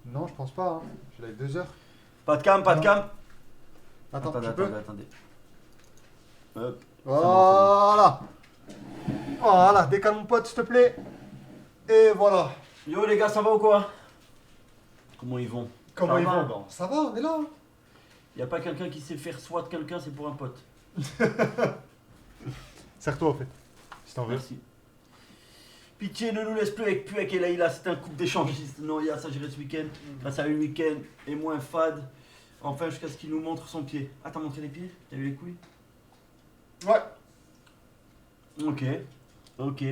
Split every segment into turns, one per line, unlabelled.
Non, je pense pas. Hein. J'ai live 2 heures.
Pas de cam, pas de
Non.
cam.
Attends,
Attendez,
tu peux.
attendez. Hop.
Voilà. Voilà, décale mon pote, s'il te plaît. Et voilà.
Yo les gars, ça va ou quoi? Comment ils vont?
Comment
Ça
ils
va?
vont? Bon, ça va, on est là. Hein.
Y a pas quelqu'un qui sait faire soit quelqu'un, c'est pour un pote.
Serre-toi, en fait. Si t'en veux.
Merci. Pitié, ne nous laisse plus avec Puek et Leïla, c'est un couple d'échangistes. Non, il y a ça, j'irai ce week-end. Grâce à une week-end et moins fade. Enfin, jusqu'à ce qu'il nous montre son pied. Ah, t'as montré les pieds? T'as vu les couilles?
Ouais.
Ok. Ok.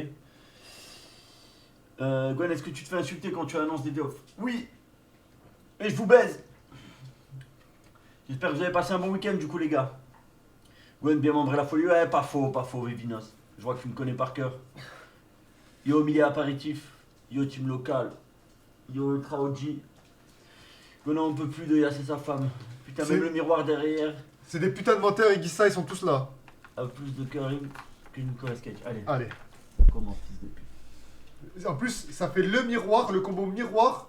Gwen, est-ce que tu te fais insulter quand tu annonces des day off? Oui. Et je vous baise. J'espère que vous avez passé un bon week-end du coup les gars. Gwen, bien membré la folie. Ouais, pas faux, Vévinos. Je vois que tu me connais par cœur. Yo, milieu apparitif. Yo, team local. Yo, Ultra OG. Gwen, on peut plus de Yass et sa femme. Putain,
C'est-
même le miroir derrière
C'est des putains de menteurs, ils disent ça, ils sont tous là.
a plus de Karim que Nicolas Cage. Allez,
Allez.
comment fils de pute.
En plus, ça fait le miroir, le combo miroir.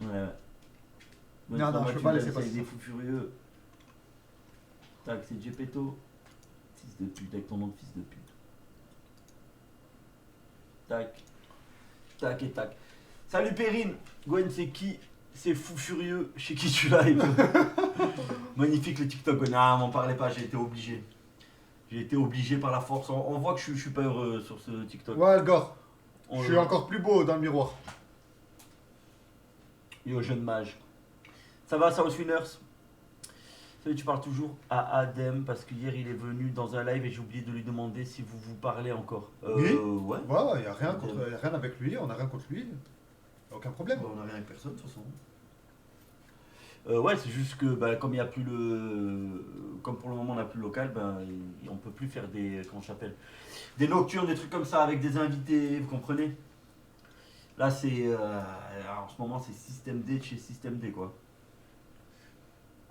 Ouais, ouais.
Non, non,
comment
je peux
tu
pas
laisses
laisser
avec
passer
des
ça.
fous furieux. Tac, c'est Gepetto. Fils de pute, avec ton nom de fils de pute. Tac. Tac et tac. Salut Perrine. Gwen, c'est qui? C'est fou furieux. Chez qui tu live? Magnifique le TikTok. Gwen. Ah, m'en parlez pas, j'ai été obligé. J'ai été obligé par la force. On voit que je suis pas heureux sur ce TikTok.
Ouais, Algor.
On
Je
le-
suis encore plus beau dans le miroir.
Yo, jeune mage. Ça va, South Winners? Salut, tu parles toujours à Adem parce que hier il est venu dans un live et j'ai oublié de lui demander si vous vous parlez encore.
Oui.
Ouais.
Ouais, y a rien contre, y a rien avec lui, on a rien contre lui. Aucun problème.
On n'a rien avec personne de toute façon. Ouais, c'est juste que bah, comme il y a plus le. Comme pour le moment on n'a plus le local, ben, on peut plus faire des. Comment ça s'appelle? Des nocturnes, des trucs comme ça avec des invités, vous comprenez? Là c'est. En ce moment c'est Système D de chez Système D quoi.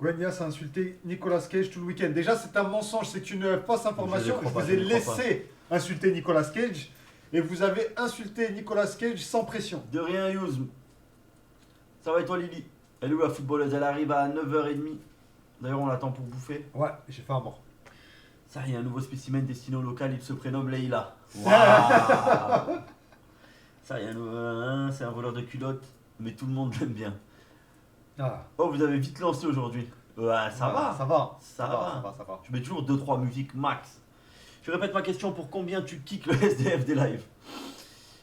Gwenya s'est insulté Nicolas Cage tout le week-end. Déjà, c'est un mensonge, c'est une fausse information.
Je ne
Je
crois
vous
pas,
ai
je ne crois
laissé insulter Nicolas Cage et vous avez insulté Nicolas Cage sans pression.
De rien, Youz. Ça va et toi, Lily? Elle est où la footballeuse? Elle arrive à 9h30. D'ailleurs, on l'attend pour bouffer.
Ouais, j'ai fait un mort.
Ça, il y a un nouveau spécimen destiné au local. Il se prénomme Leïla. Waouh. Ça, il y a un nouveau. C'est un voleur de culottes. Mais tout le monde l'aime bien.
Ah.
Oh, vous avez vite lancé aujourd'hui. Ouais, ça va.
Ça va.
Ça va.
Ça va, ça va.
Je mets toujours 2-3 musiques max. Je répète ma question, pour combien tu kicks le SDF des lives?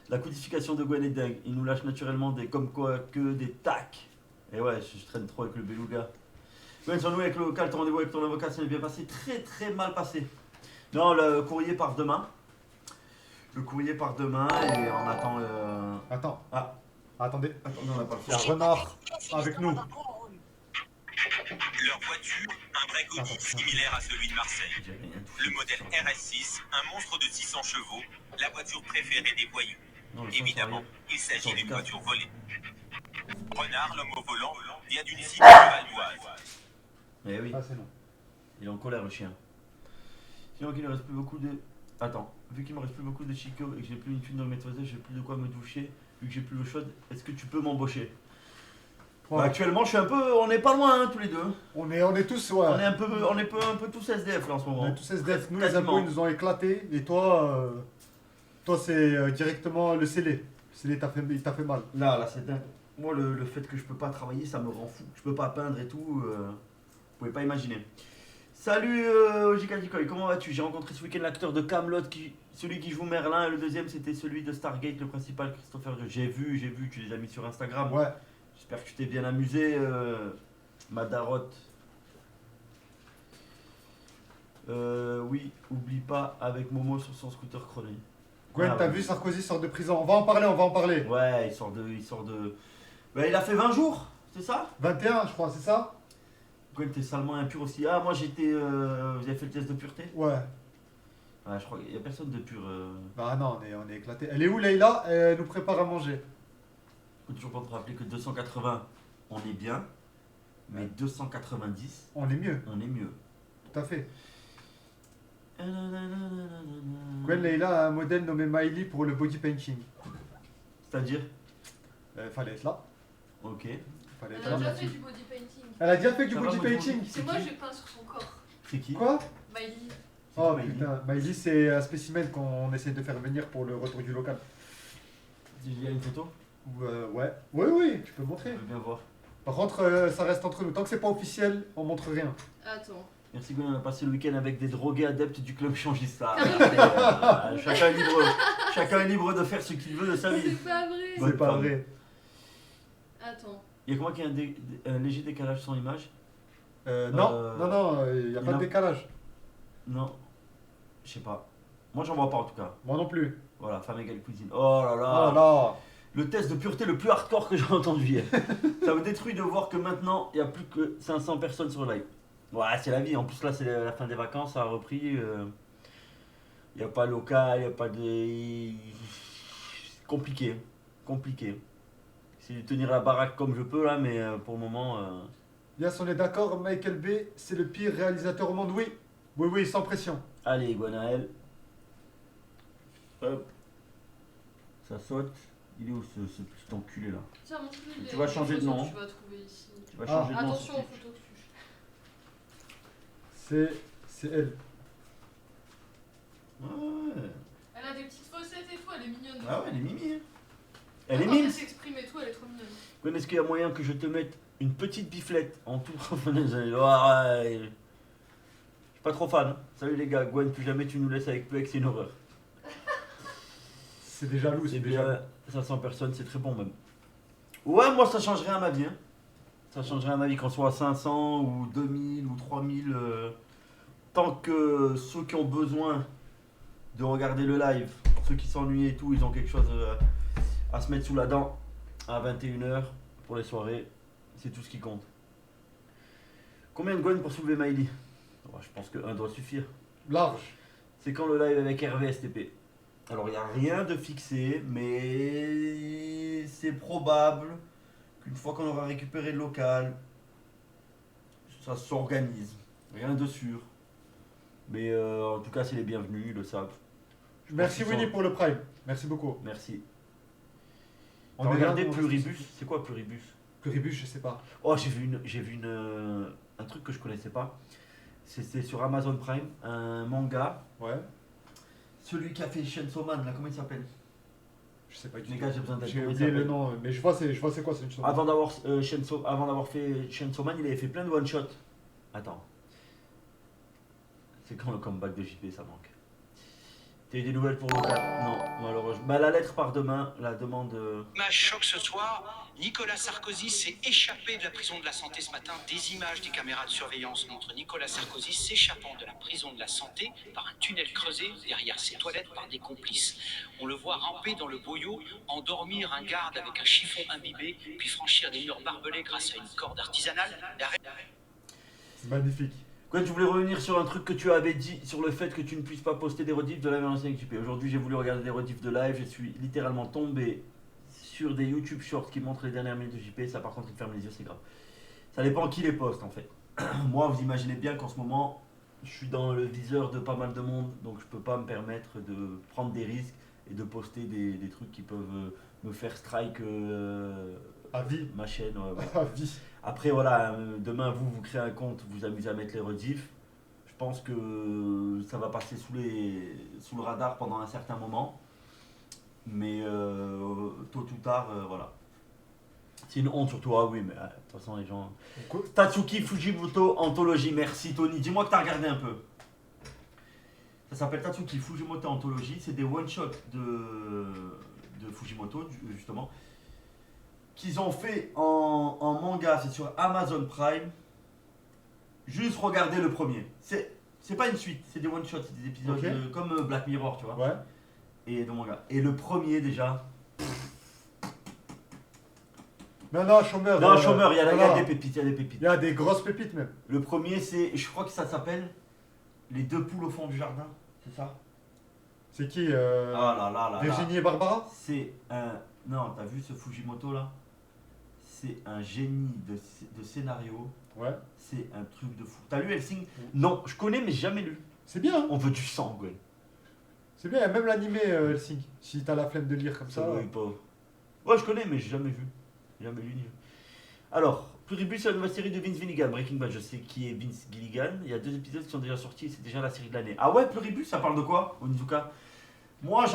La codification de Gwen est dingue. Il nous lâche naturellement des comme quoi que des tacs. Et ouais, je traîne trop avec le beluga. Gwen, sur nous avec le local, ton rendez-vous avec ton avocat, ça s'est bien passé. Très très mal passé. Non, le courrier part demain. Le courrier part demain et on attend.
Attends.
Ah,
Attendez.
attendez, on n'a pas le
Il y a
son.
Renard avec nous.
Leur voiture, un vrai Audi similaire à celui de Marseille.
J'ai rien touché.
Le modèle RS6, un monstre de 600 chevaux, la voiture préférée des voyous.
Non, le son,
Évidemment, il
Sur
s'agit
le
d'une
casque.
voiture volée. Renard, l'homme au volant, vient d'une cité valdoise.
Eh oui,
Ah, c'est non.
il est en colère le chien. Sinon qu'il ne reste plus beaucoup de. Attends, vu qu'il me reste plus beaucoup de chico et que j'ai plus une thune dans mes toisettes, j'ai plus de quoi me doucher, vu que j'ai plus l'eau chaude, est-ce que tu peux m'embaucher?
Ouais.
Bah, actuellement, je suis un peu. On n'est pas loin, hein, tous les deux.
On est tous, ouais.
On est un peu tous SDF là en ce
On
moment.
est tous SDF. Nous, les
Quasiment.
impôts, ils nous ont éclatés. Et toi, c'est directement le scellé. Le scellé, il t'a fait mal.
Là, c'est dingue. Moi, le fait que je peux pas travailler, ça me rend fou. Je peux pas peindre et tout. Vous pouvez pas imaginer. Salut Ojika Dikoy, comment vas-tu? J'ai rencontré ce week-end l'acteur de Camelot, celui qui joue Merlin, et le deuxième c'était celui de Stargate, le principal Christopher. J'ai vu, tu les as mis sur Instagram.
Ouais.
J'espère que tu t'es bien amusé, Madarotte. Oui, oublie pas avec Momo sur son scooter chroné.
Gwen,
Ah,
t'as
ouais.
vu, Sarkozy sort de prison. On va en parler, on va en parler.
Ouais, il sort de. Bah, il a fait 20 jours, c'est ça?
21, je crois, c'est ça?
Gwen, t'es salement impur aussi. Ah, moi j'étais. Vous avez fait le test de pureté?
Ouais.
Ouais, je crois qu'il y a personne de pur.
Bah non, on est éclaté. Elle est où, Leïla? Elle nous prépare à manger.
Faut toujours pas te rappeler que 280, on est bien. Mais 290,
On est mieux,
on est mieux.
tout à fait. Gwen, Leïla a un modèle nommé Miley pour le body painting.
C'est-à-dire?
Fallait être là.
Ok.
Fallait
Elle
être
a
là
déjà
là-dessus.
fait du body painting.
Elle a déjà fait du
Ça va,
body
moi, je
painting.
C'est moi, j'ai peint sur son corps.
C'est qui?
Quoi?
Miley.
Oh
Miley.
putain, Miley c'est un spécimen qu'on essaie de faire venir pour le retour du local.
Il y a une photo?
Ouais. Oui, tu peux
Je
montrer.
veux bien voir.
Par contre, ça reste entre nous. Tant que c'est pas officiel, on montre rien.
Attends.
Merci Gwen, on a passé le week-end avec des drogués adeptes du club changista.
Carrément.
Chacun est libre de faire ce qu'il veut de sa vie.
C'est pas vrai.
Bonne
C'est pas
femme.
vrai.
Attends.
Il y a comment qu'il y a un léger décalage sans image?
Non, il n'y a
il y
pas
en
de
a-
décalage.
Non. Je sais pas. Moi j'en vois pas en tout cas.
Moi non plus.
Voilà, femme égale cuisine. Oh là
Oh
là.
là.
Le test de pureté le plus hardcore que j'ai entendu hier. Ça me détruit de voir que maintenant il n'y a plus que 500 personnes sur le live. Ouais, c'est la vie. En plus là c'est la fin des vacances, ça a repris. Il n'y a pas local, il n'y a pas de... Compliqué. Compliqué. J'essaie de tenir la baraque comme je peux là, mais pour le moment...
Yes, on est d'accord, Michael Bay, c'est le pire réalisateur au monde, oui. Oui, sans pression.
Allez, Gwenaël. Hop. Ça saute. Il est où ce petit enculé là?
Tiens, montre-lui
Tu vas changer de nom.
que tu vas trouver ici.
Tu vas
Ah.
changer de nom.
Attention
ce
aux
petit.
photos que tu...
C'est elle.
Ouais.
Elle a des petites fossettes et tout, elle est mignonne.
Ah ouais, elle est mimi. Hein. Elle est
Quand
mime.
elle s'exprime et tout, elle est trop mignonne.
Gwen, est-ce qu'il y a moyen que je te mette une petite biflette en tout? Ouais. Je suis pas trop fan. Salut les gars, Gwen, plus jamais tu nous laisses avec Plex, c'est une horreur.
C'est déjà lourd,
C'est
c'est déjà.
bien, 500 personnes, c'est très bon même. Ouais, moi ça change rien à ma vie. Hein. Ça change rien à ma vie, qu'on soit à 500 ou 2000 ou 3000. Tant que ceux qui ont besoin de regarder le live, ceux qui s'ennuient et tout, ils ont quelque chose à se mettre sous la dent à 21h pour les soirées, c'est tout ce qui compte. Combien de Gwen pour soulever Miley? Ouais, je pense qu'un doit suffire.
Large.
C'est quand le live avec Hervé STP? Alors il n'y a rien de fixé, mais c'est probable qu'une fois qu'on aura récupéré le local, ça s'organise. Rien de sûr. Mais en tout cas, c'est les bienvenus, ils le savent. Je pense
Merci
qu'ils
Winnie
sont-
pour le prime. Merci beaucoup.
Merci.
On
T'as
est
regardé
là, on
Pluribus?
reste-
C'est quoi Pluribus?
Pluribus, je sais pas.
Oh, j'ai vu un truc que je connaissais pas. C'est sur Amazon Prime, un manga.
Ouais.
Celui qui a fait Chainsaw Man, là, comment il s'appelle?
Je sais pas du
Les
tout.
gars, j'ai besoin d'aide.
J'ai
Comment il
oublié le
s'appelle?
nom, mais je vois c'est quoi, c'est une chose.
Avant d'avoir fait Chainsaw Man, il avait fait plein de one-shot. Attends. C'est quand le comeback de JP, ça manque. T'as eu des nouvelles pour local? Non, malheureusement. Bah, la lettre part demain, la demande.
Image choc ce soir, Nicolas Sarkozy s'est échappé de la prison de la Santé ce matin. Des images des caméras de surveillance montrent Nicolas Sarkozy s'échappant de la prison de la Santé par un tunnel creusé derrière ses toilettes par des complices. On le voit ramper dans le boyau, endormir un garde avec un chiffon imbibé, puis franchir des murs barbelés grâce à une corde artisanale.
C'est magnifique.
Gwen, tu voulais revenir sur un truc que tu avais dit sur le fait que tu ne puisses pas poster des rediffs de live à l'ancien XP. Aujourd'hui, j'ai voulu regarder des rediffs de live. Je suis littéralement tombé sur des YouTube Shorts qui montrent les dernières minutes de JP. Ça, par contre, il te ferme les yeux, c'est grave. Ça dépend qui les poste en fait. Moi, vous imaginez bien qu'en ce moment, je suis dans le viseur de pas mal de monde. Donc, je peux pas me permettre de prendre des risques et de poster des trucs qui peuvent me faire strike
À vie.
ma chaîne. Ouais, ouais.
À vie.
Après, voilà, demain, vous créez un compte, vous amusez à mettre les rediffs. Je pense que ça va passer sous le radar pendant un certain moment. Mais tôt ou tard, voilà. C'est une honte surtout. Ah oui, mais de toute façon, les gens.
Quoi
Tatsuki Fujimoto Anthologie, merci Tony. Dis-moi que tu as regardé un peu. Ça s'appelle Tatsuki Fujimoto Anthologie. C'est des one-shots de Fujimoto, justement, qu'ils ont fait en manga. C'est sur Amazon Prime. Juste regardez le premier. C'est pas une suite, c'est des one-shots, c'est des épisodes
Ok.
comme Black Mirror, tu vois.
Ouais.
Et de manga. Et le premier déjà.
Non, chômeur.
Non, chômeur, il y a
voilà.
des pépites, il y a des pépites.
Il y a des grosses pépites même.
Le premier, c'est, je crois que ça s'appelle Les deux poules au fond du jardin, c'est ça?
C'est qui
Ah là là là.
Virginie et Barbara.
C'est un. Non, t'as vu ce Fujimoto là? C'est un génie de scénario.
Ouais.
C'est un truc de fou. T'as lu Helsing? Non, je connais mais jamais lu.
C'est bien, hein.
On veut du sang, Gwen.
C'est bien, il y a même l'animé Helsinki. Si t'as la flemme de lire comme ça.
Oui, pauvre. Ouais, je connais mais j'ai jamais vu. Jamais lu ni vu. Alors, Pluribus, c'est la nouvelle série de Vince Gilligan. Breaking Bad, je sais qui est Vince Gilligan. Il y a 2 épisodes qui sont déjà sortis et c'est déjà la série de l'année. Ah ouais, Pluribus, ça parle de quoi, Onizuka? Moi,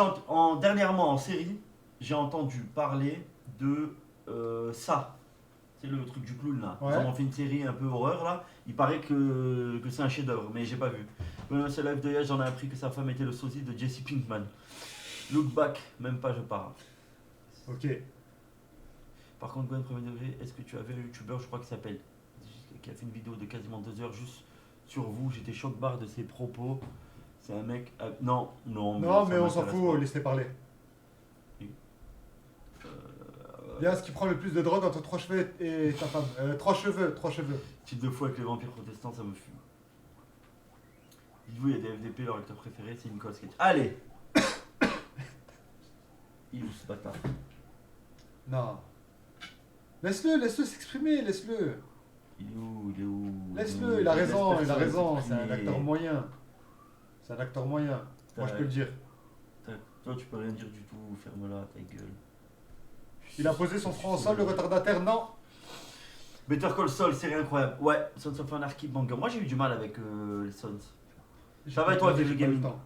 dernièrement en série, j'ai entendu parler de ça. C'est le truc du clown là.
Ouais.
Ils ont fait une série un peu horreur là. Il paraît que c'est un chef-d'œuvre, mais j'ai pas vu. Dans ce live de hier, j'en ai appris que sa femme était le sosie de Jesse Pinkman. Look back, même pas je parle.
Ok.
Par contre, Gwen, premier degré, est-ce que tu avais le youtubeur, je crois qu'il s'appelle, qui a fait une vidéo de quasiment 2 heures juste sur vous? J'étais choc-barre de ses propos. C'est un mec. Non,
Non,
ça
mais on s'en
m'intéresse
fout,
pas.
laissez parler. Bien, ce qui prend le plus de drogue entre 3 cheveux et ta femme. 3 cheveux, 3 cheveux.
Type de fou avec les vampires protestants, ça me fume. Dites-vous, il y a des FDP, leur acteur préféré, c'est Nicolas Cage. Allez. Il ou ce bâtard.
Non. Laisse-le s'exprimer, laisse-le.
Il est où
Laisse-le, il a raison,
Laisse
il a raison.
personne
C'est un
s'exprimer.
acteur moyen. C'est un acteur moyen. Moi, je peux le dire.
Toi, tu peux rien dire du tout, ferme-la, ta gueule.
Il a posé son front au sol, le retardataire, non.
Better Call Saul, série incroyable. Ouais, Sons of Anarchy, banger. Moi, j'ai eu du mal avec les Sons. Ça va et toi,
J'ai
Vivi
pas eu le
Gaming?
temps.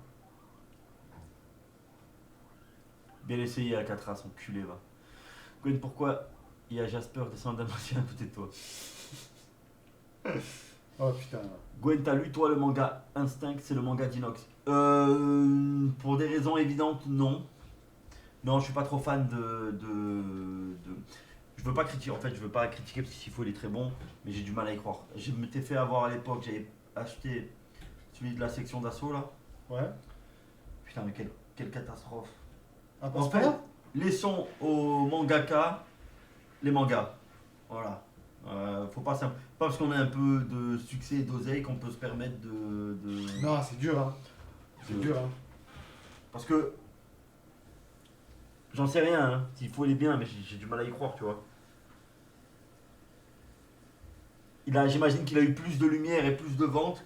Bien essayé, Alcatraz, enculé, va. Gwen, pourquoi il y a Jasper descendant d'Almatien à côté de toi?
Oh putain.
Gwen, t'as lu toi le manga Instinct, c'est le manga d'Inox? Pour des raisons évidentes, non. Non, je suis pas trop fan Je veux pas critiquer, en fait, je veux pas critiquer parce qu'il faut, il est très bon, mais j'ai du mal à y croire. Je m'étais fait avoir à l'époque, j'avais acheté celui de la section d'assaut là.
Ouais.
Putain, mais quelle catastrophe.
Un
En
passeport
fait, laissons aux mangaka les mangas. Voilà. Faut pas parce qu'on a un peu de succès et d'oseille qu'on peut se permettre de.
Non, c'est dur, hein. C'est
de-
dur, hein.
Parce que. J'en sais rien, hein. S'il faut, il est bien, mais j'ai du mal à y croire, tu vois. J'imagine qu'il a eu plus de lumière et plus de ventes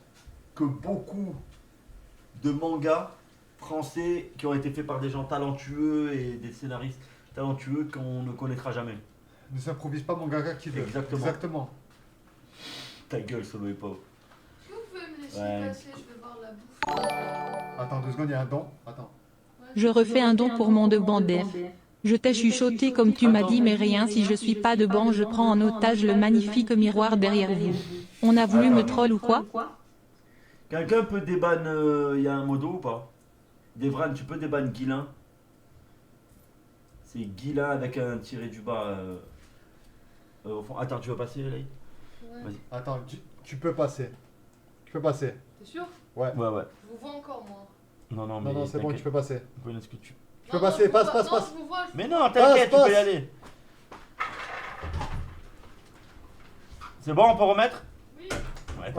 que beaucoup de mangas français qui ont été faits par des gens talentueux et des scénaristes talentueux qu'on ne connaîtra jamais.
Ne s'improvise pas mon gaga qui veut.
Exactement.
Exactement.
Ta gueule, Solo et Pop.
Est-ce que vous pouvez me laisser
Ouais.
passer? Je vais voir la bouffe.
Attends 2 secondes, il y a un don. Attends.
Ouais,
Je refais un don pour mon demandeur. Je t'ai chuchoté comme tu m'as dit mais rien si je suis pas de banc je prends en otage le magnifique miroir derrière vous. On a voulu me troll ou quoi?
Quelqu'un peut déban, il y a un modo ou pas? Devran, tu peux déban Guilin? C'est Guilin avec un tiré du bas au fond. Attends, tu veux passer là?
ouais.
Vas-y.
Attends, tu peux passer. Tu peux passer.
T'es sûr?
Ouais.
Ouais, ouais.
Je vous vois encore, moi.
Non,
Non, non, c'est bon, tu peux passer.
Gwen, est-ce que tu.
Tu peux
Non, non,
passer,
je vous
passe,
vois.
passe,
Non,
passe.
je vous vois.
Mais non, t'inquiète, tu
Passe,
peux y
passe.
aller. C'est bon, on peut remettre?
Oui.
Ouais, elle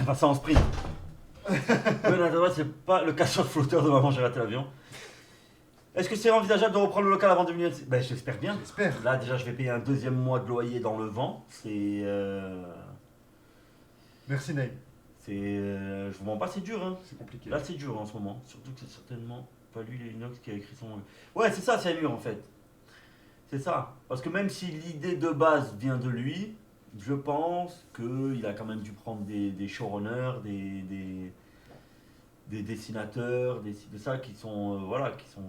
passe en sprint. Gwen, attends, c'est pas le casseur flotteur de maman, j'ai raté l'avion. Est-ce que c'est envisageable de reprendre le local avant 2026? Ben, j'espère bien.
J'espère.
Là, déjà, je vais payer un 2e mois de loyer dans le vent.
Merci Naïm.
Je vous mens pas, c'est dur, hein.
C'est compliqué.
Là, c'est dur en ce moment. Surtout que c'est certainement pas lui, Linux, qui a écrit son. Ouais, c'est ça, c'est Amur en fait. C'est ça. Parce que même si l'idée de base vient de lui, je pense qu'il a quand même dû prendre des showrunners, des dessinateurs, de ça qui sont. Voilà, qui sont.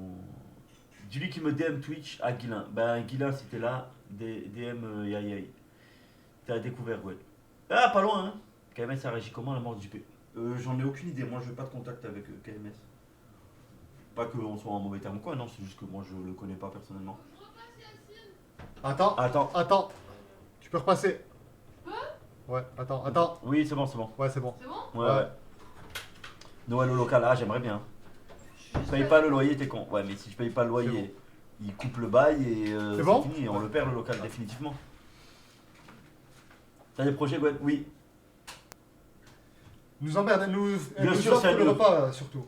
Dis-lui qui me DM Twitch à Guilin. Ben, Guilin, c'était là. DM Yay. T'as découvert, ouais. Ah, pas loin, hein. KMS a réagi comment à la mort du P? J'en ai aucune idée, moi je veux pas de contact avec KMS. Pas qu'on soit en mauvais terme ou quoi, non, c'est juste que moi je le connais pas personnellement.
Attends,
Attends.
attends. Tu peux repasser. Ouais, attends.
Oui, c'est bon, c'est bon.
Ouais, c'est bon.
C'est bon?
Ouais, ouais. Noël au local, j'aimerais bien. Je paye pas le loyer, t'es con. Ouais, mais si je paye pas le loyer, il coupe le bail et
C'est bon
fini, et on le perd le local définitivement. T'as des projets, Gwen? Oui.
Nous emmerde, elle nous
Bien sûr,
offre
c'est
le
mieux.
repas surtout.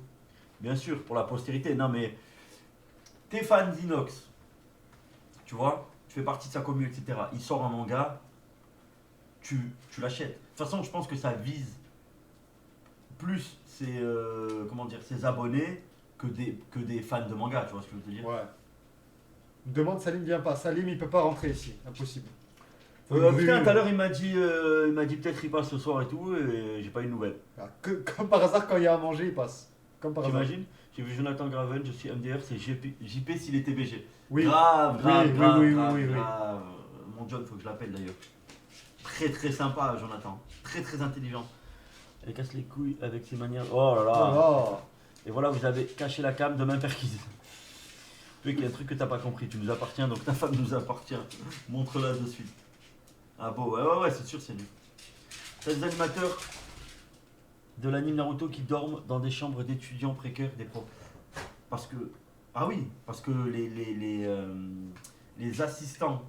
Bien sûr, pour la postérité. Non, mais t'es fan d'Inox, tu vois, tu fais partie de sa commune, etc. Il sort un manga, tu l'achètes. De toute façon, je pense que ça vise plus ses abonnés que des fans de manga, tu vois ce que je veux te dire.
Ouais. Demande Salim vient pas. Salim il peut pas rentrer ici. Impossible.
Putain, tout à l'heure il m'a dit peut-être il passe ce soir et tout, et j'ai pas eu de nouvelles.
Ah, comme par hasard, quand il y a à manger, il passe. Comme par hasard.
T'imagines? J'ai vu Jonathan Graven, je suis MDR, c'est JP s'il était BG.
Oui.
Grave, grave,
Oui,
grave,
oui,
grave,
oui, oui, oui.
grave. Mon John, faut que je l'appelle d'ailleurs. Très très sympa, Jonathan. Très très intelligent. Elle casse les couilles avec ses manières. Oh là là.
Oh.
Et voilà, vous avez caché la cam, demain perquise. Tu sais qu'il y a un truc que t'as pas compris, tu nous appartiens, donc ta femme nous appartient. Montre-la de suite. Ah bon, ouais, c'est sûr, c'est lui. T'as des animateurs de l'anime Naruto qui dorment dans des chambres d'étudiants précaires des profs. Parce que. Ah oui, parce que les assistants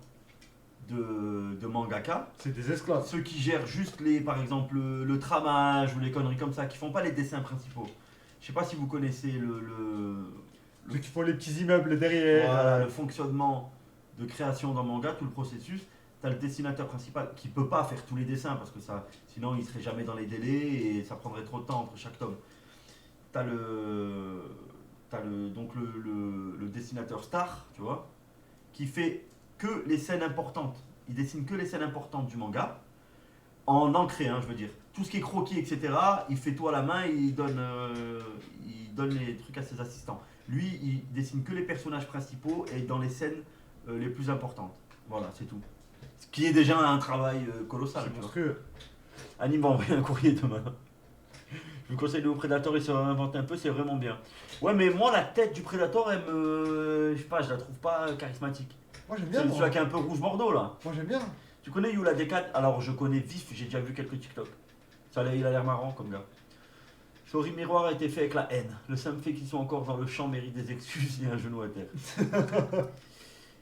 de mangaka,
C'est des esclaves.
ceux qui gèrent juste les, par exemple, le tramage ou les conneries comme ça, qui font pas les dessins principaux. Je sais pas si vous connaissez
Ceux qui font les petits immeubles derrière.
voilà, le fonctionnement de création d'un manga, tout le processus. Tu as le dessinateur principal qui peut pas faire tous les dessins parce que ça, sinon il serait jamais dans les délais et ça prendrait trop de temps entre chaque tome. Tu as donc le dessinateur star, tu vois, qui fait que les scènes importantes. Il dessine que les scènes importantes du manga, en ancré, hein, je veux dire. Tout ce qui est croquis, etc., il fait tout à la main et il donne les trucs à ses assistants. Lui, il dessine que les personnages principaux et dans les scènes les plus importantes. Voilà, c'est tout. Ce qui est déjà un travail colossal.
C'est
tu vois.
monstrueux.
Anime va envoyer un courrier demain. Je vous conseille le Predator, il se réinvente un peu, c'est vraiment bien. Ouais, mais moi, la tête du Predator, elle me. Je sais pas, je la trouve pas charismatique.
Moi j'aime bien.
C'est
Moi,
celui qui est un peu rouge-bordeaux là.
Moi, j'aime bien.
Tu connais Yula Decat? Alors, je connais vif, j'ai déjà vu quelques TikTok. Il a l'air marrant comme gars. Sorry Miroir a été fait avec la haine. Le simple fait qu'ils sont encore dans le champ mérite des excuses et un genou à terre.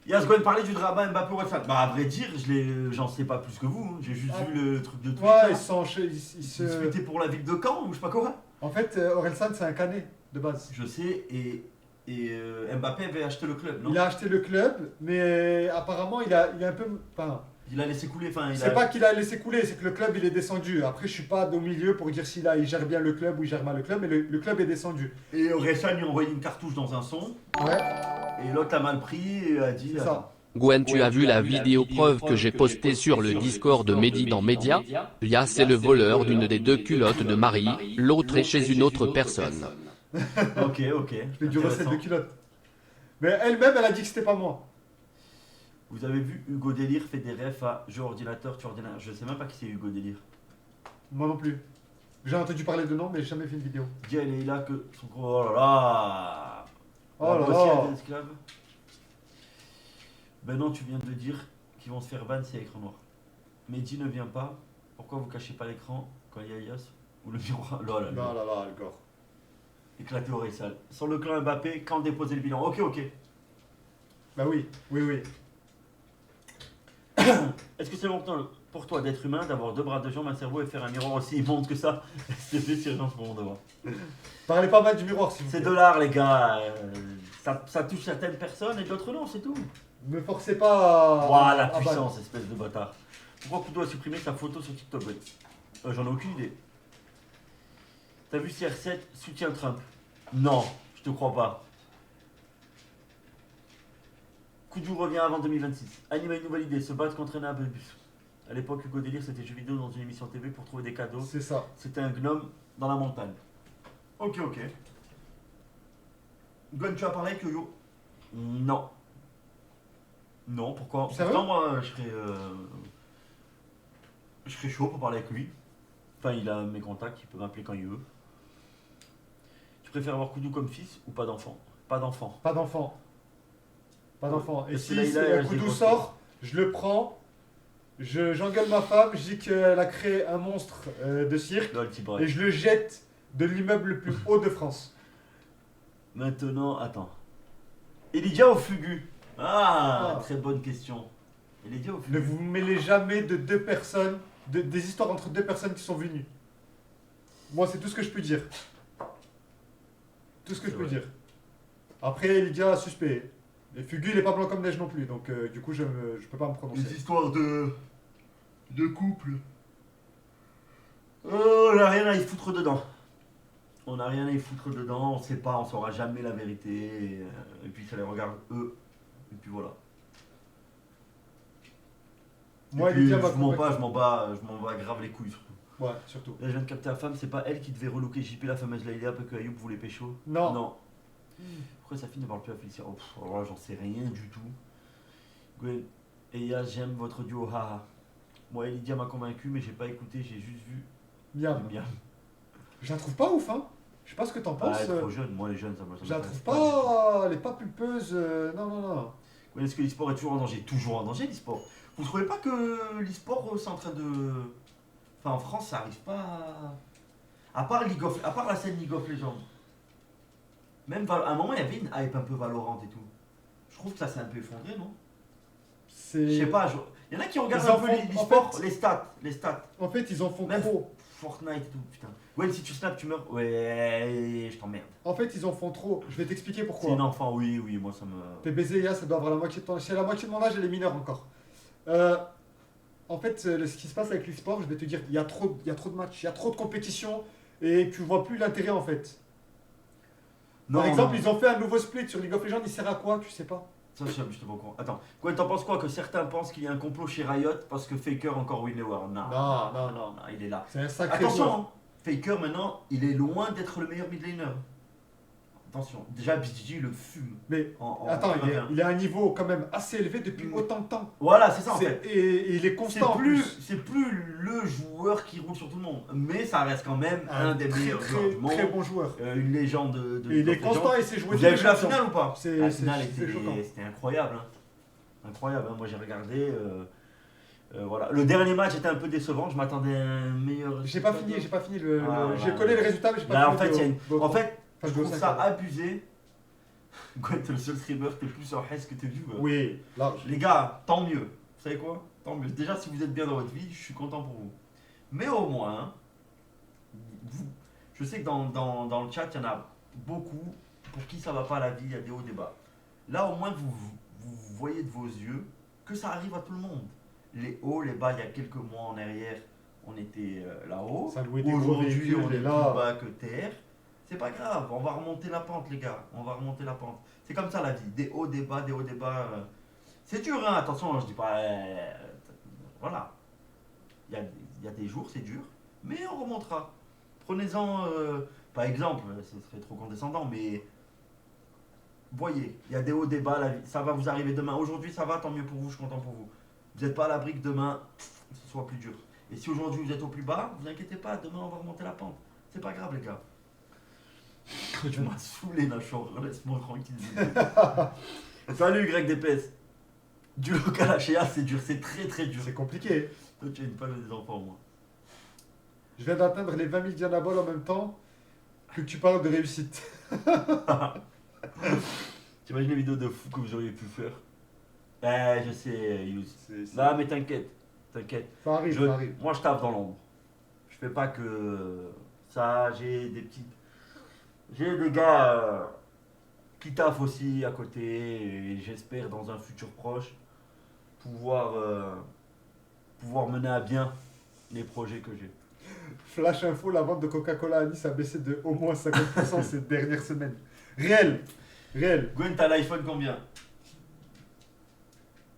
Yasgoen parlait du drama Mbappé Orelsan. Bah, à vrai dire, j'en sais pas plus que vous. Hein. J'ai juste
Ah.
vu le truc de Twitter.
Ouais, ils se.
Discuter pour la ville de Caen ou je sais pas quoi.
En fait, Orelsan, c'est un canet de base.
Je sais, et Mbappé avait acheté le club, non?
Il a acheté le club, mais apparemment, il a un peu. Enfin,
Il a laissé couler, enfin,
c'est pas qu'il a laissé couler, c'est que le club il est descendu. Après, je suis pas au milieu pour dire il gère bien le club ou il gère mal le club, mais le club est descendu.
Et Orelsan lui a envoyé une cartouche dans un son,
Ouais,
et l'autre a mal pris et a dit...
c'est ça.
Gwen, tu as vu la vidéo preuve que j'ai postée sur le Discord de Mehdi dans Média? Lia, c'est le voleur d'une des deux culottes de Marie, l'autre est chez une autre personne.
Ok.
Je fais du recette de culotte. Mais elle-même, elle a dit que c'était pas moi.
Vous avez vu Hugo Délire fait des refs à jeu ordinateur, tu ordinateur. Je sais même pas qui c'est Hugo Délire.
Moi non plus. J'ai entendu parler de nom, mais j'ai jamais fait une vidéo.
Dis à Leïla que son gros... Oh là là.
Oh là
Aussi
là.
à des esclaves. Ben non, tu viens de dire qu'ils vont se faire ban si y a écran noir. Mehdi ne vient pas. Pourquoi vous cachez pas l'écran quand il y a Yas ou le miroir? Là, là,
Non, là, là, le corps.
éclaté au Reysal. Sur le clan Mbappé, quand déposer le bilan? Ok.
Bah oui.
Est-ce que c'est bon pour toi d'être humain, d'avoir deux bras, deux jambes, un cerveau et faire un miroir aussi immonde que ça? S'il te plaît, Cyril, pour mon devoir.
Parlez pas mal du miroir, s'il vous
C'est
plaît.
de l'art, les gars. Ça touche certaines personnes et d'autres non, c'est tout.
Me forcez pas à.
Ouah, la
à
puissance, espèce de bâtard. Pourquoi Kudo a supprimé sa photo sur TikTok? Ouais. J'en ai aucune idée. T'as vu CR7 soutient Trump? Non, je te crois pas. Kudu revient avant 2026. Anime a une nouvelle idée, se battre contre un abus. À l'époque, Hugo Délire, c'était jeux vidéo dans une émission TV pour trouver des cadeaux.
C'est ça.
C'était un gnome dans la montagne. Ok. Gon, tu as parlé avec Yo-Yo? Non. Non, pourquoi?
Sérieux?
Pourtant, moi, je serais chaud pour parler avec lui. Enfin, il a mes contacts, il peut m'appeler quand il veut. Tu préfères avoir Kudu comme fils ou pas d'enfant? Pas d'enfant.
Pas d'enfant. Pas d'enfant. Et
Parce que
si
là, il a-
un coup d'eau sort, je le prends, j'engueule ma femme, je dis qu'elle a créé un monstre de cirque
Là, le petit bras.
et je le jette de l'immeuble le plus haut de France.
Maintenant, attends. Elydia ou Fugu? Ah,
Ah.
très bonne question. Elydia ou
Ne
Fugu?
vous mêlez jamais de deux personnes, des histoires entre deux personnes qui sont venues. Moi, c'est tout ce que je peux dire. Tout ce que
C'est
je peux
vrai.
dire. Après, Lydia, suspect. Et Fugu, il est pas blanc comme neige non plus, donc du coup, je peux pas me prononcer.
Les histoires de couple. Oh, on n'a rien à y foutre dedans. On n'a rien à y foutre dedans, on sait pas, on saura jamais la vérité. Et puis ça les regarde eux. Et puis voilà.
Moi,
Et puis,
Lydia m'a
je m'en
convaincu.
je m'en bats grave les couilles surtout.
Ouais, surtout.
Là, je viens de capter la femme, c'est pas elle qui devait relooker JP, la fameuse Laïla, parce que Ayoub voulait pécho.
Non.
Non. Pourquoi sa fille ne parle plus à Félicia? Oh, alors là, j'en sais rien du tout. Gwen, et là, j'aime votre duo, haha. Moi, Lydia m'a convaincu, mais j'ai pas écouté, j'ai juste vu
Miam.
le miam.
Je la trouve pas ouf, hein. Je sais pas ce que t'en
Ah,
penses.
elle est trop jeune, moi les jeunes, ça me
Je la
m'intéresse
trouve pas. Elle est pas pulpeuse. Non, non, non.
Gwen, est-ce que l'e-sport est toujours en danger? Toujours en danger, l'e-sport. Vous trouvez pas que l'e-sport, c'est en train de. Enfin, en France, ça arrive pas à part à part la scène League of Legends. Même à un moment, il y avait une hype un peu valorante et tout. Je trouve que ça s'est un peu effondré, non?
C'est.
Je sais pas, il y en a qui regardent
Ils
un
en
peu
font-
l'e-sport,
en fait-
les stats.
En fait, ils en font
Même
trop.
Fortnite et tout, putain. Gwen, si tu snaps, tu meurs. Ouais, je t'emmerde.
En fait, ils en font trop. Je vais t'expliquer
C'est
pourquoi.
un enfant, oui, moi ça me.
PBZ, ça doit avoir la moitié de ton âge. Si elle a la moitié de mon âge, elle est mineure encore. En fait, ce qui se passe avec l'e-sport, je vais te dire, il y a trop de matchs, il y a trop de compétitions et tu vois plus l'intérêt en fait.
Non,
Par exemple,
non.
ils ont fait un nouveau split sur League of Legends, il sert à quoi? Tu sais pas.
Ça, je te pas au courant. Attends, Gwen, t'en penses quoi? Que certains pensent qu'il y a un complot chez Riot parce que Faker encore win les Worlds? Non,
Non.
il est là.
C'est un sacré
Attention,
joueur.
hein. Faker maintenant, il est loin d'être le meilleur mid laner. Attention, déjà BGG le fume.
Mais
En
attends,
P21.
il est à un niveau quand même assez élevé depuis
Mm.
autant de temps.
Voilà, c'est ça en
C'est-
fait.
et il est
C'est
constant en
plus,
plus.
c'est plus le joueur qui roule sur tout le monde, mais ça reste quand même un des
très,
meilleurs joueurs
très,
du monde.
très bon joueur.
Une légende de
Et il est
League of Legends.
constant et c'est joué
Vous
tous
avez
les
vu la
champions.
finale ou pas?
C'est-
La
c'est-
finale
c'est choquant.
c'était incroyable. Hein. Incroyable, hein. Moi j'ai regardé. Voilà. Le dernier match était un peu décevant, je m'attendais à un meilleur.
J'ai pas fini le.
Ah,
Je
ouais.
connais le résultat, mais j'ai pas
Là,
fini.
en fait, il y a une-
le-
En fait,
Enfin,
je
je
trouve
sais
ça
pas.
abusé. Quand t'es le seul streamer, t'es plus en hess que t'es viewers.
Oui, large.
Les gars, tant mieux. Vous savez quoi? Tant mieux. Déjà, si vous êtes bien dans votre vie, je suis content pour vous. Mais au moins, je sais que dans le chat, il y en a beaucoup pour qui ça va pas la vie, il y a des hauts, des bas. Là, au moins, vous voyez de vos yeux que ça arrive à tout le monde. Les hauts, les bas, il y a quelques mois en arrière, on était là-haut.
Ça louait des gros
Aujourd'hui,
véhicules,
on
et
est
là-
plus bas que terre. C'est pas grave, on va remonter la pente, les gars. On va remonter la pente. C'est comme ça la vie. Des hauts, des bas, des hauts, des bas. C'est dur, hein. Attention, hein, je dis pas. Voilà. Il y a des jours, c'est dur. Mais on remontera. Prenez-en, par exemple, ce serait trop condescendant, mais. Voyez, il y a des hauts, des bas, la vie. Ça va vous arriver demain. Aujourd'hui, ça va, tant mieux pour vous, je suis content pour vous. Vous n'êtes pas à l'abri que demain, ce soit plus dur. Et si aujourd'hui vous êtes au plus bas, vous inquiétez pas, demain on va remonter la pente. C'est pas grave, les gars. Tu m'as saoulé, Nachor, laisse-moi tranquille. Salut, Greg DPS. Du local à Chéa, c'est dur, c'est très très dur.
C'est compliqué.
Toi, tu as une femme et des enfants, moi.
Je viens d'atteindre les 20 000 Dianabol en même temps que tu parles de réussite.
T'imagines les vidéos de fou que vous auriez pu faire? Je sais, Yous.
C'est-
Non, mais t'inquiète, t'inquiète.
Ça arrive, ça arrive.
Moi, je tape dans l'ombre. Je fais pas que ça. J'ai des petites. J'ai des gars qui taffent aussi à côté. Et j'espère dans un futur proche pouvoir, pouvoir mener à bien les projets que j'ai.
Flash info, la vente de Coca-Cola à Nice a baissé de au moins 50% ces dernières semaines. Réel. Réel.
Gwen, t'as l'iPhone combien?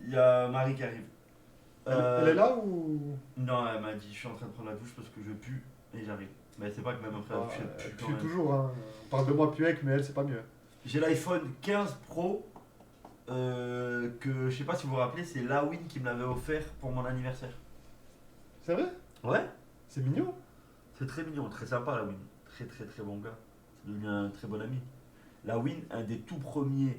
Il y a Marie qui arrive.
Elle est là ou.
Non, elle m'a dit je suis en train de prendre la douche parce que je pue et j'arrive. Mais c'est pas que même après la douche, elle
Elle
pue quand
pue
même.
toujours. Hein. On parle de moi puec, mais elle, c'est pas mieux.
J'ai l'iPhone 15 Pro que je sais pas si vous vous rappelez, c'est Lawin qui me l'avait offert pour mon anniversaire.
C'est vrai?
Ouais,
C'est mignon.
c'est très mignon, très sympa Lawin. Très très très bon gars. C'est devenu un très bon ami. Lawin, un des tout premiers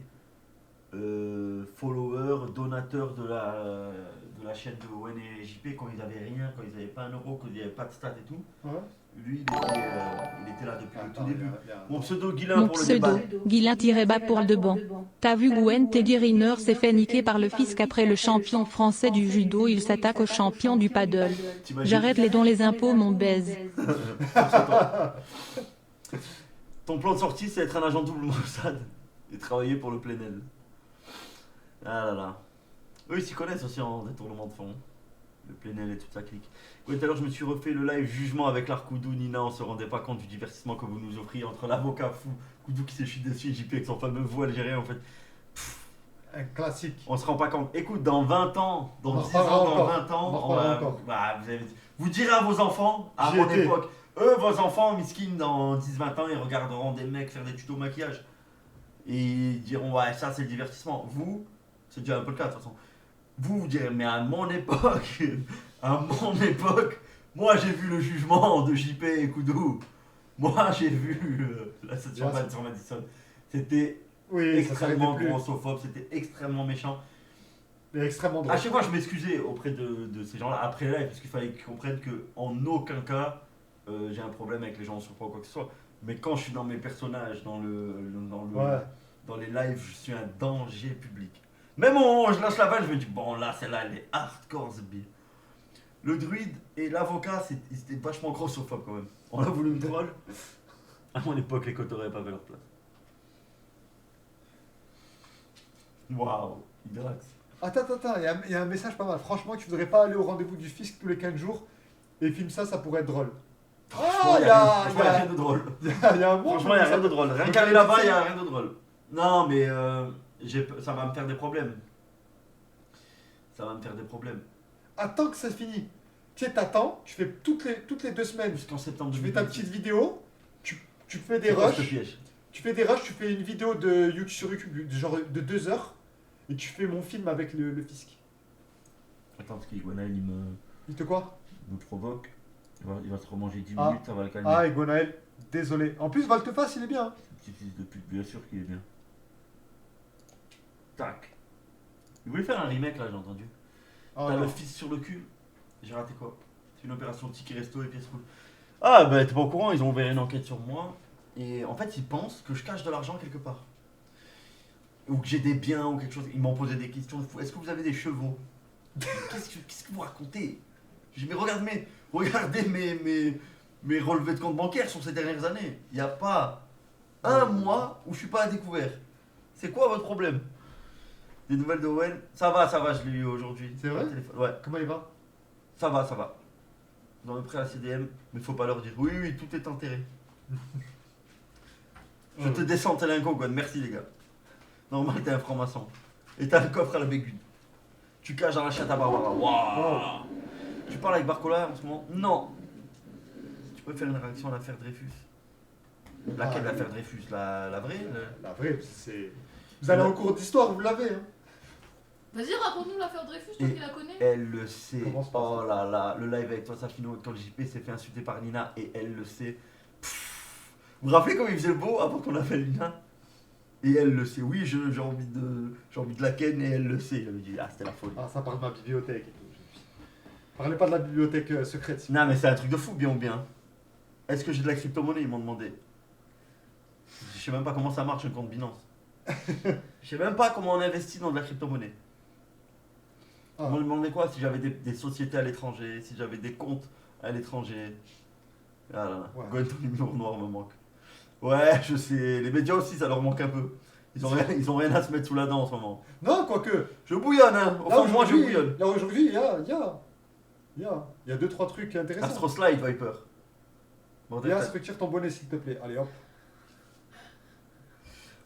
followers, donateurs de la chaîne de Owen et JP quand ils avaient rien, quand ils avaient pas un euro, quand il n'y avait pas de stats et tout.
Ouais.
Lui, il était là depuis le tout début.
il y a-
Mon pseudo Guilin
Mon
pour le débat.
pseudo, Guilin-bas pour de bon. T'as vu Gwen Teddy Riner s'est fait niquer par le fisc après le champion français du judo, il s'attaque au champion du paddle.
T'imagines
J'arrête les dons les impôts mon baise.
Ton plan de sortie, c'est être un agent double Mossad et travailler pour le Plenel. Ah là là. Eux, ils s'y connaissent aussi en détournement de fonds. Le Plenel et toute sa clique. Oui, tout à l'heure, je me suis refait le live jugement avec l'Arcoudou. Nina, on se rendait pas compte du divertissement que vous nous offriez entre l'avocat fou, Koudou qui s'est chuté dessus et JP avec son fameux voix algérien en fait. Pff,
Un classique.
On se rend pas compte. Écoute, dans 20 ans,
On
dans
en
10 ans,
reparlera
dans
encore.
20 ans,
On en reparlera encore.
vous direz à vos enfants, à
J'y
mon
étais.
époque, vos enfants, miskin, dans 10-20 ans, ils regarderont des mecs faire des tutos maquillage. Et ils diront, ouais, ça c'est le divertissement. Vous, c'est déjà un peu le cas de toute façon. Vous direz, mais à mon époque, à mon époque, moi j'ai vu le jugement de JP et Koudou. Moi j'ai vu la station
Ouais,
sur Madison. C'était
Oui, ça s'arrêtait
extrêmement
plus.
grossophobe, c'était extrêmement méchant.
Mais extrêmement drôle.
À chaque fois, je m'excusais auprès de ces gens-là après le live parce qu'il fallait qu'ils comprennent qu'en aucun cas j'ai un problème avec les gens en surpoids ou quoi que ce soit. Mais quand je suis dans mes personnages,
Ouais.
dans les lives, je suis un danger public. Même au moment où je lâche la balle, je me dis bon, là, celle-là, elle est hardcore, ce bill. Le druide et l'avocat, ils étaient vachement grossophobes quand même. On a voulu me troll. À mon époque, les cotes n'auraient pas fait leur place. Waouh, Hydrax.
Attends, il y a un message pas mal. Franchement, tu voudrais pas aller au rendez-vous du fisc tous les 15 jours et filme ça, ça pourrait être drôle.
Franchement,
il
il
y
y a
a
rien de drôle.
il y a un bon
Franchement, il n'y a rien de drôle. Rien qu'aller là-bas, il n'y a rien de drôle. Non, mais ça va me faire des problèmes. Ça va me faire des problèmes.
Attends que ça finisse. Tu sais, t'attends, tu fais toutes les 2 semaines,
Jusqu'en septembre
tu fais ta
2018.
petite vidéo, tu fais des
C'est quoi ce
rushs,
piège?
tu fais une vidéo de YouTube sur YouTube, genre de 2 heures, et tu fais mon film avec le fisc.
Attends, parce qu'Iguanael,
Il te quoi?
me provoque. Il va se remanger 10
Ah.
minutes, ça va le calmer.
Ah, Egonaël, désolé. En plus, Volteface, il est bien. hein.
Petit fils de pute, bien sûr qu'il est bien. Tac. Il voulait faire un remake là, j'ai entendu.
Ah,
T'as
non.
le fils sur le cul. J'ai raté quoi? C'est une opération ticket resto et pièce rouge. Ah bah t'es pas au courant, ils ont ouvert une enquête sur moi. Et en fait ils pensent que je cache de l'argent quelque part. Ou que j'ai des biens ou quelque chose. Ils m'ont posé des questions de fou. Est-ce que vous avez des chevaux? Qu'est-ce que vous racontez? J'ai dit mais regardez mes relevés de compte bancaire sur ces dernières années. Il n'y a pas un mois où je suis pas à découvert. C'est quoi votre problème? Des nouvelles de Owen? Ça va, je l'ai eu aujourd'hui.
C'est vrai?
Au téléphone. Ouais.
Comment il va?
Ça va. Ils ont même pris la CDM, mais faut pas leur dire. Oui, tout est enterré. Je te descends tel un con, quoi. Merci les gars. Normal, t'es un franc-maçon. Et t'as un coffre à la Bégude. Tu caches dans la chatte à Barbara. Waouh. Tu parles avec Barcola en ce moment? Non. Tu peux faire une réaction à l'affaire Dreyfus. Laquelle l'affaire Dreyfus? La vraie?
La vraie, c'est. Vous allez en cours d'histoire, vous l'avez. Hein.
Vas-y, raconte-nous l'affaire Dreyfus, toi
Et-
qui la connais.
Elle le sait.
Commence par
Oh là là, le live avec toi, Safino, quand le JP s'est fait insulter par Nina et elle le sait. Pfff. Vous vous rappelez comment il faisait le beau avant qu'on appelle Nina? Et elle le sait. Oui, j'ai envie de la ken et elle le sait. Il avait dit, ah, c'était la folie.
Ah, ça parle de ma bibliothèque et tout. Parlez pas de la bibliothèque secrète.
Non, mais c'est un truc de fou, bien ou bien. Est-ce que j'ai de la crypto-monnaie? Ils m'ont demandé. Je sais même pas comment ça marche un compte Binance. Je sais même pas comment on investit dans de la crypto-monnaie.
Ah.
Ils m'ont demandé quoi? Si j'avais des sociétés à l'étranger, si j'avais des comptes à l'étranger. Ah là là.
Ouais.
Gwen, ton numéro noir me manque. Ouais, je sais. Les médias aussi, ça leur manque un peu. Ils ont rien à se mettre sous la dent en ce moment.
Non, quoique.
Je bouillonne, hein. Au fond de moi, je
aujourd'hui-
bouillonne.
Là, aujourd'hui, il y a 2-3 trucs intéressants.
Astro Slide, Viper. Bordel,
Léa,
t'as-
retire ton bonnet, s'il te plaît. Allez, hop.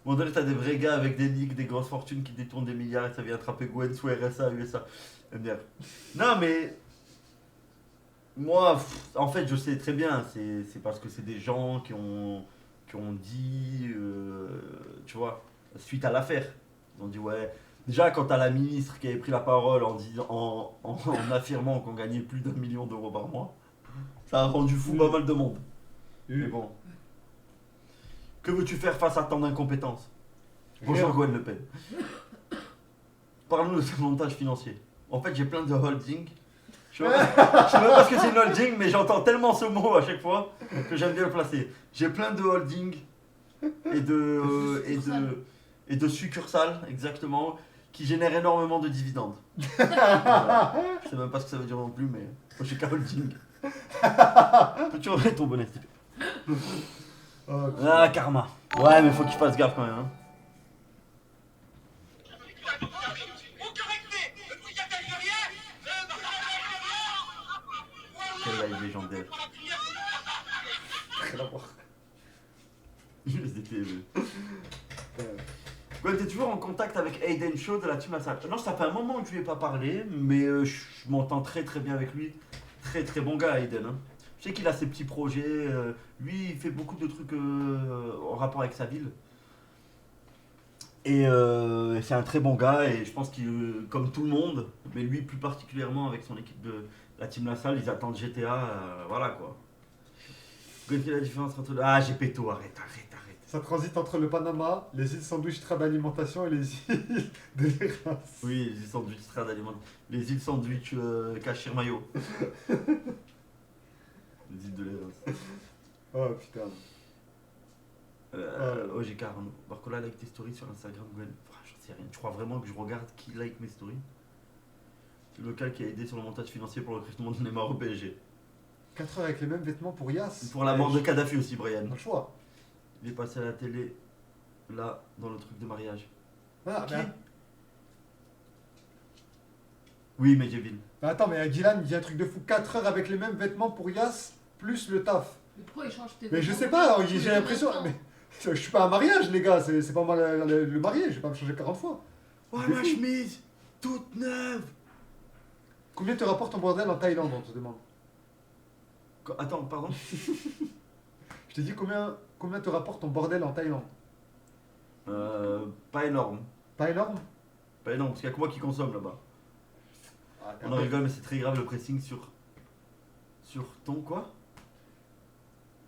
Bordel, t'as des vrais gars avec des ligues, des grosses fortunes qui détournent des milliards et ça vient attraper Gwen sous RSA, USA. MDR. Non, mais. Moi, en fait, je sais très bien. C'est parce que c'est des gens qui ont dit. Tu vois, suite à l'affaire. Ils ont dit, ouais. Déjà, quand t'as la ministre qui avait pris la parole en affirmant qu'on gagnait plus d'1 million d'euros par mois, ça a rendu fou pas mal de monde. Mais bon. Que veux-tu faire face à tant d'incompétence? Bonjour Gwen Le Pen. Parle-nous de ce montage financier. En fait, j'ai plein de holdings. Je sais même pas ce que c'est une holding, mais j'entends tellement ce mot à chaque fois que j'aime bien le placer. J'ai plein de holdings et de succursales, exactement, qui génèrent énormément de dividendes. Voilà. Je sais même pas ce que ça veut dire non plus, mais moi j'ai qu'un holding. Peux-tu remettre ton bonnet, s'il te plaît?
Oh,
Ah, karma. Ouais, mais faut qu'il fasse gaffe quand même. Hein. Quel live légendaire.
rien à voir.
USDT.
Euh,
Gwen, t'es toujours en contact avec Aiden Shaw de la team Assad. Non, ça fait un moment que je lui ai pas parlé, mais je m'entends très très bien avec lui. Très très bon gars, Aiden. Hein. Je sais qu'il a ses petits projets. Lui, il fait beaucoup de trucs en rapport avec sa ville. Et c'est un très bon gars, et je pense qu'il, comme tout le monde, mais lui plus particulièrement avec son équipe de la team La Salle, ils attendent GTA. Voilà quoi. Quelle est la différence entre. Ah, j'ai péto, arrête.
Ça transite entre le Panama, les îles Sandwich Trade Alimentation et les îles de l'Eras.
Oui, les îles sandwich trad alimentaires. Les îles sandwich Cachir Mayo. Les îles de l'Eras.
Oh putain.
OGK Arnaud. Barcola like tes stories sur Instagram, Gwen. J'en sais rien. Tu crois vraiment que je regarde qui like mes stories? C'est le local qui a aidé sur le montage financier pour le recrutement de Neymar au PSG.
4 heures avec les mêmes vêtements pour Yas.
Pour la mort de Kadhafi aussi, Brian.
Pas le choix.
Il est passé à la télé, là, dans le truc de mariage.
Ah,
Qui
mais,
Oui, Medjeville.
mais attends, mais Dylan il dit un truc de fou. 4 heures avec les mêmes vêtements pour Yas, plus le taf.
Mais pourquoi il change tes
Mais je
vêtements
sais pas,
tous
j'ai
les
l'impression.
matins
Mais je suis pas à un mariage, les gars, c'est pas moi le marié, je vais pas me changer 40 fois.
Oh, ma chemise, toute neuve.
Combien te rapporte ton bordel en Thaïlande, on te demande?
Attends, pardon.
Je t'ai dit combien te rapporte ton bordel en Thaïlande?
Pas énorme.
Pas énorme?
Pas énorme, parce qu'il y a que moi qui consomme là-bas.
Ah,
On en rigole, mais c'est très grave le pressing sur ton quoi?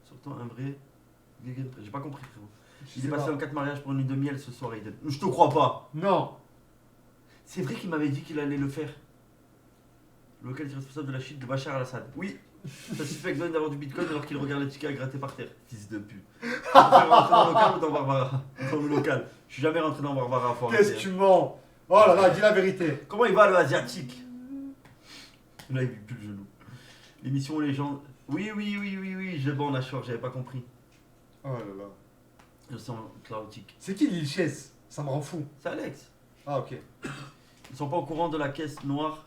Sur ton un vrai. J'ai pas compris, frérot. Il est passé en 4 mariages pour une nuit de miel ce soir, Aiden. Je te crois pas.
Non.
C'est vrai qu'il m'avait dit qu'il allait le faire. Le local est responsable de la chute de Bachar al-Assad. Oui. Ça suffit avec Gwen d'avoir du bitcoin alors qu'il regarde les tickets à gratter par terre. Fils de pute. Tu es rentré dans le local ou dans Barbara? Dans le local. Je suis jamais rentré dans Barbara. faut
Qu'est-ce que
arrêter,
tu mens? Oh là là, dis la vérité.
Comment il va le asiatique? Là il vit plus le genou. L'émission légende. Oui, j'ai bon, d'accord, j'avais pas compris.
Oh là là.
Je sens chaotique.
C'est qui Lil Chess? Ça me rend fou.
C'est Alex.
Ah ok.
Ils sont pas au courant de la caisse noire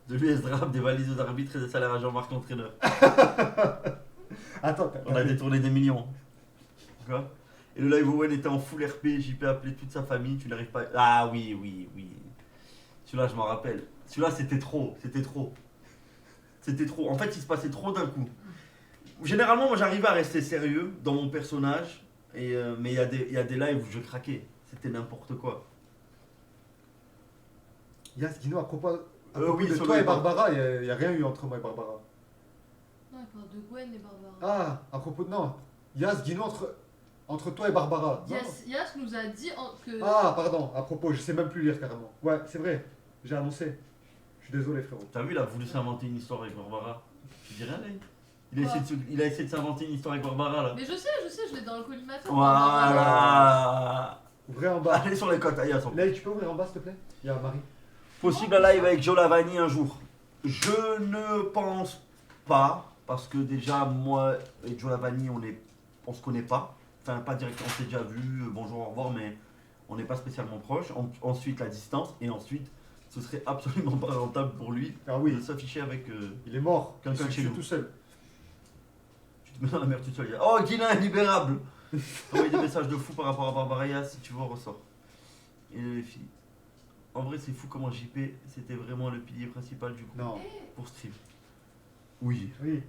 de l'US Drap, des valises d'arbitre et des salaires à Jean-Marc l'entraîneur.
Attends,
On a détourné des millions. Quoi? Et le live Owen était en full RP, JP a appelé toute sa famille, tu n'arrives pas. Ah oui. Celui-là, je m'en rappelle. Celui-là, c'était trop. En fait, il se passait trop d'un coup. Généralement, moi, j'arrivais à rester sérieux dans mon personnage, mais il y a des lives où je craquais. C'était n'importe quoi.
Yas, dis-nous à propos
Oui,
de
sur
toi
le-
et Barbara, il n'y a rien eu entre moi et Barbara.
Non, il parle de Gwen et Barbara.
Ah, à propos de... Non. Yas, dis-nous entre toi et Barbara. Non.
Yas nous a dit que.
Ah, pardon, à propos, je sais même plus lire carrément. Ouais, c'est vrai, j'ai annoncé. Je suis désolé, frérot.
T'as vu, il a voulu s'inventer une histoire avec Barbara. Tu dis rien, là il a essayé de s'inventer une histoire avec Barbara, là.
Mais je sais, je l'ai dans le collimateur.
Voilà.
Ouvrez en bas.
Allez sur les côtes, aïe, attends.
Là, tu peux ouvrir en bas, s'il te plaît? Il y a Marie.
Possible un live avec Joe Lavani un jour? Je ne pense pas, parce que déjà, moi et Joe Lavani, on se connaît pas. Enfin, pas directement, on s'est déjà vu, bonjour, au revoir, mais on n'est pas spécialement proches. Ensuite, la distance, et ensuite, ce serait absolument pas rentable pour lui
Ah oui,
de s'afficher avec.
il est mort.
Quelqu'un
Il
chez
se tue
nous.
tout seul.
Tu te mets dans la mer toute seule. Oh, Guilain est libérable. Envoyez des messages de fou par rapport à Barbara, si tu veux, ressort. Et les filles. En vrai, c'est fou comment JP, c'était vraiment le pilier principal du groupe
Non.
pour stream. Oui.
Oui.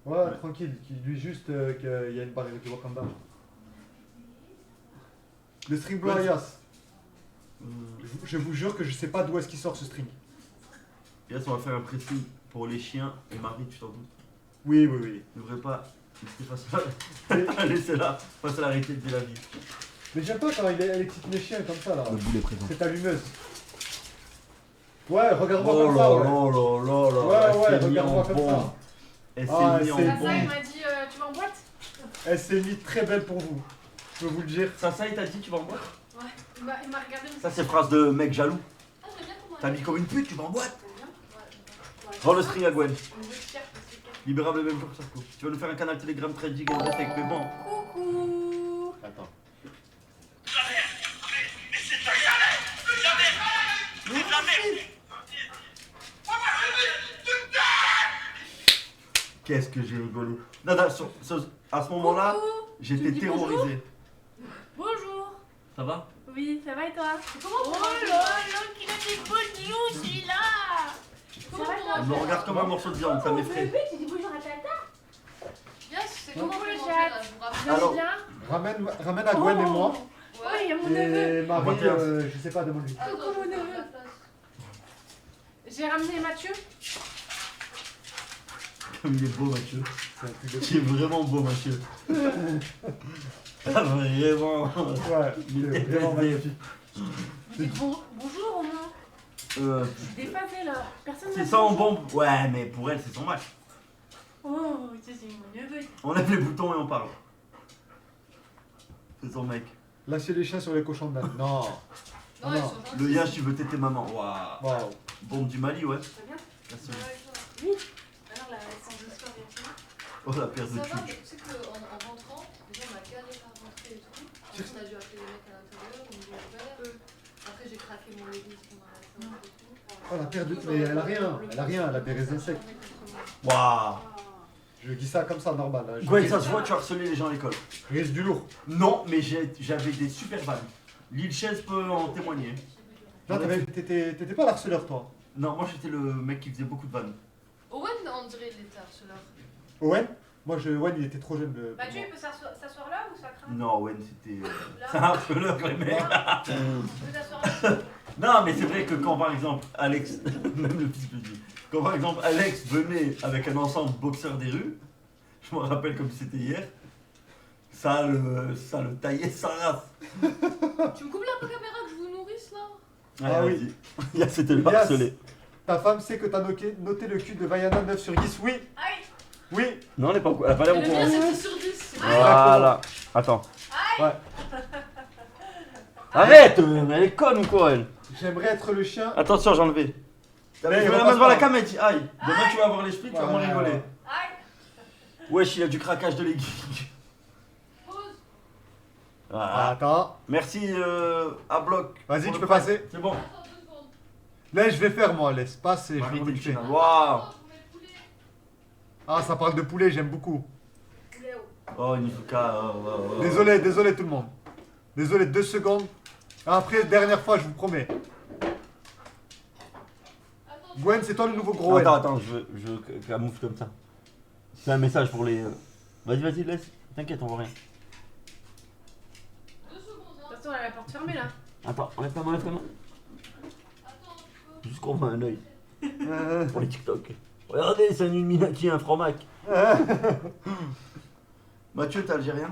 Ouais, tranquille. Lui, juste qu'il y a une barrière du Wakanda. Le string bleu à Yas. Je vous jure que je sais pas d'où est-ce qu'il sort ce string.
Yes, on va faire un pressing pour les chiens et Marie, tu t'en doutes.
Oui, oui, oui.
Ne devrait pas laisser face à laissez-la face à la réalité de la vie.
Mais j'aime pas quand elle excite mes chiens comme ça là.
Le boulet présent.
C'est allumeuse. Ouais, regarde-moi
Oh
comme
là
ça. Ouais,
là,
ouais,
elle s'est mis
regarde-moi
en
comme
bombe.
ça.
Elle
Ah,
s'est mis en
c'est
Ça,
bombe.
il m'a dit tu vas en boîte?
Elle s'est mise très belle pour vous. Je peux vous le dire.
Ça, il t'a dit tu vas en boîte?
Ouais. Il m'a regardé.
Ça, c'est phrase de mec jaloux.
Ah, j'aime bien comment
T'as mis comme une pute, tu vas en boîte?
J'aime bien. Ouais.
Rends le string à Gwen.
On veut fier parce que-
Libérable le même jour que Sarko. Tu vas nous faire un canal Telegram très giga avec paiement.
Coucou.
Attends.
Qu'est-ce que j'ai rigolé. Non, à ce moment-là,
Coucou.
j'étais
Tu me dis
terrorisé.
Bonjour.
Ça va?
Oui, ça va et toi?
Comment
Oh
on mange
là là, qu'il a des beaux yeux celui-là!
Comment
Ça va,
on
Elle
mange
me regarde comme un morceau de viande, ça m'effraie.
bébé, tu dis bonjour à Tata?
Yes, c'est
Bonjour,
comment on
le
mange
chat.
là, je vous rappelle.
Vous allez
Alors-
bien?
Ramène à Gwen et moi.
Oh, il y a mon neveu!
Et Marie,
21.
je sais pas, demande-lui.
Attends,
Coucou,
je
mon
vais prendre
neveu.
la place.
J'ai ramené Mathieu.
Comme il est beau, Mathieu.
C'est un truc de
Tu es vraiment beau, Mathieu. Ah, vraiment.
Ouais, il est vraiment magnifique.
Bonjour, au moins. Déphasé là. Personne
C'est
n'a
ça en
dit
bombe. Ouais, mais pour elle, c'est son match.
Oh, ça c'est mon neveu.
On lève les boutons et on parle. C'est son mec.
Lâchez les chiens sur les cochons de l'âne. Non.
Non,
Non.
ils sont gentils.
Le lien, tu veux téter maman. Waouh.
Waouh.
Bombe du Mali, ouais.
Ça va bien?
Merci.
Ça va et toi
Oui. Alors la séance de sport, bien sûr.
Oh, la paire de
Ça va,
tchouch.
mais tu sais qu'en rentrant, déjà on a galéré à rentrer et tout. Après, on a dû appeler les mecs à l'intérieur, on nous a ouvert. Après, j'ai craqué mon leggings pendant la séance et tout.
Oh, la paire de... Mais elle a rien. Elle a rien, elle a des raisins secs.
Waouh.
Je dis ça comme ça, normal. Hein.
Gwen, ça se voit, tu as harcelé les gens à l'école.
Je risque du lourd.
Non, mais j'avais des super vannes. Lille Chaise peut en témoigner.
Non, t'étais pas l'harceleur, toi.
Non, moi j'étais le mec qui faisait beaucoup de vannes.
Owen, on dirait il était harceleur.
Owen Moi, Owen, il était trop jeune. pour
Mathieu,
moi.
il peut s'asseoir là ou ça craint?
Non, Owen, c'était.
Là.
C'est un peu l'heure, les mecs.
Tu peux t'asseoir là?
Non, mais c'est vrai que quand par exemple Alex, même le petit petit, quand par exemple Alex venait avec un ensemble boxeur des rues, je me rappelle comme si c'était hier, ça le taillait sa race.
Tu me coupes la caméra que je vous nourrisse là?
Ah
Ouais,
oui.
vas-y. Yas, c'était le
Yas.
harcelé.
Ta femme sait que t'as noté le cul de Vaiana 9 sur 10. Oui.
Aïe!
Oui.
Non, elle a pas l'air au
Le
courant.
mien c'était sur 10.
Voilà. Attends.
Ouais.
Arrête, mais elle est conne ou quoi elle?
J'aimerais être le chien.
Attention, j'ai enlevé. Je
Mais
vais
il
la
repasse
mettre devant la
pas.
cam et dit aïe. Demain tu vas avoir l'esprit, tu vas m'en
Ouais.
rigoler.
Aïe!
Wesh, il a du craquage de leggings.
Pause.
Voilà.
Attends.
Merci à bloc.
Vas-y,
pour
tu
le
peux
prêt.
passer.
C'est bon.
Attends 2 secondes.
Là, je vais faire moi. Laisse passe et je vais
Marie, t'es
m'occuper.
une Waouh.
Attends, je mets le poulet.
Ah, ça parle de poulet, j'aime beaucoup.
Léo.
Oh, Nifuka.
Désolé tout le monde. Désolé, 2 secondes. Après, dernière fois, je vous promets.
Attends,
Gwen, c'est toi le nouveau gros L.
Attends, je camoufle comme ça. C'est un message pour les. Vas-y, laisse. T'inquiète, on voit rien.
2 secondes.
De
Hein.
toute façon, elle a la porte fermée là.
Attends, enlève ta main.
Attends,
Juste qu'on voit un œil. Pour les TikTok. Regardez, c'est un Illuminati, un franc-mac. Mathieu, t'es algérien?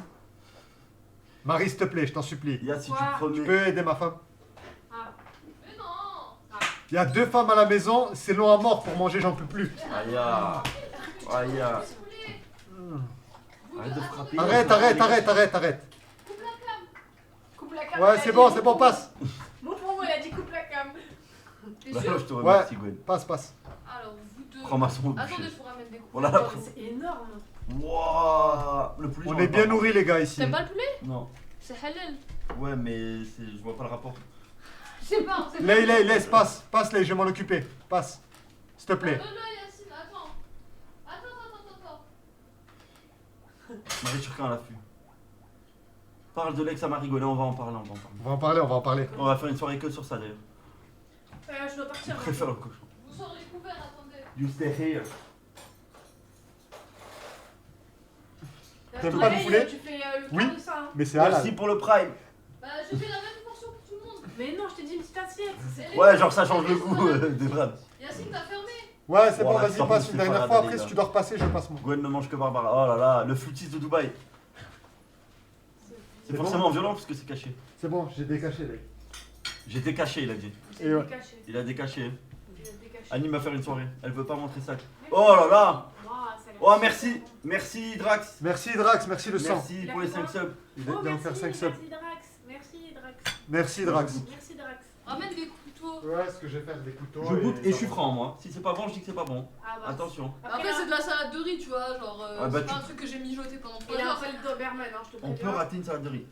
Marie, s'il te plaît, je t'en supplie.
Y'a, si
Quoi
tu
Tu
promets.
peux aider ma femme?
mais non.
Il y a 2 femmes à la maison, c'est long à mort pour manger, j'en peux plus.
Aïe.
Poulet.
Arrête de frapper.
Arrête.
Coupe la cam.
Ouais, c'est bon, passe.
Mon promo, il a dit coupe la cam.
T'es
Bah,
sûr?
je te remercie, Gwen.
Passe.
Alors, vous deux.
Prends ma sonde.
Attendez, je vous ramène des coups.
Voilà.
C'est énorme.
Wouah. Le poulet.
On
j'en
est
ai
bien
pas.
nourris les gars ici.
T'aimes pas le poulet?
Non.
C'est halal.
Ouais, mais je vois pas le rapport.
Je sais pas, on sait pas.
Laisse, passe, je vais m'en occuper. Passe. S'il te plaît.
Donne-le, Yacine, attends. Attends.
Marie Turquin à l'affût. Parle de l'ex à Marigolais, on va en parler.
On va en parler.
On va faire une soirée que sur ça d'ailleurs.
Je dois partir.
Je préfère le cochon.
Vous sortez les couverts, attendez.
You stay here.
T'aimes pas le poulet?
Tu fais le
Oui.
quart de ça. Hein.
Mais c'est
Merci
halal.
pour le prime.
Bah, j'ai fait la même portion pour tout le monde.
Mais non, je t'ai dit une petite assiette.
C'est-
Ouais, genre ça change le goût des braves.
Yacine, t'as fermé.
Ouais, c'est bon,
Voilà,
vas-y,
sors,
passe
je
une
fais
dernière
pas
fois.
la
Après,
délire.
si tu dois repasser, je passe moi.
Gwen ne mange que Barbara. Oh là là, le flûtiste de Dubaï. C'est
C'est
forcément
bon
violent parce que c'est caché.
C'est bon, j'ai décaché là.
J'ai décaché, il a dit.
C'est
Et ouais.
décaché.
Il a décaché.
Il a décaché.
Annie va faire une soirée. Elle veut pas montrer ça. Oh là là.
Ouah, ça a l'air
Oh,
super
merci Drax.
Merci Drax, merci le sang.
Merci pour les 5 subs.
Il
bon. Oh,
va en faire
merci,
5 subs.
merci Drax. Merci Drax.
Merci Drax.
Merci Drax.
Ramène des couteaux.
Ouais, ce que je vais faire, des couteaux.
Je goûte et je suis franc moi. Si c'est pas bon, je dis que c'est pas bon.
Ah bah.
Attention.
Après, c'est de la salade de riz, tu vois. Genre,
Ah bah,
c'est pas
tu-
un truc que j'ai mijoté pendant 3
Il a un
heures.
palais de Doberman, hein, je te
On peut
préviens.
rater une salade de riz.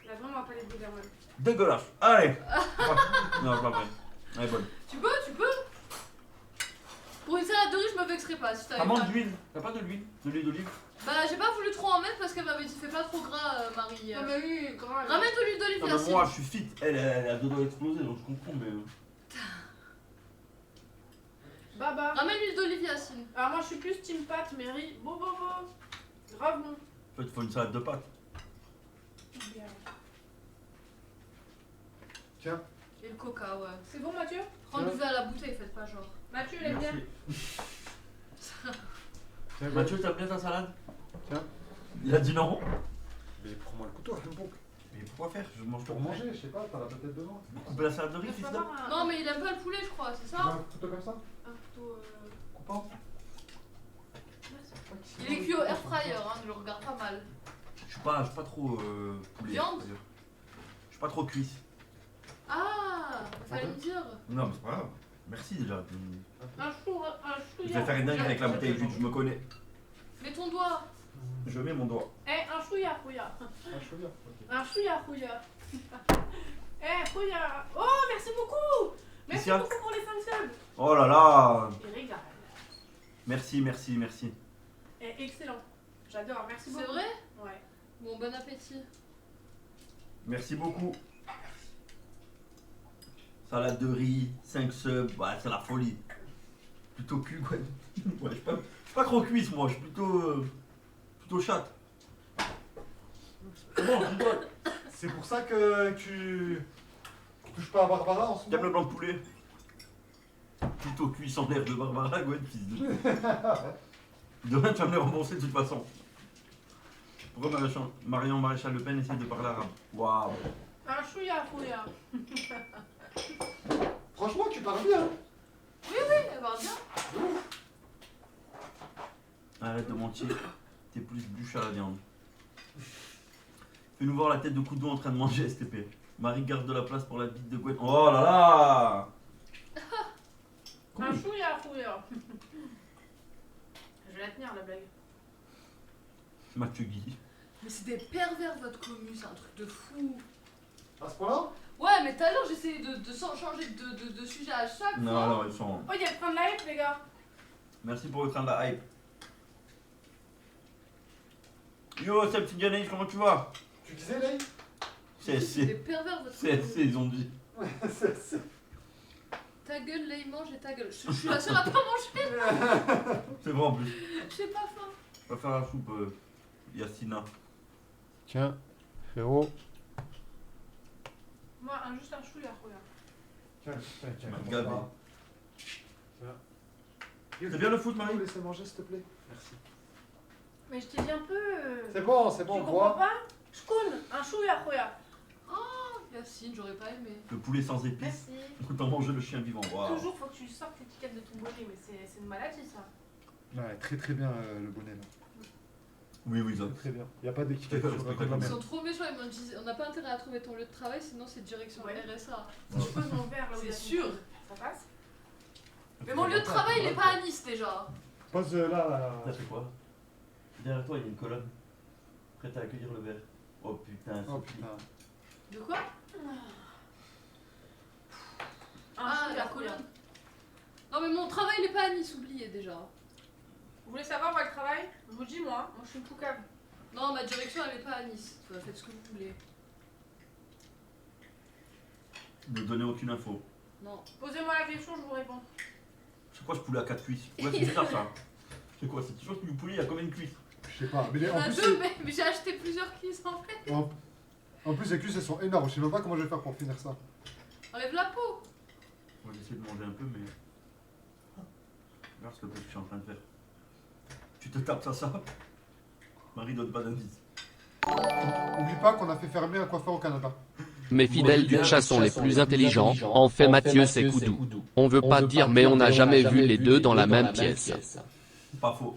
Il a vraiment un palais de Doberman.
Dégueulasse. Allez. Non, c'est pas vrai. Elle est bonne.
Tu peux. Pour une salade de riz, je me vexerai pas si t'avais
Ah, mange
pas.
d'huile. T'as pas de l'huile d'olive?
Bah, j'ai pas voulu trop en mettre parce qu'elle m'avait dit fais pas trop gras, Marie.
Non, mais oui, grave.
Ramène de l'huile d'olive,
Non, mais
Yacine.
moi, je suis fit. Elle a deux doigts explosés, donc je comprends, mais.
Baba.
Ramène l'huile d'olive, Yacine.
Alors, moi, je suis plus team pâte, mais riz. Bon. Grave bon.
En fait, il faut une salade de pâtes.
Tiens.
Et le coca, ouais.
C'est bon, Mathieu?
Prends du verre à la bouteille, faites pas genre.
Mathieu, il aime bien.
Tiens,
Mathieu, t'aimes bien ta salade?
Tiens.
Il a dit non.
Mais prends-moi le couteau, fais bon.
Mais pourquoi faire? Je mange
Pour
pour
manger, je sais pas, t'as la tête devant.
Couper la salade de riz,
Je
fils
peux
de.
avoir un-
Non, mais il aime pas le poulet, je crois, c'est
Tu veux
ça?
un couteau comme ça
un couteau.
Coupant.
Il est cuit au air fryer, hein, je le regarde pas mal.
Je suis pas trop poulet.
Viande?
d'ailleurs. Je suis pas trop cuisse.
Ah, fallait me dire.
Non, mais c'est pas grave. Merci déjà.
Un chou.
Je vais faire une dingue avec la bouteille, je me connais.
Mets ton doigt.
Je mets mon doigt.
Eh, un chouïa.
Ah, je veux bien. Ok.
Un chouïa. Eh, chouïa. Oh, merci beaucoup. Merci
Christian.
beaucoup pour les 5 subs.
Oh là là.
Il régale.
Merci.
Eh, excellent. J'adore, merci beaucoup.
C'est vrai?
Ouais.
Bon, bon appétit.
Merci beaucoup. Salade de riz, 5 subs, ouais, c'est la folie. Plutôt cul, quoi. Ouais, je suis pas trop cuisse, moi, je suis plutôt chatte. Bon, je rigole.
C'est pour ça que tu touches pas à Barbara en ce
T'aimes le
moment.
blanc de poulet? Plutôt cuisse en l'air de Barbara, Gwen, fils de. Demain, tu vas me les rembourser de toute façon. Pourquoi Marion Maréchal Le Pen essaie de parler arabe? Waouh.
Un chouïa.
Franchement, tu parles bien.
Elle va bien.
Arrête de mentir, t'es plus bûche à la viande. Fais-nous voir la tête de Koudou en train de manger STP. Marie garde de la place pour la bite de Gwen. Oh là là.
Un chouïa. Je vais la tenir, la blague.
Mathieu Guy.
Mais c'est des pervers, votre commu, c'est un truc de fou.
À ce point-là.
Ouais, mais tout à l'heure, j'essayais de changer de sujet à chaque fois.
Non, ils sont.
Oh, il y a le train de la hype, les gars.
Merci pour le train de la hype. Yo, c'est petit Ganaïs, comment tu vas?
Tu disais, Lay
C'est des pervers, votre commu.
ils ont dit.
C'est-
Ta gueule, là, il mange et ta gueule. Je suis la seule à pas manger.
C'est vrai en plus.
J'ai pas faim.
On va faire la soupe Yacina.
Tiens, frérot.
Moi, juste un chouïa.
Tiens,
Tu m'as
commence
gavé.
par-
C'est bien le foot, Marie?
Laissez manger, s'il te plaît. Merci.
Mais je t'ai dit un peu.
C'est bon,
Tu
on
comprends
voit.
pas? Shkoun, un chouïa.
Yacine, j'aurais pas aimé.
Le poulet sans épices.
Merci.
Autant manger le chien vivant. Waouh.
Toujours, faut que tu sortes l'étiquette de ton bonnet, mais c'est une maladie, ça.
Ouais, très bien le bonnet là.
Oui, ça.
Très bien. Il n'y a pas d'étiquette
C'est
sur
pas
la
spectaculaire.
merde.
Ils sont trop méchants, ils m'ont dit on n'a pas intérêt à trouver ton lieu de travail, sinon c'est direction
Ouais.
RSA.
Si je pose mon verre là où
C'est
il y a ton
sûr.
truc, ça passe?
Mais mon lieu de travail, il est pas à Nice déjà.
Pose là, là.
Ça fait quoi? Derrière toi, il y a une colonne. Prête à accueillir le verre. Oh putain,
Oh
c'est
putain.
De quoi?
Un
Ah,
chouïa,
la colonne. Non mais mon travail, il est pas à Nice, oubliez déjà.
Vous voulez savoir où elle travaille? Je vous dis, moi je suis une poucave.
Non, ma direction, elle est pas à Nice. Faites ce que vous voulez.
Ne donner aucune info.
Non.
Posez-moi la question, je vous réponds.
C'est quoi ce poulet à 4 cuisses? Ouais, c'est bizarre ça. C'est quoi? C'est toujours du poulet, il y a combien de cuisses?
Je sais pas. Mais
Il y en
en
a
plus,
deux, mais j'ai acheté plusieurs cuisses en fait.
en plus, les cuisses elles sont énormes. Je sais même pas comment je vais faire pour finir ça.
Enlève la peau.
Moi j'essaie de manger un peu, mais. Regarde ce que je suis en train de faire. Tu te tapes ça. Marie donne pas d'indice.
Oublie pas qu'on a fait fermer un coiffeur au Canada.
Mes fidèles du chat sont les plus intelligents, en fait Mathieu c'est Koudou. On veut pas dire mais on n'a jamais vu les deux dans la même pièce.
Pas faux.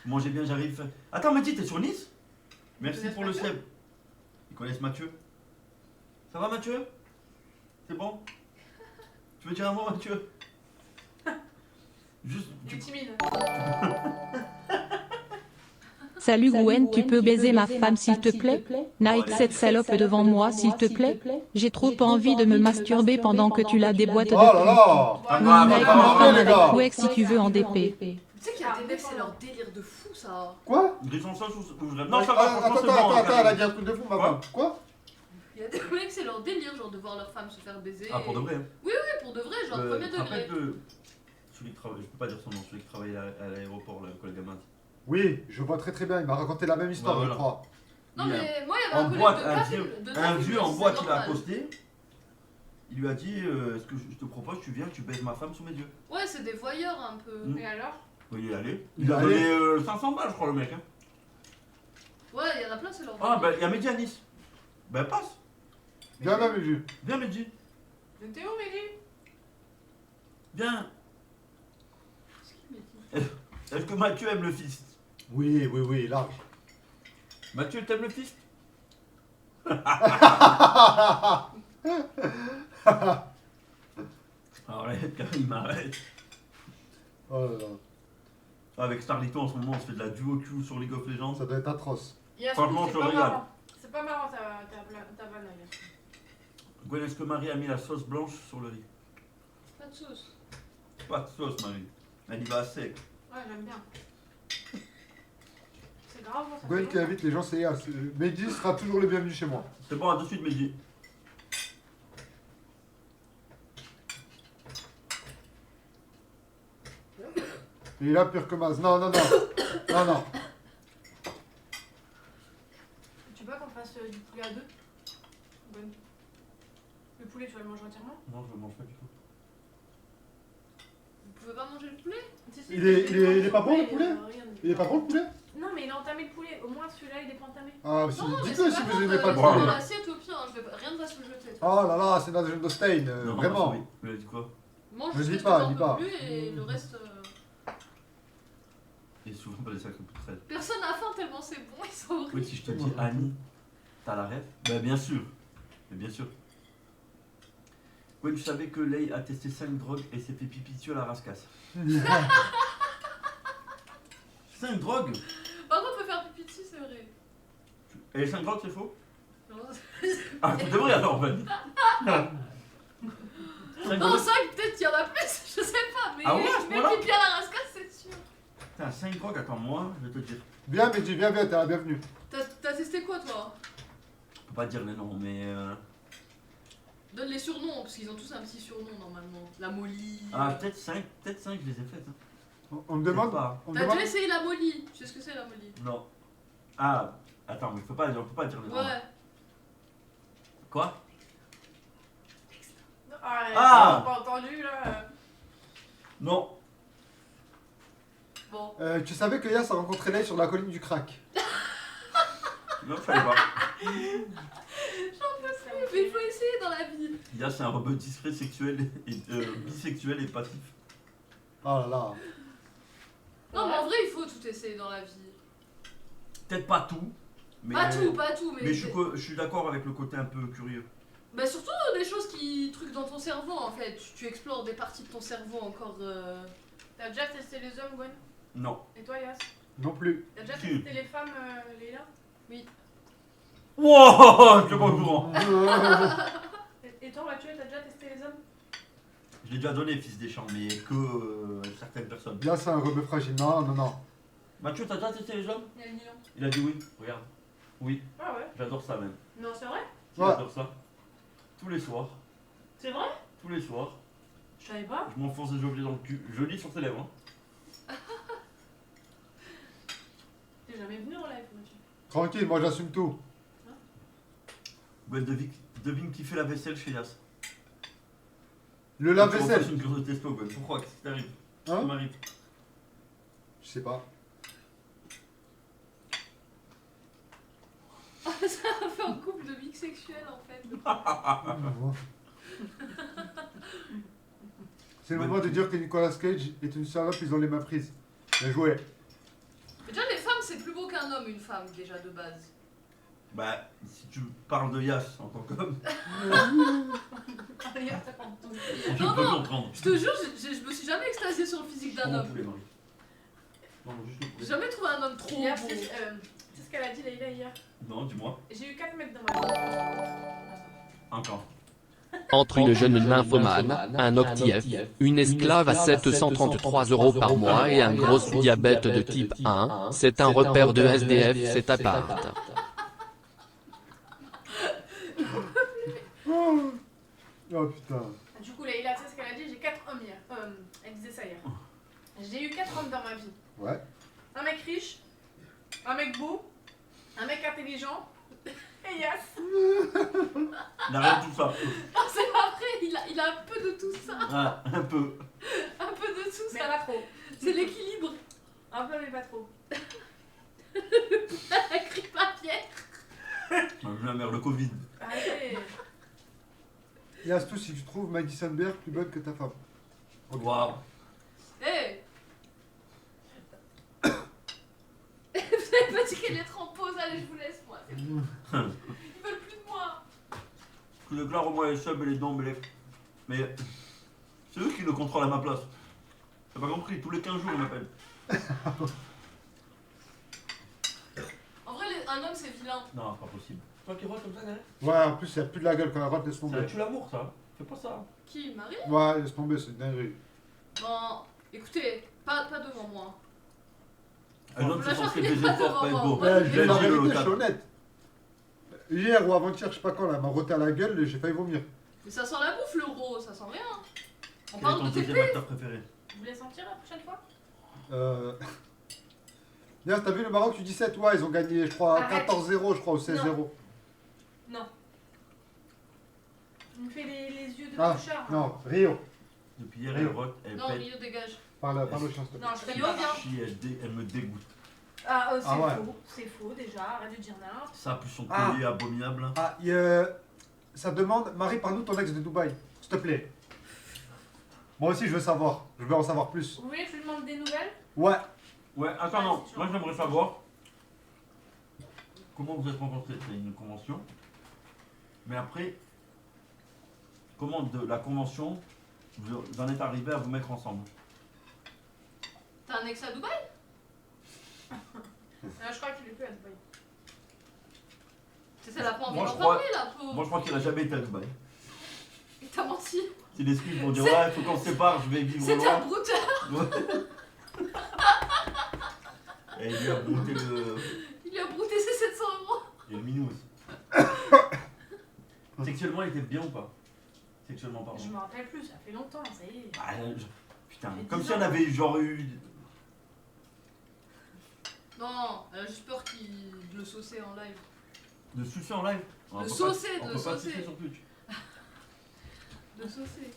Mangez bien, j'arrive. Attends, Mathieu, t'es sur Nice? Merci
connaissent
pour le
Mathieu
seb. Ils connaissent Mathieu? Ça va, Mathieu? C'est bon? Tu veux dire un mot, Mathieu? Juste.
Il est timide.
Salut Gwen, tu peux baiser ma femme s'il te plaît? Nike cette salope devant moi s'il te plaît? J'ai trop envie de me masturber pendant que tu la déboîtes
Oh là
depuis.
là.
Ah,
Nike
bah,
ma
bah,
femme
les
avec
gars.
Wex si tu veux en DP.
Tu sais qu'il y a des mecs, c'est leur délire de fou ça.
Quoi?
Gris en sauce ou je rêve? Non, ça va, franchement, c'est bon.
Attends, elle a dit un truc de fou, ma femme. Quoi?
Il y a des mecs, c'est leur délire, genre de voir leur femme se faire baiser.
Ah, pour de vrai. Hein.
Oui, pour de vrai, genre premier degré.
Après, celui qui travaille, je peux pas dire son nom, celui qui travaille à l'aéroport, le collègue Gamin.
Oui, je vois très bien, il m'a raconté la même histoire,
Bah,
je
voilà.
crois.
Non,
Il
mais moi, il y avait un
En
collègue
boîte,
de
un
classe,
vieux,
de
un
neuf,
vieux
il
en
dit,
boîte,
c'est
il a
normal.
posté. Il lui a dit est-ce que je te propose, tu viens, tu baises ma femme sous mes yeux.
Ouais, c'est des voyeurs un peu.
Mm.
Et alors?
Oui, il est allé.
Il
Il
est
a
allé.
donné 500 balles, je crois, le mec. Hein.
Ouais, il y en a plein, c'est leur
Ah,
délire.
bah, il y a Mehdi à Nice. Ben, passe.
Bien, même vu.
Viens, Mehdi.
Mais t'es où, Mehdi?
Viens.
Qu'est-ce qu'il m'a dit?
Est-ce que Mathieu aime le fist?
Oui, large.
Mathieu, t'aimes le fist? Arrête, Karim, arrête.
Oh là là,
Avec Starlito, en ce moment, on se fait de la duo Q sur League of Legends.
ça doit être atroce.
Yas,
Franchement,
c'est
je
pas
regarde.
marrant. C'est pas marrant ta vanne, Yas.
Gwen, est-ce que Marie a mis la sauce blanche sur le riz?
Pas de sauce.
Pas de sauce, Marie. Elle y va à sec.
Ouais, j'aime bien. C'est grave, moi, ça
Gwen
fait
qui
longtemps.
invite les gens, c'est Yas. Mehdi sera toujours le bienvenu chez moi.
C'est bon, à de suite, Mehdi.
Et il est là pur que Maz. Non. Non.
Tu veux pas qu'on fasse du poulet à deux? Bonne. Le poulet, tu vas le manger entièrement?
Non, je ne mange pas du tout.
Vous pouvez pas manger le poulet?
Si, si,
Il est
le
pas bon, le poulet?
regarde.
Il est pas bon le poulet?
Non, mais il a entamé le poulet. Au moins, celui-là, il est pas entamé.
Ah,
Non, mais
dites-le
c'est
si
pas
vous
grave,
aimez pas le
c'est
poulet.
dans l'assiette au pire, hein, rien ne va se jeter. de toute
Oh
façon.
là là, c'est dans le de Stein,
Non,
vraiment.
oui. Mais elle a dit quoi?
Mange
Je
juste
dis
ce
pas,
que t'en
dis
peux
pas.
plus et le reste.
Et souvent pas des sacrés poutrelles.
Personne n'a faim tellement c'est bon, ils sont horribles.
Oui, si je te dis Annie, t'as la rêve? Bah, bien sûr. Mais bien sûr. Gwen, tu savais que Lei a testé 5 drogues et s'est fait pipi dessus à la rascasse. 5 drogues?
Par contre, on peut faire pipi dessus, c'est vrai.
Et les 5 drogues, c'est faux?
Non,
Ah, tu devrais alors, Ben. 5
non
drogues?
5, peut-être qu'il y en a plus, je sais pas, mais
Ah ouais,
je mets
voilà.
pipi à la rascasse, c'est sûr.
Putain, 5 drogues, attends, moi, je vais te dire.
Viens, Mehdi, viens, t'es la bienvenue.
T'as testé quoi, toi?
Je peux pas dire les noms, mais.
Donne les surnoms, parce qu'ils ont tous un petit surnom normalement. La Molly.
Ah, peut-être 5, je les ai faites. Hein.
On me demande.
Pas.
On me
T'as
demande.
déjà essayé la Molly? Tu sais ce que c'est la Molly?
Non. Ah, attends, mais on peut pas dire les noms.
Ouais.
Quoi?
Ah! Pas entendu, là.
Non.
Bon.
Tu savais que Yas a rencontré Lei sur la colline du crack.
Non, je savais pas.
Mais il faut essayer dans la vie.
Yas, c'est un rebeu discret, sexuel et bisexuel et passif.
Oh là là.
Non, mais en vrai, il faut tout essayer dans la vie.
Peut-être pas tout. Mais,
Pas tout, mais.
Mais je suis d'accord avec le côté un peu curieux.
Bah, surtout des choses qui truquent dans ton cerveau en fait. Tu explores des parties de ton cerveau encore.
T'as déjà testé les hommes, Gwen?
Non.
Et toi, Yas?
Non plus.
T'as déjà
Si.
testé les femmes, Leïla?
Wow, je suis pas au courant.
Et toi, Mathieu, t'as déjà testé les hommes?
Je l'ai déjà donné, fils des champs, mais que certaines personnes.
Yas, c'est un rebeu fragile. Non.
Mathieu, t'as déjà testé les hommes?
Il y a une lion.
Il a dit oui. Regarde. Oui,
Ah ouais?
j'adore ça même.
Non, c'est vrai?
Ouais.
J'adore ça. Tous les soirs.
C'est vrai?
Tous les soirs.
Je savais pas.
Je m'enfonce des objets dans le cul. Je lis sur ses lèvres. Hein.
T'es jamais venu en live, Mathieu.
Tranquille, moi j'assume tout.
Gwen, devine qui fait la vaisselle chez Yas.
Le
Tu
lave-vaisselle.
refais une cure de testo, Gwen. Pourquoi? Qu'est-ce qui t'arrive? Qu'est-ce qui
Hein?
m'arrive?
Je sais pas.
Ça a fait un couple de bisexuels en fait.
C'est le moment de dire que Nicolas Cage est une salope, ils ont les mains prises. Bien joué.
Mais déjà, les femmes, c'est plus beau qu'un homme, une femme, déjà de base.
Bah, si tu parles de Yas en tant qu'homme,
Regarde, t'as pas entendu.
je
Non,
peux
non.
comprendre.
Je te jure, je me suis jamais extasiée sur le physique d'un
Prends mon
homme.
poulet, Marie. Non, juste le
J'ai
poulet.
jamais trouvé un homme trop
Hier,
beau.
c'est ce qu'elle a dit, Leïla, hier.
Non, dis-moi.
J'ai eu 4 mètres dans ma vie.
Encore.
Entre une jeune nymphomane, un OCTF, une esclave à 733 € par mois et un gros diabète de type 1, c'est un repère de SDF cet appart.
Oh putain.
Du coup, Leïla, tu sais ce qu'elle a dit? J'ai 4 hommes hier. Elle disait ça hier. J'ai eu 4 hommes dans ma vie.
Ouais.
Un mec riche, un mec beau, un mec intelligent et Yass.
Il a rien de tout ça.
Non, c'est pas vrai, il a un peu de tout ça.
Ah, un peu.
Un peu de tout
Mais
ça.
pas trop.
C'est l'équilibre.
Un peu, mais pas trop.
La grippe aviaire.
La mère, le Covid.
Allez.
Et astuce, si tu trouves Maggie Sandberg plus bonne que ta femme.
Waouh.
Hé. Vous avez pas dit qu'elle est en pause, allez, je vous laisse, moi. C'est bon. Ils veulent plus de moi.
Je déclare au moins les subs et les dons, mais c'est eux qui le contrôlent à ma place. T'as pas compris, tous les 15 jours ils m'appellent.
En vrai, un homme, c'est vilain.
Non, c'est pas possible. Toi qui vois comme ça, derrière.
Ouais, en plus, il n'y a plus de la gueule quand elle rentre, laisse
Ça
tomber.
tue l'amour, ça. Fais pas ça.
Qui, Marie?
Ouais, laisse tomber, c'est une dinguerie.
Bon, écoutez, pas devant moi.
Un homme,
La
c'est
chance
censé
qu'il
des
est pas
efforts, pas être
devant
beau.
moi.
Ouais, je
J'ai
vais la
dit le
vérité, je
cap.
suis honnête. Hier ou avant-hier, je sais pas quand, là, elle m'a roté à la gueule et j'ai failli vomir.
Mais ça sent la bouffe, l'euro, ça sent rien. On
Quel est
parle
ton
de tes
deuxième acteur préféré?
Vous voulez sentir la prochaine fois?
D'ailleurs, t'as vu le Maroc U17? Ouais, ils ont gagné, je crois,
Arrête.
14-0, je crois, ou 16-0.
Non. Il me fait les yeux de
Ah,
bouchard.
non, Rio.
Depuis hier, elle rote, elle
Non,
pète.
Rio dégage.
Parle au chien, s'il te plaît.
Non, je
Rio, viens.
Chie, elle me dégoûte.
Ah, c'est
Ah ouais.
faux. C'est faux déjà. Arrête de dire n'importe.
Ça, plus son
Ah.
collier abominable.
Ah, ça demande, Marie, parle-nous de ton ex de Dubaï, s'il te plaît. Moi aussi, je veux savoir. Je veux en savoir plus.
Vous voulez que je lui demande des nouvelles?
Ouais.
Ouais, attends, non. Moi, j'aimerais savoir comment vous êtes rencontrés. C'est une convention. Mais après, comment de la convention, vous en êtes arrivé à vous mettre ensemble?
T'as un ex à Dubaï?
Je crois qu'il est plus à Dubaï.
Elle a pas envie
Moi,
d'en
je crois-
parler, là, pauvre.
Moi, je crois qu'il a jamais été à Dubaï.
T'as menti.
C'est l'excuse pour dire ouais, faut qu'on se sépare, je vais vivre
C'était un
loin.
brouteur.
Et il lui a monté le.
Il lui a brouté ses 700 euros.
Et le minous. Sexuellement, il était bien ou pas? Sexuellement, pardon.
Je me rappelle plus, ça fait longtemps, ça y est.
Ah, putain,
Mais
comme
10
si on
ans.
avait genre eu.
Non, elle a juste peur qu'il le saucer en live.
De sucer en live. On
De
peut
saucer,
pas-
de
On peut pas
saucer.
sucer sur Twitch.
De saucer.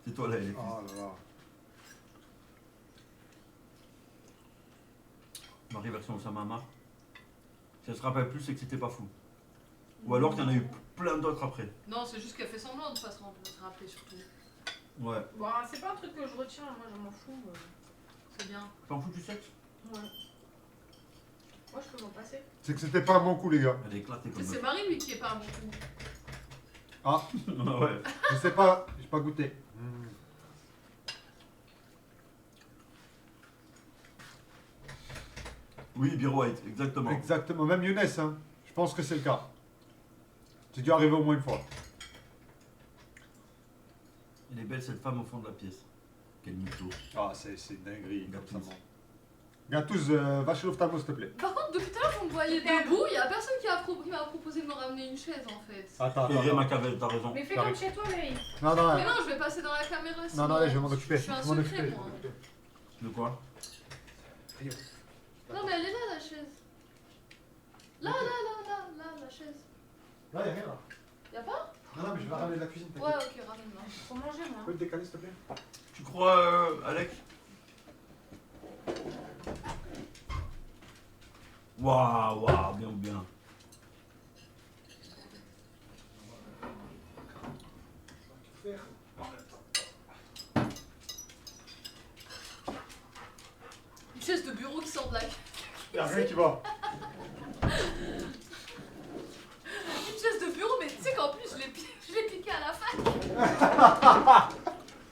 C'est toi là, elle est.
Oh là là.
Marie version Osama Hamar. Si elle se rappelle plus, c'est que c'était pas fou. Ou alors qu'il y en a eu plein d'autres après.
Non, c'est juste qu'elle fait semblant de pas se rappeler, surtout.
Ouais.
Bon, c'est pas un truc que je retiens, moi je m'en fous.
C'est bien.
T'en fous du sexe?
Ouais. Moi je peux m'en passer.
C'est que c'était pas un bon coup, les gars.
Elle est éclatée comme
C'est
ça.
Marie, lui, qui est pas un bon coup.
Ah,
Ouais.
je sais pas, j'ai pas goûté.
Oui, Beer White, exactement.
Exactement, même Younes, hein. Je pense que c'est le cas. C'est dû arriver au moins une fois.
Elle est belle cette femme au fond de la pièce. Quel mytho.
Ah, c'est une dinguerie,
Gatous.
comme ça. Gatous, va chez l'ophtalmo, s'il te plaît.
Par contre, depuis tout à l'heure, vous me voyez debout, il y a personne qui m'a proposé de me ramener une chaise, en fait.
Attends,
Et
attends.
Machiavel, t'as raison.
Mais fais
J'arrive.
comme chez toi, Léi.
Non, non,
Mais non, je vais passer dans la caméra,
non,
sinon.
non, allez, je vais m'en occuper.
Je suis un
Je vais m'en
secret,
occuper.
moi.
De quoi?
Non, mais elle est là, la chaise. Là, la chaise.
Là, y'a rien, là.
Y'a pas?
Non, non, mais je vais la ramener de la cuisine,
Ouais,
t'inquiète.
ok, ramène-moi.
Faut manger, moi.
Tu peux le décaler, s'il te plaît?
Tu crois, Alex? Waouh, waouh, bien, bien.
Une chaise de bureau qui sort de la... Une
Y'a rien qui va.
chaise de bureau, mais tu sais qu'en plus, je l'ai piqué à la fac.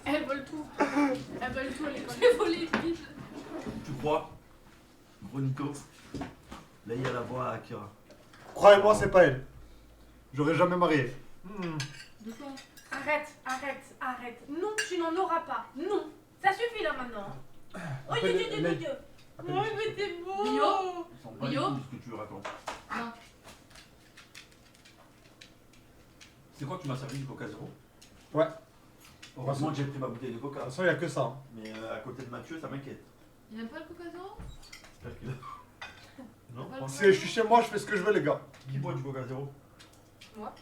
Elles veulent tout. Elles veulent tout à l'école.
J'ai volé une bille.
Tu crois? Gros Nico. Là, il y a la voix à Akira.
Croyez-moi, c'est pas elle. J'aurais jamais marié.
De quoi?
Arrête. Non, tu n'en auras pas. Non. Ça suffit là maintenant. Oh,
Appelle
Dieu.
les-
Oh, mais t'es beau.
Rio
Ils sont pas du
Rio
tout ce que tu racontes.
Non.
C'est quoi que tu m'as servi du Coca Zéro?
Ouais.
Heureusement que j'ai pris ma bouteille de Coca.
De toute façon, il n'y a que ça. Hein.
Mais à côté de Mathieu, ça m'inquiète.
Il aime pas le Coca Zéro?
J'espère qu'il a. Non,
Pas le
prends.
Si je suis chez moi, je fais ce que je veux, les gars.
Qui boit du Coca Zéro?
Moi.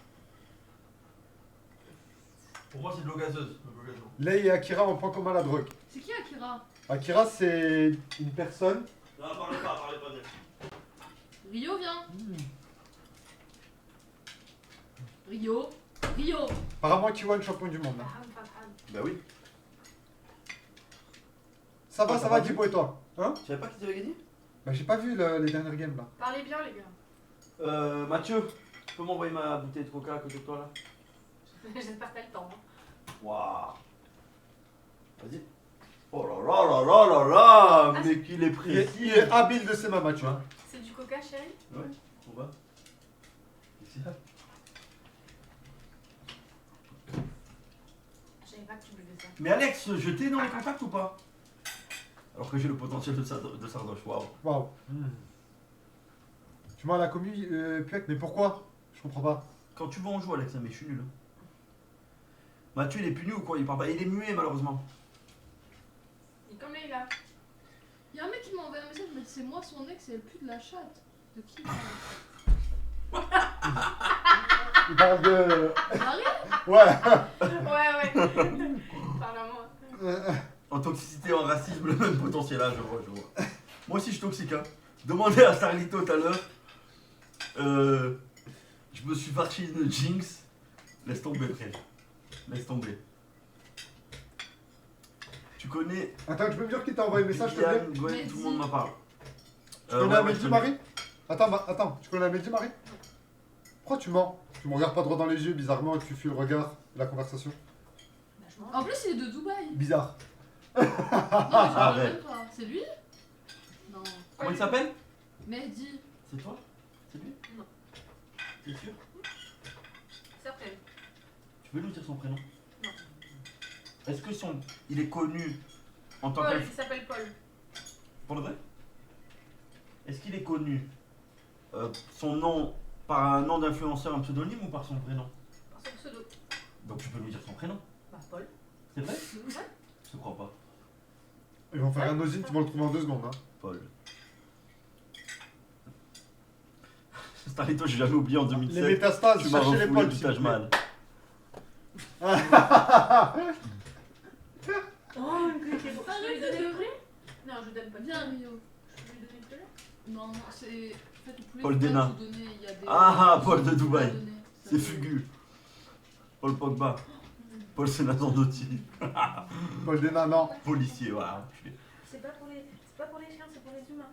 Pour moi, c'est de l'eau gazeuse. Le Coca Zéro.
Lei et Akira ont point commun la drogue.
C'est qui Akira?
Akira, c'est une personne.
Non, parlez pas d'elle.
Rio, viens. Rio.
Apparemment, Kiwan, champion du monde. Hein.
Bah oui.
Ça
Ah,
va,
t'as pas vu
Thibaut et toi? Hein?
Tu savais pas qui t'avait gagné?
Bah, j'ai pas vu les dernières games là.
Parlez bien, les gars.
Mathieu, tu peux m'envoyer ma bouteille de Coca à côté de toi là?
J'espère que t'as le temps. Hein.
Waouh. Vas-y. Oh là, mais qu'il est
Il
précis.
est habile de ses mains, Mathieu. Hein.
C'est du coca, chérie?
Ouais, on va. Ici, là.
Je savais pas que tu buvais ça.
Mais Alex, je t'ai dans les contacts ou pas? Alors que j'ai le potentiel de Sardoche, waouh.
Waouh. Tu m'as la commu, Puek, mais pourquoi? Je comprends pas.
Quand tu vas en jouer, Alex, hein, mais je suis nul. Mathieu, il est puni ou quoi? Il parle pas. Il est muet, malheureusement.
Il est comme Leïla.
Y'a un mec qui m'a envoyé un message, mais c'est moi son ex et elle pue de la chatte. De qui?
Il parle de.
Marie?
Ouais.
Ouais. Parle à moi.
En toxicité, en racisme, le même potentiel là, je vois. Moi aussi, je suis toxique, hein. Demandez à Starlito tout à l'heure. Je me suis farci une Jinx. Laisse tomber, frère. Laisse tomber. Tu connais
Attends, tu peux me dire qui t'a envoyé le message, s'il te plaît?
Yann, Gwen, tout le monde m'en parle.
Tu connais Amélie Marie? Attends, tu connais Amélie Marie? Pourquoi tu mens? Tu me regardes pas droit dans les yeux, bizarrement, et tu fuis le regard, la conversation.
En plus, il est de Dubaï.
Bizarre.
Non, mais je parle
arrête.
même pas. C'est lui? Non.
Comment il s'appelle?
Mehdi.
C'est toi? C'est lui?
Non.
T'es sûr?
Certaine.
Tu peux nous dire son prénom?
Non.
Est-ce que il est connu en tant
Paul,
que...
il s'appelle Paul.
Pour le vrai? Est-ce qu'il est connu son nom par un nom d'influenceur, un pseudonyme ou par son vrai nom?
Par son pseudo.
Donc tu peux nous dire son prénom.
Bah, Paul.
C'est vrai?
Ouais.
Je te crois pas.
Ils vont faire un nosine, tu vas le trouver en 2 secondes. Hein.
Paul. Starlito, j'ai jamais oublié en
Les
2007.
métastases,
Tu m'as
cherchez les
refoulé
poils.
du
s'il vous
Taj
plaît.
Mahal.
Oh, une clé. Je vais lui donner le poulet? Non, je lui donne pas de
Viens,
poulet.
Rio.
Je peux lui donner le poulet?
Non, c'est. En fait, le poulet.
Paul
faut pas
Dena.
tout donner, il y a des-
Ah, Paul de
faut pas
Dubaï.
donner. Ça
C'est
fait-
Fugu. Paul Pogba. Paul Senazandotti.
Paul Dena, non.
Policier, voilà.
C'est pas pour les chiens, c'est pour les humains.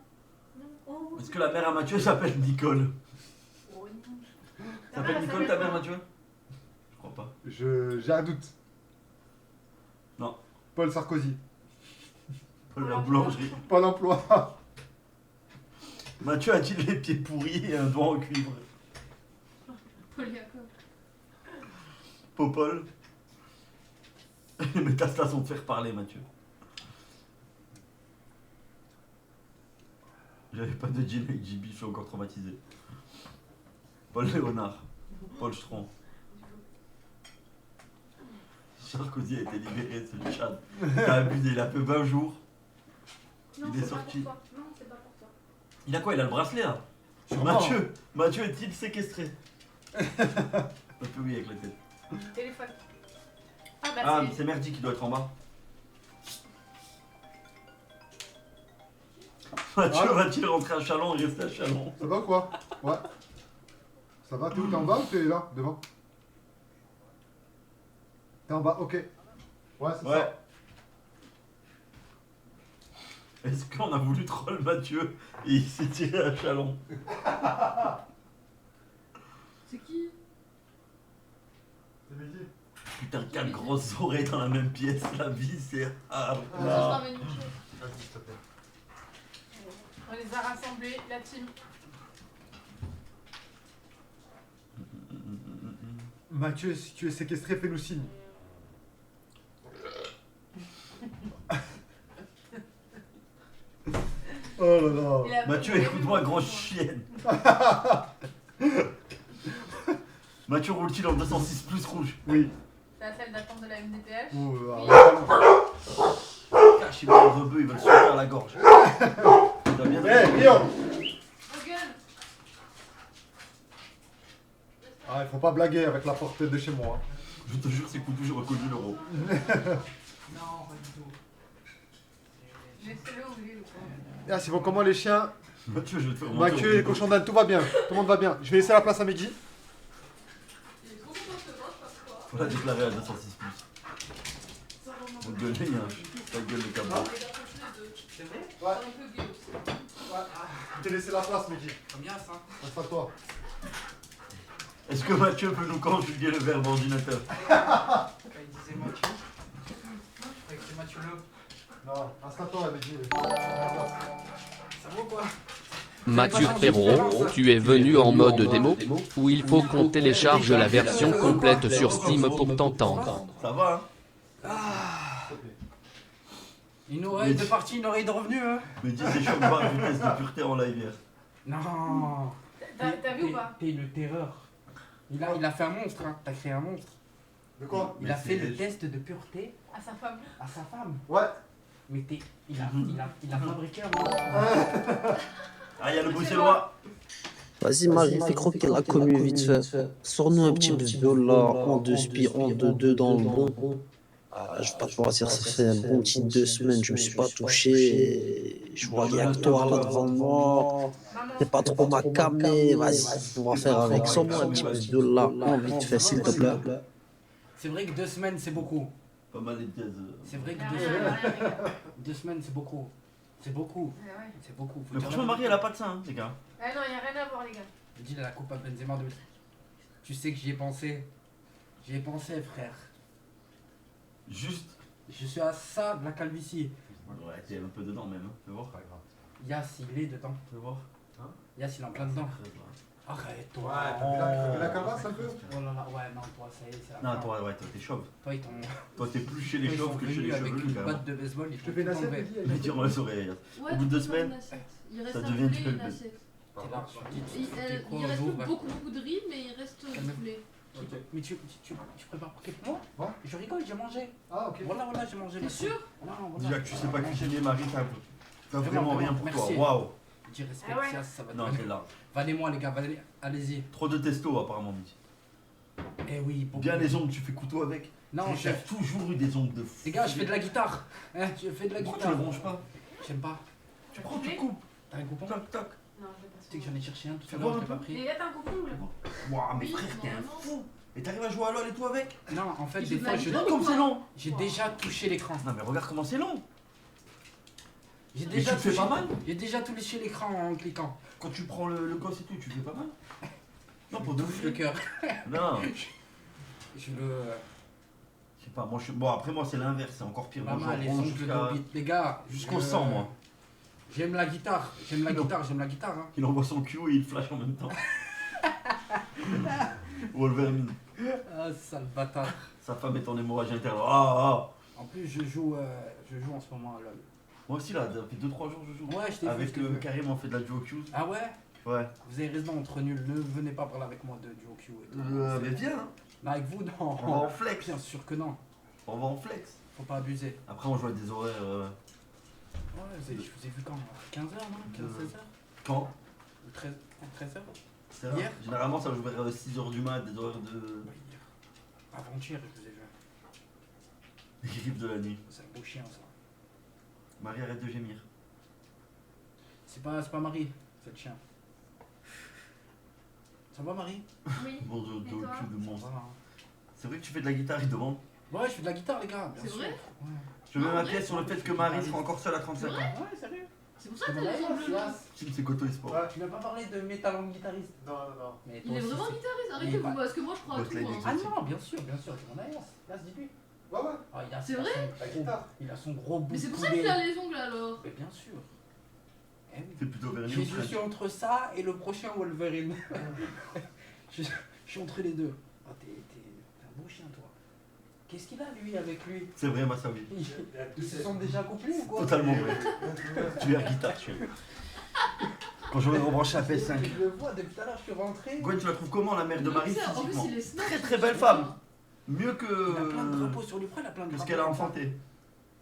Non. Oh,
Est-ce que la mère à Mathieu s'appelle Nicole?
Oh, non.
S'appelle Nicole ta mère Mathieu? Je crois pas.
J'ai un doute.
Non.
Paul Sarkozy.
Paul la boulangerie.
Paul Emploi.
Mathieu a-t-il les pieds pourris et un doigt en cuivre?
Paul Jacob.
Popol. Les métastases vont te faire parler, Mathieu. J'avais pas de jean avec JB, je suis encore traumatisé. Paul Léonard. Paul Stron. Sarkozy a été libéré, c'est le Tchad. T'as abusé, il a fait 20 jours.
Non,
Il est
c'est pas
sorti.
pour toi. Non, c'est pas pour toi.
Il a quoi? Il a le bracelet là?
Sûrement.
Mathieu est-il séquestré? Un peu oui avec la tête.
Téléphone. Ah, bah,
Ah,
c'est.
c'est Merdi qui doit être en bas. Mathieu
Allô
va-t-il rentrer à Chalon et rester à Chalon?
Ça va ou quoi? Ouais. Ça va? T'es où? T'es en bas ou t'es là? Devant? T'es en bas, ok. Ouais, c'est
Ouais.
ça.
Est-ce qu'on a voulu troll Mathieu et il s'est tiré à Chalon?
C'est qui?
C'est Mehdi.
Putain, 4 grosses oreilles dans la même pièce, la vie c'est hard.
Je ramène une chose.
Vas-y, s'il te plaît.
On les a rassemblés, la team.
Mathieu, si tu es séquestré, fais-nous signe. Oh là là.
Il a-
Mathieu, écoute-moi, grosse chienne. Mathieu roule-t-il en 206 plus rouge?
Oui.
C'est la salle d'attente de la MDPH.
Oh,
Oui.
Cachez-moi le rebeu, il va le sauter à la gorge. Il doit bien
Eh, Léon.
Regarde.
Ah, il faut pas blaguer avec la porte de chez moi. Hein.
Je te jure, c'est Koudou, j'ai reconnu l'euro.
Non, pas du tout.
Laissez-le ou lui ou
Ah, c'est bon, comment les chiens?
Mathieu, je vais te faire
Mathieu et les cochons d'Inde, tout va bien. Tout le monde va bien. Je vais laisser la place à Mehdi.
Il est trop content de se voir, je sais pas
On l'a déclaré à 206 plus.
pourquoi.
Vous gueulez, hein. Ta gueule, le cabron.
C'est vrai?
Ouais.
Un peu gay aussi.
Je t'ai laissé la place, Mehdi.
Combien ça?
Passe à toi.
Est-ce que Mathieu peut nous conjuguer le verbe ordinateur?
Il disait Mathieu. Je croyais que c'était Mathieu Le.
Non, passe à toi, Mehdi.
Ça vaut quoi?
Mathieu Frérot, tu es venu en mode démo, où il faut qu'on télécharge la version complète sur Steam pour t'entendre.
Ça va, hein?
Une oreille de partie, une oreille de revenu, hein?
Mais dis, c'est chaud de voir une vitesse de pureté en live hier.
Non.
T'as vu ou pas?
T'es une terreur. Il a fait un monstre, hein. T'as créé un monstre.
De quoi?
Il
Mais
a fait
c'est-
le test de pureté
À sa femme.
à sa femme.
Ouais.
Mais il a fabriqué un monstre.
Ah, il y a le bruxellois.
Vas-y Marie, fais croquer la commu vite fait. Sors-nous un petit buzz là, en deux spi, en deux dans le bon. Ah, je vais pas te mentir, ça fait un bon petit 2 semaines, je me suis pas touché. Et je vois rien que toi là devant moi.
Maman.
T'es pas trop ma cam, mais vas-y, on va faire avec. Sors-moi un petit buzz là, en vite fait, s'il te plaît.
C'est vrai que 2 semaines c'est beaucoup.
Pas mal les pièces.
C'est vrai que
Y'a
2
rien,
semaines,
y'a rien, les gars.
2 semaines c'est beaucoup. C'est beaucoup.
Ah ouais.
C'est beaucoup. Faut
Mais
dire
franchement,
la
Marie, elle a pas de sein, hein, les gars.
Ah non, y'a rien à voir, les gars.
Je dis la coupe à Benzema de. Tu sais que j'y ai pensé. J'y ai pensé, frère.
Juste.
Je suis à ça de la calvitie.
Ouais, t'es un peu dedans même, hein. Fais voir.
Yass, il est dedans.
Fais voir.
Yass, il est en plein dedans. Arrête-toi.
Ouais, t'as vu la calebasse un peu?
Oh là là, ouais, non, toi, ça y est, c'est la
Non,
fin.
toi, ouais, toi, t'es chauve.
Toi, ils t'ont.
Toi, t'es plus chez les
Ils sont
chauves que chez les
venus avec
cheveux,
une
quand
batte de baseball, ils
Je te
t'ont
fais une
tout
assiette,
enlevé.
Mehdi?
Mais dire, on les oreilles.
Ouais,
Au bout de 2
tu peux
semaines,
faire une assiette. Il reste
ça
un
devient
poulet
du
et une
pelbus.
assiette.
T'es là, tu te dis,
Il,
t'es quoi
il
un
reste
jour,
beaucoup de riz, mais il reste du
Calme.
poulet.
Ok.
Mais tu prépares pour quel pour moi?
Ouais.
Je rigole, j'ai mangé.
Ah, ok.
Voilà, j'ai mangé.
T'es
merci.
sûr?
Non, voilà.
Déjà que tu sais pas cuisiner, Marie, t'as vraiment
Vraiment,
rien pour toi.
merci.
Waouh.
Je dis respect,
Ah ouais.
ça va
Non,
te
t'es là.
Valez-moi, les gars, allez-y.
Trop de testo, apparemment, Midi.
Eh oui, beaucoup.
Bien les ongles, tu fais couteau avec.
Non,
J'ai
chef.
toujours eu des ongles de fou.
Les gars, je fais de la guitare. Hein, je fais de la
Pourquoi tu
guitare.
le ronges pas?
J'aime pas.
Tu prends, tu coupes.
T'as un coupon?
Toc, toc.
Non, je vais pas
Tu sais que j'en ai cherché un tout
Fais
à
voir
l'heure,
un
je l'ai pas
peu.
pris.
Et là, t'as un coupon là
Waouh, mais
Oui,
frère, t'es un
normalement.
fou. Et t'arrives à jouer à LoL et tout avec?
Non, en fait,
Il
des
joue de
fois,
la
je.
guitare
Comme c'est long.
J'ai déjà touché l'écran.
Non, mais regarde comment c'est long.
J'ai
Mais
déjà
tu fais
touché-
pas mal.
J'ai déjà touché l'écran en cliquant.
Quand tu prends le gosse et tout, tu fais pas mal. Non, pour de
Touche le
vrai.
cœur.
Non,
Je le.
je sais pas, moi je suis. Bon, après, moi c'est l'inverse, c'est encore pire. Moi
Maman,
je
les
ronge
ongles de bite. Les gars.
jusqu'au
je-
sang, moi.
J'aime la guitare. J'aime la
Non.
guitare. J'aime la guitare. Hein.
Il envoie son Q et il flash en même temps. Wolverine.
Ah, sale bâtard.
Sa femme est en hémorragie interne. Ah, ah.
En plus, je joue en ce moment à LoL.
Moi aussi, là, ça fait 2-3 jours je joue.
Ouais, je t'ai vu.
Avec
je t'ai vu.
Karim, on fait de la duo Q.
Ah ouais?
Ouais.
Vous avez raison, entre nuls. Ne venez pas parler avec moi de duo Q et tout.
Mais viens, hein.
Non, avec vous, non.
On va en flex.
Bien sûr que non.
On va en flex.
Faut pas abuser.
Après, on joue à des horaires.
Ouais, je vous ai vu quand? 15h, non? 15-16h?
Quand
13h?
C'est rare.
Hier
Généralement, ça joue vers 6h du mat, des horaires de.
Avant-hier, je vous ai vu.
L'équipe de la nuit.
C'est un beau chien, ça.
Marie, arrête de gémir.
C'est pas Marie, c'est le chien. Ça va, Marie?
Oui.
Bon, de
Et toi
Q de
Ça
monstre.
va, hein.
C'est vrai que tu fais de la guitare, il demande.
Ouais, je fais de la guitare, les gars. Bien
C'est
sûr.
vrai
Ouais.
Je mets
Non,
ma
ouais.
pièce sur le fait que Marie sera encore seule à 35 ans.
Ouais, sérieux.
C'est pour ça que t'as les ongles longs.
Sim, c'est Koto Esport.
Ouais.
Tu m'as pas parlé de métal en guitariste.
Non, non, non.
Mais
Il
toi
est
aussi,
vraiment
c'est-
guitariste,
Il est
arrêtez-vous,
pas-
parce que moi je crois à
Boss
tout.
Lady
hein.
Ah non, bien sûr, c'est mon alias. Là, dis-lui.
Ouais, ouais.
Ah, il a
C'est
il a
vrai
son
La
gros-
guitare.
Il a son gros bout
Mais c'est
de
pour ça
poulet.
qu'il a les ongles alors.
Mais bien sûr. Eh oui.
C'est plutôt vers
Je
New
suis
French.
entre ça et le prochain Wolverine. je suis entre les deux. Ah, beau chien, toi. Qu'est-ce qu'il a, lui, avec lui?
C'est vrai, Massaoui.
Ils se sont déjà couplés ou quoi?
Totalement vrai. Tu es un guitare, tu es. Quand j'aurais rebranché la PS5.
Je le vois, depuis tout à l'heure, je suis rentré.
Gwen, tu la trouves comment, la mère de Marie,
En plus,
physiquement?
il est smart.
Très très belle femme. Mieux
Il a plein de
que
drapeaux sur lui, pourquoi il a plein de
ce
drapeaux
qu'elle a
comme ça?
enfanté.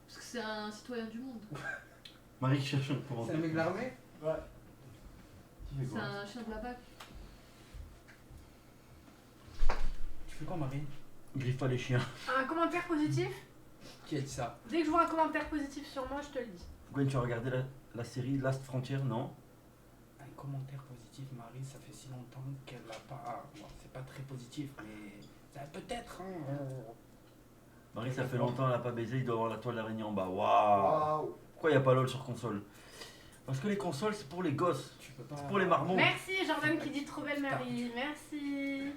Parce que c'est un citoyen du monde.
Marie qui cherche un
C'est
commentaire.
un mec de l'armée?
Ouais.
Tu fais
C'est
quoi?
un chien de la BAC.
Tu fais quoi, Marie?
Griffe pas les chiens.
Un commentaire positif.
Qui a dit ça?
Dès que je vois un commentaire positif sur moi, je te le dis.
Gwen, tu as regardé la série Last Frontier, non?
Un commentaire positif, Marie, ça fait si longtemps qu'elle a pas. Ah, bon, c'est pas très positif, mais. Ça peut-être, hein.
Marie, ça fait longtemps qu'elle a pas baisé, il doit avoir la toile d'araignée en bas. Waouh!
Waouh.
Pourquoi il n'y a pas LOL sur console? Parce que les consoles, c'est pour les gosses.
Tu peux pas.
C'est pour les marmots.
Merci Jordan qui dit trop belle Marie. Merci.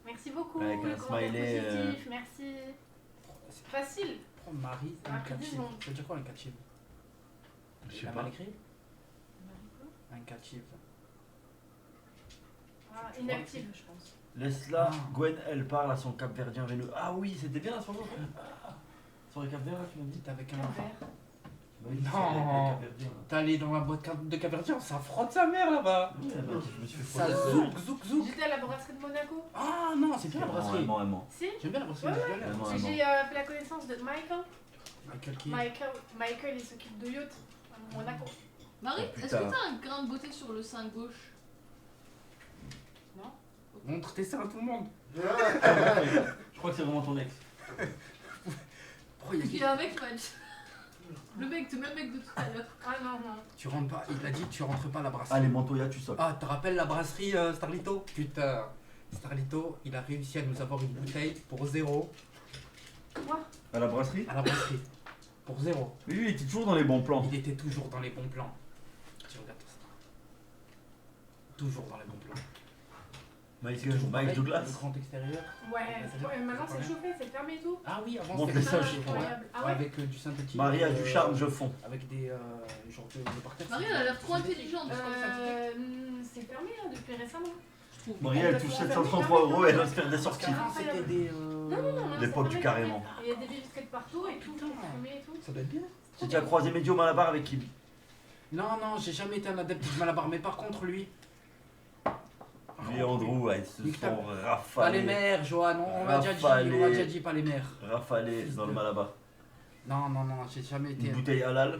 Merci beaucoup.
Avec un
le commentaire
smiley,
positif. Merci.
C'est
Facile.
Prends Marie,
Ça m'a
un
pris 10
catchib.
secondes.
Ça veut dire quoi un catchib?
Je sais
T'as
pas.
mal écrit? Un catchib.
Ah, inactive, je pense.
Laisse-la,
Ah.
Gwen, elle parle à son cap verdien veineux. Ah oui, c'était bien la soirée. Soirée cap vert, là, tu m'as dit?
T'es avec un.
Quel vert.
Tu m'as dit,
Non.
c'est avec Cap Verdien, là.
T'es allé dans la boîte de Capverdier, ça frotte sa mère là-bas!
Oui, là-bas, je me suis fait
Ça
frotter.
zouk, zouk, zouk!
J'étais à la brasserie de Monaco.
Ah non, c'est bien la brasserie!
Vraiment.
Si.
J'aime bien la brasserie,
Ouais,
c'est bien,
ouais.
là.
Ouais.
J'ai fait la connaissance de Michael.
Michael qui?
Michael, il s'occupe de yacht à Monaco.
Marie,
Oh,
est-ce que
putain.
t'as un grain de beauté sur le sein gauche?
Montre tes seins à tout le monde!
Je crois que c'est vraiment ton ex.
Pourquoi il y a
Il y a un mec, Match. Le même mec de tout à l'heure.
Ah non, non.
Tu rentres pas, il a dit tu rentres pas à la brasserie.
Allez, Montoya, tu sautes.
Ah, te rappelles la brasserie Starlito? Putain, Starlito, il a réussi à nous avoir une bouteille pour 0
Quoi?
À la brasserie?
à la brasserie. Pour 0.
Oui, il était toujours dans les bons plans.
Il était toujours dans les bons plans. Tu regardes ça. Toujours dans les bons plans.
Mike
Toujours pareil,
Douglas.
Le grand extérieur.
Ouais, maintenant c'est chauffé, c'est fermé et tout.
Ah oui, avant
Montre
c'était
les seins,
ça,
je
ouais.
incroyable. Ah
Ouais,
ouais?
avec du synthétique.
Marie a du charme, je fonds.
Avec des genres de parquet.
Marie, elle a l'air trop intelligente. je crois que ça
C'est fermé là depuis récemment.
je trouve.
Marie, elle touche 733 €, elle va se faire des sorties.
Avant c'était des.
Non,
L'époque
c'est
du
fermé,
carrément.
fermé. Il y a des vitrées de partout et tout,
Putain.
fumé et tout.
Ça doit être bien.
J'ai déjà croisé Médio Malabar avec qui?
Non, non, j'ai jamais été un adepte du Malabar, mais par contre lui.
Lui et Andrew, ouais, ils se
Nique ta-
sont
Pas les
rafalés.
mères, Johan, on l'a déjà dit,
Rafalé.
on l'a déjà dit, pas les mères.
Rafalés dans le Malabar.
Non, non, non, j'ai jamais été.
Une bouteille halal.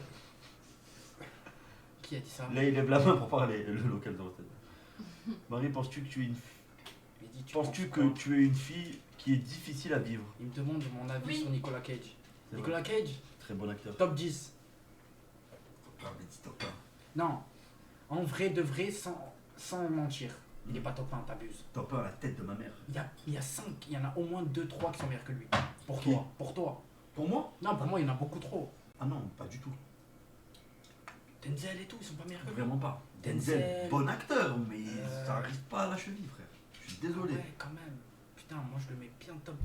Qui a dit ça?
Là, il lève la main pour parler, le local de recette. Marie, penses-tu que tu es une
Il dit,
Penses-tu
penses
que
quoi?
tu es une fille qui est difficile à vivre?
Il me demande mon avis
Oui.
sur Nicolas Cage.
C'est
Nicolas Cage,
Très bon acteur.
top 10.
Top 1, mais dis top 1.
Non, en vrai de vrai, sans mentir. Il est pas top 1, t'abuses.
Top 1 à la tête de ma mère.
Il y a 5, il y en a au moins 2-3 qui sont meilleurs que lui. Pour
Qui?
toi, pour toi.
Pour moi?
Non, pour moi, il y en a beaucoup trop.
Ah non, pas du tout.
Denzel et tout, ils sont pas meilleurs que lui.
Vraiment pas.
Denzel.
Denzel, bon acteur, mais
Euh.
ça arrive pas à la cheville, frère. Je suis désolé.
Ouais, quand même. Putain, moi je le mets bien top.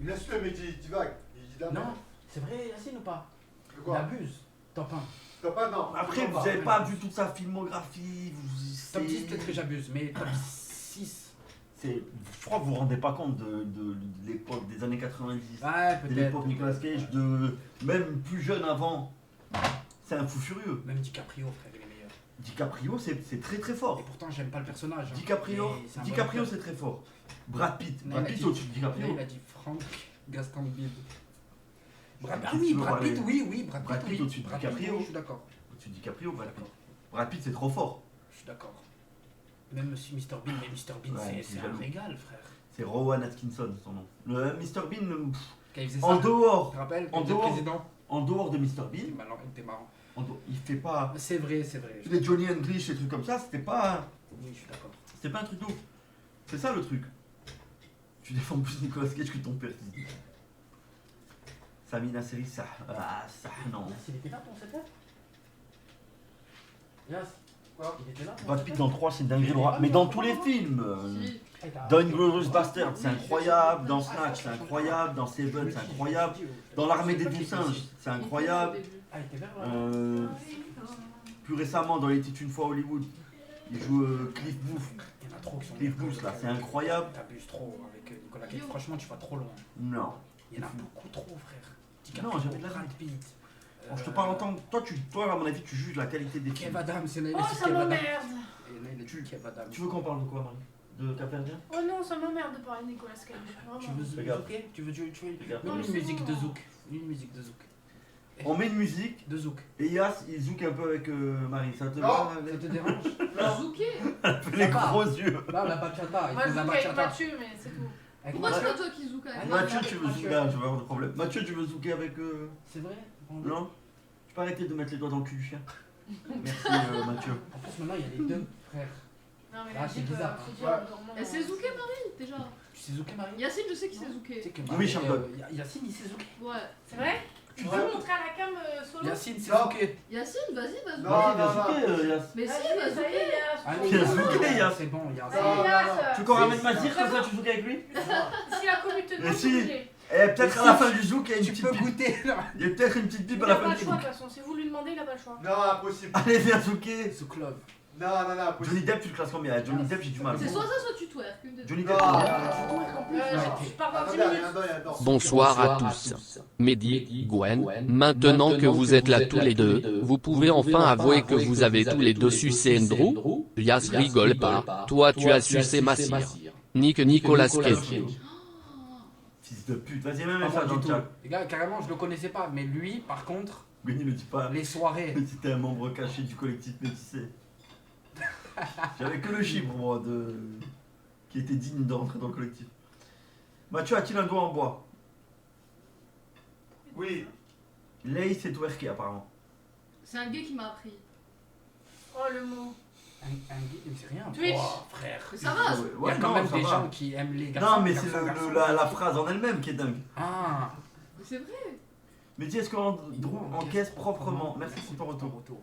Il laisse le mais il dit vague. Il dit de la
Non,
merde.
c'est vrai, Yacine ou pas?
De
Il
quoi?
abuse. Top 1.
Top 1, non.
Après, vous avez pas vu toute sa filmographie.
Top 10, peut-être que j'abuse, mais top 6.
Je crois que vous vous rendez pas compte de l'époque des années 90.
Ouais,
De
peut-être.
l'époque Nicolas Cage, de même plus jeune avant. C'est un fou furieux.
Même DiCaprio, frère, il est meilleur.
DiCaprio, c'est très très fort.
Et pourtant, j'aime pas le personnage. hein.
DiCaprio,
Mais c'est un bon
DiCaprio
acteur.
c'est très fort. Brad Pitt,
Non,
Brad
il a
Pitt
dit-
au-dessus de
Là,
DiCaprio.
il a dit Franck Gaston Bide.
Brad
Ah
Pitt,
oui,
tu veux
Brad
parler-
Pitt, oui, Brad
Brad
Pitt,
Pitt
oui.
au-dessus de
Brad Pitt,
DiCaprio.
oui, je suis d'accord.
Au-dessus de DiCaprio, Brad Pitt.
D'accord.
Brad Pitt c'est trop fort.
Je suis d'accord. Même Mr Bean, mais Mr Bean,
Ouais,
c'est un
jaloux.
régal, frère.
C'est Rowan Atkinson son nom. Le Mr Bean,
Quand il faisait
en
ça, tu
dehors,
te rappelles,
en
quand il était
dehors.
président,
en dehors de Mr
il
Bean,
était marrant.
il fait pas
C'est vrai, c'est vrai.
les Johnny English et trucs comme ça, c'était pas
Oui, je suis d'accord.
un truc de ouf. C'est ça le truc. Tu défends plus Nicolas Cage que ton père. Samina Seri, ça. Ah, ça, non.
Yas, il était là, ton CP? Yas,
Quoi?
il était là, ton
Brad Pitt
CP?
dans 3, c'est une dinguerie. Mais dans tous les films.
Si.
Ah, il t'a-
Dans Inglourious Bastard, c'est incroyable. Dans Snatch, c'est incroyable. Dans Seven, c'est incroyable. Dans L'Armée des Douze Singes, c'est incroyable.
Ah, il était vers là.
Plus récemment, dans Il était une fois Hollywood, il joue Cliff Booth.
Il y en a trop qui sont
Cliff Booth, là, c'est incroyable.
T'abuses trop avec Nicolas Cage, franchement, tu vas trop loin.
Non.
Il y en a beaucoup trop, frère.
Non, j'avais de la
Brad Pitt.
Bon, je te parle en tant que. Toi, à mon avis, tu juges la qualité des
Kev
films.
Adams, il y en a
Oh,
qui
ça
Kev Adams.
m'emmerde.
Et là, il a tué Kev Adams.
Tu veux qu'on parle de quoi, Marie? De Capverdien?
Oh non, ça m'emmerde de parler de Nicolas Cage.
Tu
Vraiment.
veux
Regarde.
Zouké? Tu veux
Regarde.
Mets
Non,
une
c'est
musique
bon.
de Zouk. Une musique de Zouk.
On met une musique
De Zouk.
et Yas, il zouk un peu avec Marie. Ça te
Non.
va?
Ça te dérange?
Zouké.
Les
va.
gros yeux.
Là, la bachata. Il
Moi,
faut
je
la
joue avec
bachata.
Mathieu, mais c'est tout.
Avec
Pourquoi c'est
Mathieu.
pas toi qui zouk avec
Ah,
moi?
Mathieu, tu veux
Mathieu.
zouker? Ah, je vais avoir de problème. Mathieu, tu veux zouker avec.
C'est vrai?
Non? Tu peux arrêter de mettre les doigts dans le cul du chien? Merci, Mathieu.
En plus, maintenant, il y a les deux frères.
Non, mais
Ah,
la
c'est
Jeep,
bizarre.
faut dire
Ouais.
dormant.
Et c'est zouké Marie déjà.
Tu sais Zouké, Marie?
Yacine, je sais qu'il sait
Tu
zouké.
sais que
Oui, champion.
Yacine, il sait Zouké.
Ouais.
C'est vrai? Tu peux
Ouais.
montrer à la cam solo?
Yacine, c'est
Non.
Zouké.
Yacine, vas-y, va
Non,
zouker.
Vas-y, viens
non,
zouker, Yas.
Mais si,
Vas-y,
va
ça y est,
zouker.
Yas.
Allez,
Viens
Yas,
Zouké, Yas.
c'est bon, Yas.
Allez, Yas.
Tu veux qu'on ramène Mazir comme ça, tu zoukes avec lui?
Si la commu te demande,
Mais si.
c'est obligé.
Eh, peut-être à la fin du zouk, il y a une
Tu
petite
peux
pipe.
goûter là.
Il y a peut-être une petite pipe
Il
à la
a
fin
pas
du
le choix de
zouk.
toute façon. Si vous lui demandez, il a pas le choix.
Non, impossible.
Allez, viens zouker.
Zouk Love.
Non, impossible.
Johnny Depp, tu le classes combien? Johnny Depp, j'ai du mal.
C'est soit ça, soit tu twerk. Une des deux.
Johnny
Non,
Depp.
Je pars dans 10
Attendez,
minutes.
rien dedans, rien dedans.
Bonsoir à tous. Mehdi, Gwen, maintenant que vous êtes là tous les deux, vous pouvez enfin avouer que vous avez tous les deux sucé Andrew. Yas rigole pas, toi tu as sucé Massir. Nicolas Cage.
Fils de pute. Vas-y, mets un
Pas moi
message dans
du
le
tout.
chat.
Les gars, carrément, je le connaissais pas. Mais lui, par contre,
Benny me dit pas.
les soirées.
Mais c'était un membre caché du collectif métissé. J'avais que le chiffre, moi, qui était digne de rentrer dans le collectif. Mathieu a-t-il un doigt en bois?
Oui.
Lay s'est twerké, apparemment.
C'est un gay qui m'a appris.
Oh, le mot.
Un gay, c'est rien.
Twitch.
Oh, frère.
Mais ça va.
Il y a quand
non,
même
ça
des
va.
gens qui aiment les garçons.
Non, mais c'est
garçons.
la phrase en elle-même qui est dingue.
Ah.
C'est vrai.
Mais dis, est-ce que Andrew encaisse proprement? Merci pour ton retour.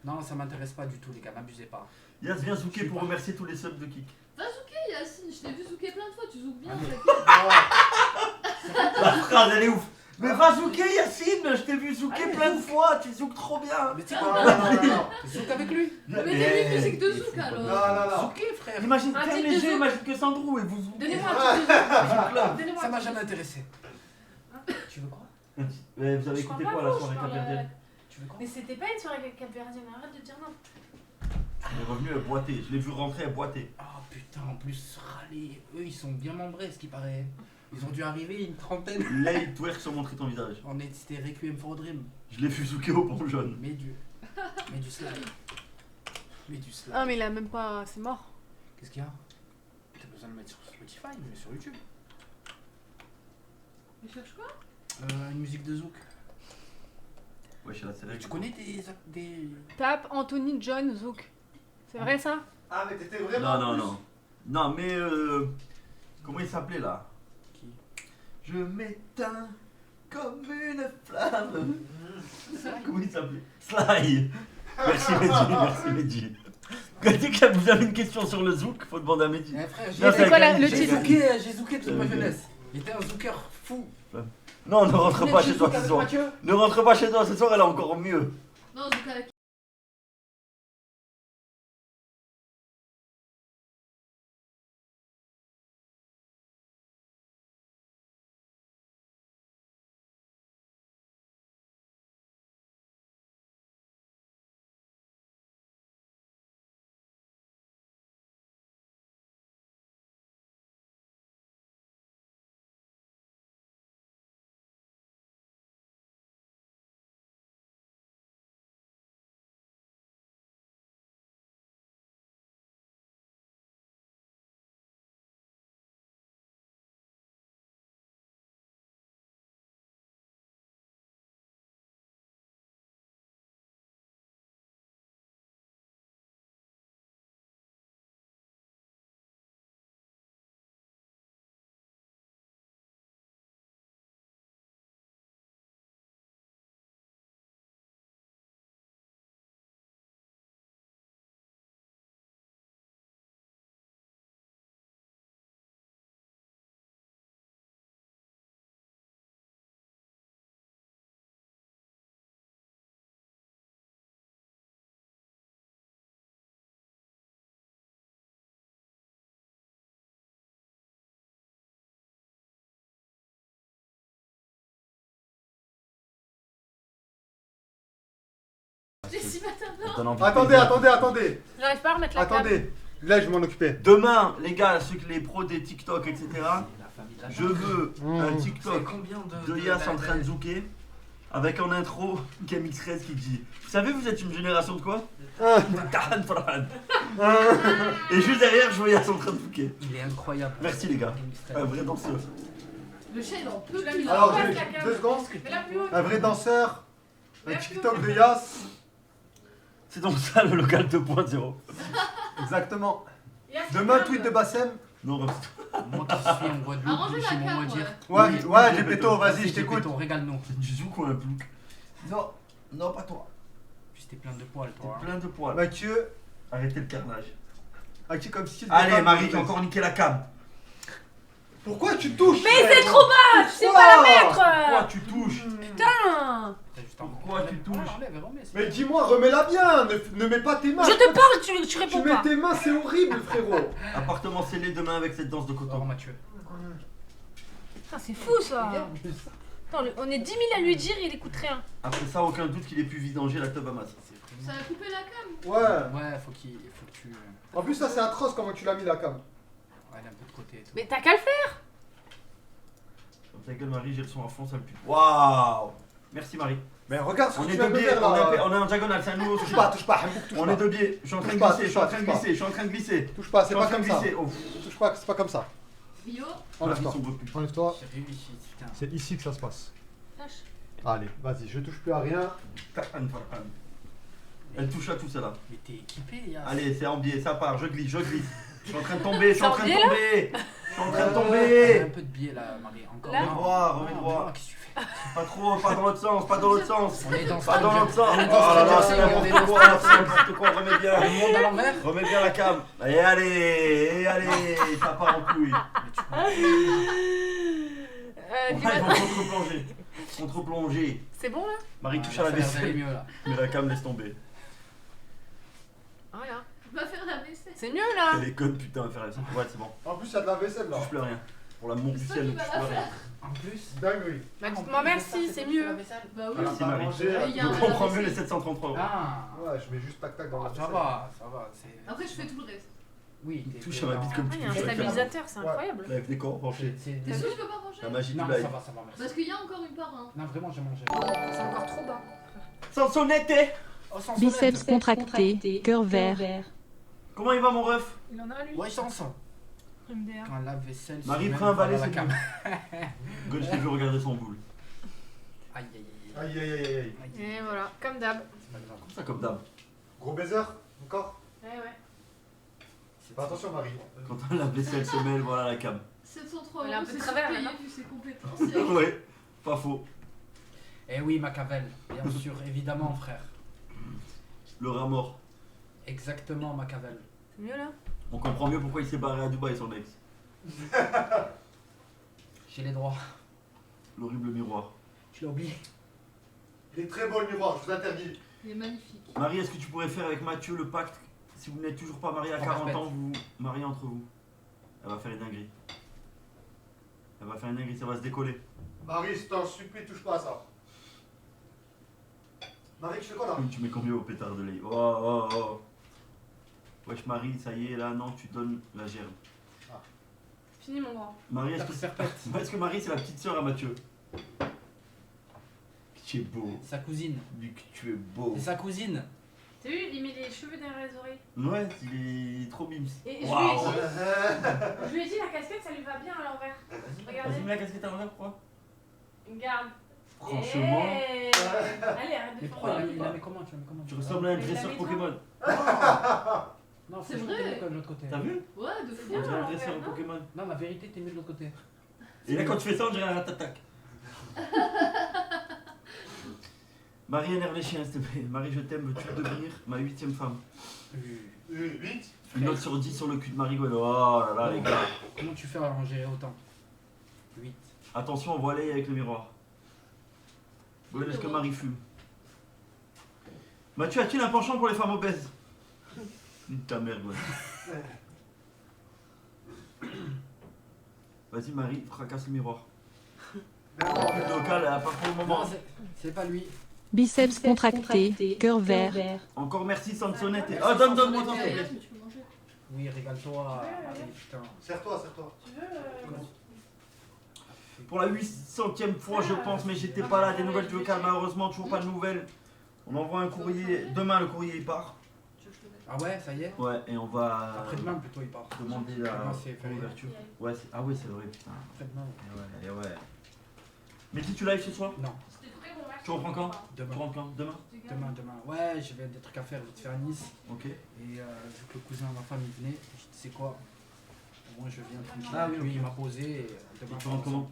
Non, ça m'intéresse pas du tout, les gars, m'abusez pas.
Yas, viens zouker pour remercier tous les subs de Kik.
Va zouker Yacine, je t'ai vu zouker plein de fois, tu zoukes bien.
Allez.
t'inquiète.
La phrase, elle est ouf. Mais va zouker, Yacine, je t'ai vu zouker
Allez,
plein de fois, tu zoukes trop bien.
Mais tu sais
Non,
quoi?
non.
Zouk avec lui.
Mais mettez une musique de zouk alors.
Non.
Zouké, frère.
Imagine,
Un
ferme
titre
les
de
yeux,
zouk.
imagine que c'est Andrew et vous zoukez.
Donnez-moi un petit bisou. Donnez-moi
Ça
un
m'a
petit
jamais
bisou.
intéressé. Tu veux quoi?
Mais vous avez
Je
écouté
crois
quoi
pas
la
vous,
soirée
je crois,
capverdienne?
Tu veux quoi?
Mais c'était pas une soirée avec Capverdienne, arrête de dire non.
Elle est revenue, elle boitait. Je l'ai vu rentrer, elle boitait.
Ah putain, en plus, râler. Eux, ils sont bien membrés, ce qui paraît. Ils ont dû arriver une trentaine.
Lay twerk sur montrer ton visage.
C'était Requiem for a Dream.
Je l'ai vu zouker au pont jaune.
Mais du slime. Mais du slime.
Ah, mais il a même pas. C'est mort.
Qu'est-ce qu'il y a? T'as besoin de mettre sur Spotify, mais sur YouTube.
Mais cherche quoi?
Une musique de Zouk.
Ouais, je sais la
Tu connais des...
Tape Anthony John Zouk. C'est vrai ça?
Ah, mais t'étais vraiment.
Non. Non, mais comment il s'appelait là?
Qui?
Je m'éteins comme une flamme. Comment il s'appelait? Sly. Merci Mehdi. Dès que vous avez une question sur le zouk, faut demander à Mehdi.
Eh frère,
Non, c'est
quoi
avec
le
Mehdi.
titre?
j'ai zouké toute ma jeunesse. J'étais un zouker fou.
Non, ne rentre pas
J'ai
chez toi
zouké
ce
avec
soir.
Mathieu.
Ne rentre pas chez toi ce soir, elle est encore mieux.
Non, zouk avec si maintenant.
donne envie de
Attendez,
baiser.
attendez.
J'arrive pas à remettre la cam.
Attendez. Là, je vais m'en occuper.
Demain, les gars, les pros des TikTok, etc.
C'est la famille de la
Je veux un
C'est
TikTok
combien
de Yas en train de zouker avec en intro KMX13 qui dit vous savez, vous êtes une génération de quoi? Tahan Farhan. Et juste derrière, je vois Yas en train de zouker.
Il est incroyable.
Merci les gars. Un vrai danseur.
Le chat il en peut
Tu l'as
plus.
mis
là.
Alors,
Ouais,
j'ai
la cam.
2 secondes.
Mais la plus haute.
Un vrai danseur. Un
Mais
TikTok
plus
de Yas.
C'est donc ça le local 2.0.
Exactement.
Yas,
Demain,
regarde.
tweet de Bassem.
Non,
Moi qui suis en Guadeloupe,
Arrangez
chez
la
mon
cam,
mot dire.
Ouais, j'ai péto, vas-y, je t'écoute.
Régale-nous.
c'est du zouk ou un plouc? Non, non, pas toi.
Puis t'es plein de poils, toi.
T'es plein de poils.
Mathieu,
Arrêtez le carnage.
actif comme style. de
Allez,
femme
Marie, t'as
anglaise.
encore niqué la cam.
Pourquoi tu touches?
Mais c'est trop bas. Tu sais pas la mettre.
Pourquoi tu touches?
Putain.
Pourquoi tu touches?
Mais dis-moi, remets-la bien, ne mets pas tes mains.
Je te parle, tu
Tu
réponds
mets
pas.
tes mains, c'est horrible, frérot.
Appartement scellé demain avec cette danse de
Attends,
coton.
Mathieu.
Putain, c'est fou ça. Attends, on est 10 000 à lui dire, il écoute rien.
Après ça, aucun doute qu'il ait pu vidanger la tub à masse.
Ça a coupé la cam.
Ouais.
Ouais, faut que tu.
En plus, ça, c'est atroce comment tu l'as mis la cam.
Ouais, elle est un peu de côté et tout.
Mais t'as qu'à le faire.
Comme ta gueule, Marie, j'ai le son à fond, ça le pue. Waouh! Merci, Marie.
Mais regarde ce que
On
tu
est
viens
deux
de
biais,
faire là.
on est en diagonale, c'est un nouveau
Touche
sujet.
pas, touche pas, touche
On
pas.
est deux biais. Je suis en train de
Touche pas,
glisser, je suis en train de
touche pas.
glisser, je suis en train de glisser.
Touche pas,
Je
c'est
suis en
pas
train
comme
de
ça.
glisser. Oh,
Touche pas, c'est pas comme ça.
Rio.
Enlève-toi.
Marie, sombre plus.
Enlève-toi.
J'ai réussi, putain.
C'est ici que ça se passe.
Lâche.
Allez, vas-y, je touche plus à rien.
Tahan Farhan. Elle touche à tout ça là.
Mais t'es équipé, Yas.
Allez, c'est en biais, ça part, je glisse, je glisse. Je suis en train de tomber, je suis en train de
C'est en
tomber. Je suis en train de
Il y a un
tomber.
peu de biais là, Marie. Encore.
Là.
Remets droit, remets
Non,
droit.
Qu'est-ce que tu fais?
Pas trop, pas dans l'autre sens, pas dans l'autre sens.
On est dans
Pas dans l'autre sens.
On est
Oh
dans
là là,
Stranger
c'est
Things, on est
n'importe
dans
quoi, c'est n'importe quoi, remets bien.
Le monde à l'envers.
Remets bien la cam. Et allez, ça part en couille.
Du
Ils
matin.
vont contre-plonger. Contre-plonger.
C'est bon là.
Marie touche à
Là,
la
ça a l'air d'aller
vaisselle.
mieux là.
Mais la cam laisse tomber.
Voilà.
Va faire la vaisselle.
C'est mieux là.
Elle est conne, putain, à faire la vaisselle. Ouais, c'est bon.
En plus, il y a de la vaisselle là.
Touche plus à rien. Pour l'amour du
C'est toi
ciel, ne
qui vas
touche
la
plus à rien.
En plus.
Dinguerie.
Moi merci, c'est mieux.
Bah oui.
Merci Marie.
Il y a
Donc
un
on prend mieux
vaisselle.
les 733 euros.
Ah.
Ouais, je mets juste tac tac dans la
Ça
vaisselle.
va, ça va. c'est-
Après, je fais tout le reste.
Oui,
Touche à ma bite comme
Ah,
tu
il y a un
touches à la cam.
stabilisateur, c'est
Ouais.
incroyable.
Avec des corps branchés.
C'est
T'as
des...
vu, je peux pas ranger.
La magie
Non,
du
ça
live.
va, merci.
Parce qu'il y a encore une part. Hein.
Non, vraiment, j'ai mangé.
C'est encore trop bas.
Sansonnette.
Oh, sans
Biceps
sonnette.
contracté, cœur vert.
Comment il va mon ref?
Il en a lui.
Ouais, sans son.
MDR.
Quand la vaisselle.
Marie,
se met
prends un balai,
devant la
c'est
cam.
bon. Gauche, je veux regarder son boule.
Aïe, aïe, aïe.
Aïe aïe aïe aïe.
Aïe.
Et voilà, comme d'hab.
C'est pas grave.
Comme ça, comme d'hab.
Gros baiser, encore.
Ouais, ouais.
C'est
Fais attention, Marie.
Quand la vaisselle se mêle, voilà la cam.
703
Elle a un
euros,
peu de
c'est
travers,
surpayé
là, non
vu ses compétences.
Ouais, pas faux.
Eh oui, Machiavel. Bien sûr, évidemment, frère.
Le rat mort.
Exactement, Machiavel.
C'est mieux là.
On comprend mieux pourquoi il s'est barré à Dubaï, son ex.
J'ai les droits.
L'horrible miroir.
Je l'ai oublié.
Il est très beau le miroir, je vous interdis.
Il est magnifique.
Marie, est-ce que tu pourrais faire avec Mathieu le pacte? Si vous n'êtes toujours pas marié à
On
40
répète.
ans, vous mariez entre vous. Elle va faire une dinguerie. Elle va faire une dinguerie, ça va se décoller.
Marie, je t'en supplie, touche pas à ça. Marie, tu fais quoi là?
Tu mets combien au pétard de lait? Oh, oh, oh. Wesh Marie, ça y est, là, non, tu donnes la gerbe.
Fini mon grand.
Marie, est-ce
Tape
que,
perpète.
est-ce que Marie, c'est la petite sœur à Mathieu? Tu es beau.
Sa cousine.
Luc, tu es beau.
C'est sa cousine.
T'as vu, il met les cheveux derrière les oreilles.
Ouais, il est trop bims.
Et
Waouh.
je lui ai dit, la casquette, ça lui va bien à l'envers.
Vas-y,
Regardez.
mets la casquette à l'envers, pourquoi?
Regarde.
Franchement,
Hey. Allez, arrête de
Mais
faire
pourquoi
ça.
il la met comment? Tu la mets comment?
tu ressembles à un
Mais il
dresseur
l'avait
Pokémon.
Non,
C'est
faut
vrai.
que je mette de l'autre côté.
T'as vu?
Ouais, de fou.
On dirait un
à
dresseur
l'envers, non
Pokémon.
Non, la vérité, t'es mieux de l'autre côté.
Et là, quand tu fais ça, on dirait un ratatac. Marie, énerve les chiens, s'il te plaît. Marie, je t'aime, veux-tu devenir ma 8ème femme?
8.
Une note sur 10 sur le cul de Marie Gouel. Oh là là, les gars.
Comment tu fais à en gérer autant? 8.
Attention, on voit l'œil avec le miroir. Gouel, est-ce que Marie fume? Mathieu, as-tu un penchant pour les femmes obèses? Ta mère, Gouel. Vas-y, Marie, fracasse le miroir. Plus de local, à partir du moment.
Non, c'est pas lui.
Biceps contracté, cœur vert.
Encore merci Sansonette. Ah, donne-moi ça, s'il te
Mais
plaît.
tu peux manger.
Oui, régale-toi. Allez, putain.
Serre-toi, serre-toi.
Tu veux
Pour la 800e fois, je pense, mais j'étais pas là. Des nouvelles du local, malheureusement, toujours pas de nouvelles. On envoie un courrier. Demain, le courrier il part.
Tu veux que je te mette
Ah ouais, ça y est.
Ouais, et on va
Après-demain, plutôt, il part.
demander la
Demain, c'est férié.
ouverture. Ouais, ah oui, c'est vrai, putain.
Après-demain.
Et ouais. Mais si tu live ce soir
Non,
C'était très bon match.
Tu reprends quand Tu
demain.
rentres quand Demain
Demain. Ouais, j'avais des trucs à faire vite fait à Nice.
Ok.
Et vu que le cousin de ma femme il venait, je dis, tu sais quoi, moi je viens tranquille.
Ah oui,
Lui
ok.
il m'a posé et
Et
demain
tu rentres comment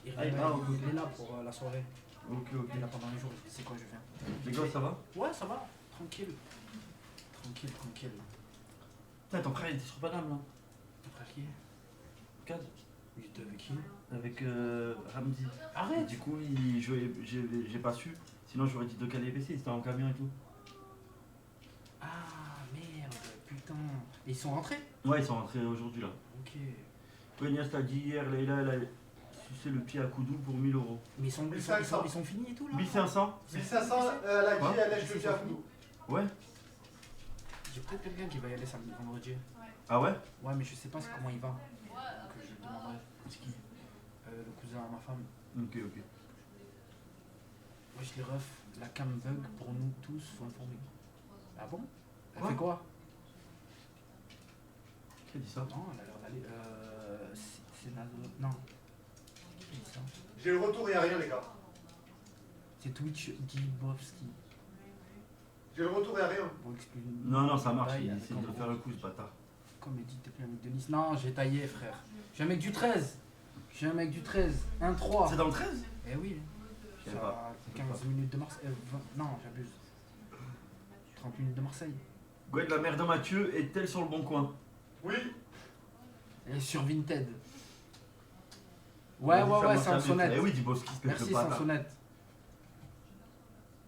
il,
Ah,
il
ok.
est là pour la soirée.
Ok.
Il est là pendant les jours, je dis, c'est quoi, je viens.
Les gosses, ça va
Ouais, ça va, tranquille. Tranquille.
Putain, ton frère il était sur Paname là.
Ton frère qui est
Caz
Il était avec qui
Avec Ramzi.
Arrête.
Du coup, j'ai pas su. Sinon, j'aurais dit de caler les PC, c'était en camion et tout.
Ah merde, putain. Et ils sont rentrés
Ouais, ils sont rentrés aujourd'hui là.
Ok.
Toi, Ignace, t'as dit hier, Leïla, elle a sucé le pied à Koudou pour 1000 euros.
Mais ils sont finis et tout là
1500
1500, la
Quoi
J, elle lèche le pied à Koudou.
Ouais.
J'ai peut-être quelqu'un qui va y aller samedi, vendredi.
Ah ouais
Ouais, mais je sais pas comment il va. Donc je lui demanderai.
C'est qui
Le cousin à ma femme.
Ok.
Moi je les ref, la cam bug pour nous tous, faut informer. Ah bon Elle
Quoi
fait quoi
Qui a dit ça
Non, elle a l'air d'aller. C'est Nazo. Non. Qui a dit ça
J'ai le retour, il n'y a rien, les gars.
C'est Twitch Gibowski.
J'ai le retour, il n'y a rien.
Bon, explique.
Non, ça marche,
Taille
il
avec
essaie
un
de
gros.
faire le coup, ce bâtard.
Comédie, t'es plus un mec de Nice. Non, j'ai taillé, frère. Je suis un mec du 13. Je suis un mec du 13. 1-3.
C'est dans le 13
Eh oui.
Je
C'est
savais pas.
à 15 minutes de Marseille. Non, j'abuse. 30 minutes de Marseille.
Gwen, la mère de Mathieu, est-elle sur le bon coin
Oui.
Elle est sur Vinted. Ouais, c'est en sonnette.
Eh oui, dis Boski, ce que
Merci
je pas.
Sansonnette.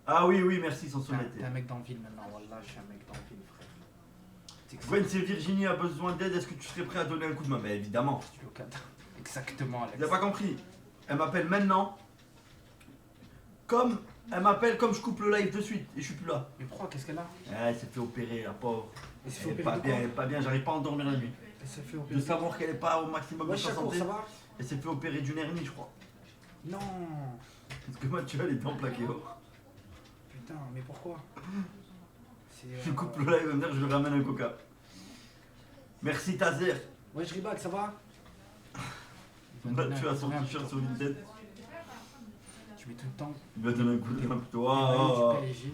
Ah oui, merci, Sansonnette.
T'es un mec dans le ville maintenant, wallah, je suis un mec dans le ville, frère.
Gwen, si Virginie a besoin d'aide, est-ce que tu serais prêt à donner un coup de main? Mais évidemment.
Studio 4. Exactement, Alex.
Il a pas compris. Elle m'appelle maintenant. Comme elle m'appelle comme je coupe le live de suite et je suis plus là.
Mais pourquoi? Qu'est-ce qu'elle a?
Elle s'est fait opérer, la pauvre.
Elle s'est
Elle
fait
est
opérer
pas
de
bien,
quoi?
elle est pas bien, j'arrive pas à endormir la nuit.
Elle s'est fait
De
opérer.
savoir qu'elle est pas au maximum de
Ouais,
sa
Chacour,
santé.
ça va?
Elle s'est fait opérer d'une hernie, je crois.
Non.
Parce que Mathieu, elle était en plaqué.
Putain, mais pourquoi? C'est,
Je coupe le live, elle va me dire, je lui ramène un coca. Merci Tazer.
Ouais, je Ribac, ça va?
Mathieu a son t-shirt sur Vinted.
Tu mets tout le temps.
Il va donner un coup de main
Du
toi.
PSG.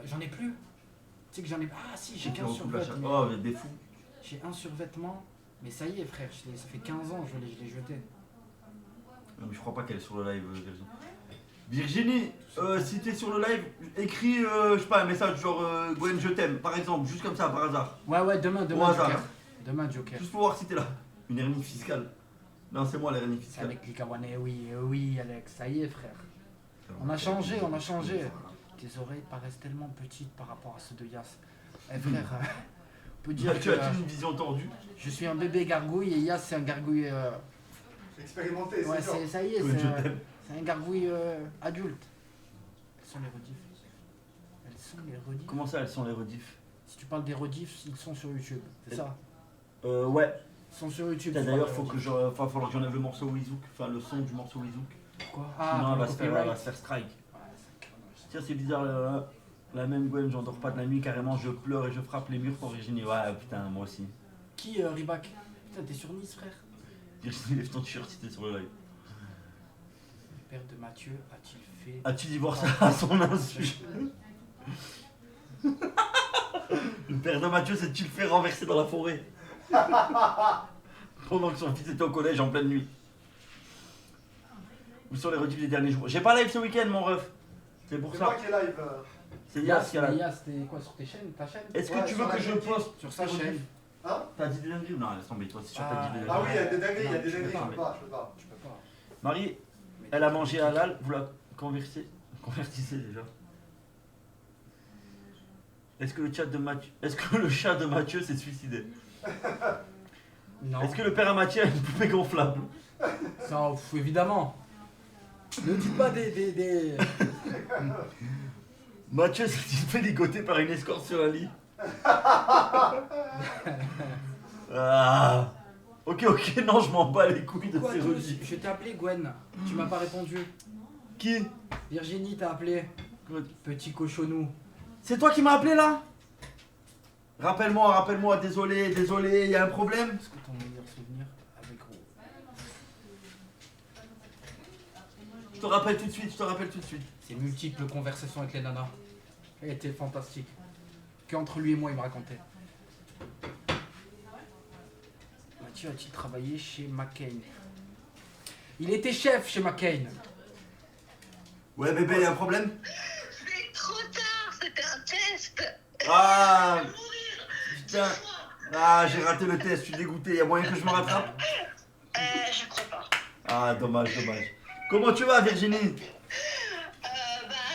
J'en ai plus. Tu sais que j'en ai. Ah si, j'ai qu'un survêtement.
Oh, il y a des fous.
J'ai un survêtement. Mais ça y est, frère, ça fait 15 ans, je l'ai jeté.
Non, mais je crois pas qu'elle est sur le live, Virginie. Virginie, si t'es sur le live, écris, je sais pas, un message genre Gwen, je t'aime, par exemple, juste comme ça, par hasard.
Ouais, demain,
Au hasard.
Joker. Demain, Joker.
Juste pour voir si t'es là. Une hernie fiscale. Non, c'est moi l'hernie
C'est
fiscale.
avec Likawane, oui, Alex, ça y est, frère. On a changé. Tes oreilles paraissent tellement petites par rapport à ceux de Yas. Eh frère, on peut dire
Tu
que
as une vision tordue.
je suis un bébé gargouille et Yas c'est un gargouille.
Expérimenté,
Ouais,
c'est sûr.
ça y est,
Oui, je t'aime.
c'est un gargouille adulte. Elles sont les rediffs.
Comment ça, elles sont les rediffs?
Si tu parles des rediffs, ils sont sur YouTube, c'est ça?
Ouais.
Ils sont sur YouTube.
Putain,
tu
d'ailleurs,
parles
faut
des
que va falloir que j'enlève le morceau Wizouk, enfin le son du morceau Wizouk.
rediffs. Quoi?
Sinon,
pour
elle
le
va se faire,
copyright.
strike.
Ouais, c'est carnage.
Tiens, c'est bizarre, la même Gwen, j'endors pas de la nuit, carrément, je pleure et je frappe les murs pour Virginie. Ouais, putain, moi aussi.
Qui, Ribac? Putain, t'es sur Nice, frère.
Virginie, lève ton t-shirt si t'es sur le live.
Le père de Mathieu a-t-il fait.
As-tu divorcé à son insu? Le père de Mathieu s'est-il fait renverser dans la forêt pendant que son fils était au collège en pleine nuit? Où sont les rediffs des derniers jours? J'ai pas live ce week-end, mon ref. C'est pour
C'est
ça.
moi qui est live.
C'est Yas qui a la.
Yas, t'es quoi sur tes chaînes? Ta chaîne?
Est-ce que
Ouais,
tu
sur
veux
la
que je
chaîne qui-
poste
Sur sa
tes
chaîne.
rediffs?
Hein?
T'as dit des dingueries? Non, laisse tomber, toi, c'est sûr que t'as dit des
Ah,
dingueries.
Ah oui, il y a des dingueries, il y a
Non,
des
tu peux
dingueries,
pas.
je peux pas, je peux pas.
Je peux pas.
Marie, elle a mangé halal, vous la convertissez déjà. Est-ce que le chat de Mathieu s'est suicidé?
Non.
Est-ce que le père à Mathieu a une poupée gonflable?
Ça, évidemment. Ne dites pas des...
Mathieu s'est fait ligoter par une escorte sur un lit. Ah. Ok, non, je m'en bats les couilles de
Quoi,
ces
tous
reliques.
Je t'ai appelé Gwen. Tu m'as pas répondu.
Qui?
Virginie t'a appelé. Petit cochonou.
C'est toi qui m'as appelé là? Rappelle-moi, désolé, y a un problème?
Est-ce que ton meilleur souvenir avec Ro?
Je te rappelle tout de suite.
Ces multiples conversations avec les nanas. Elle était fantastique. Qu'entre lui et moi, il me racontait. Mathieu a-t-il travaillé chez McCain? Il était chef chez McCain.
Ouais bébé, y a un problème?
C'est trop tard, c'était un test.
Ah putain. Ah, j'ai raté le test, je suis dégoûté, y a moyen que je me rattrape?
Je crois pas.
Ah, dommage. Comment tu vas, Virginie?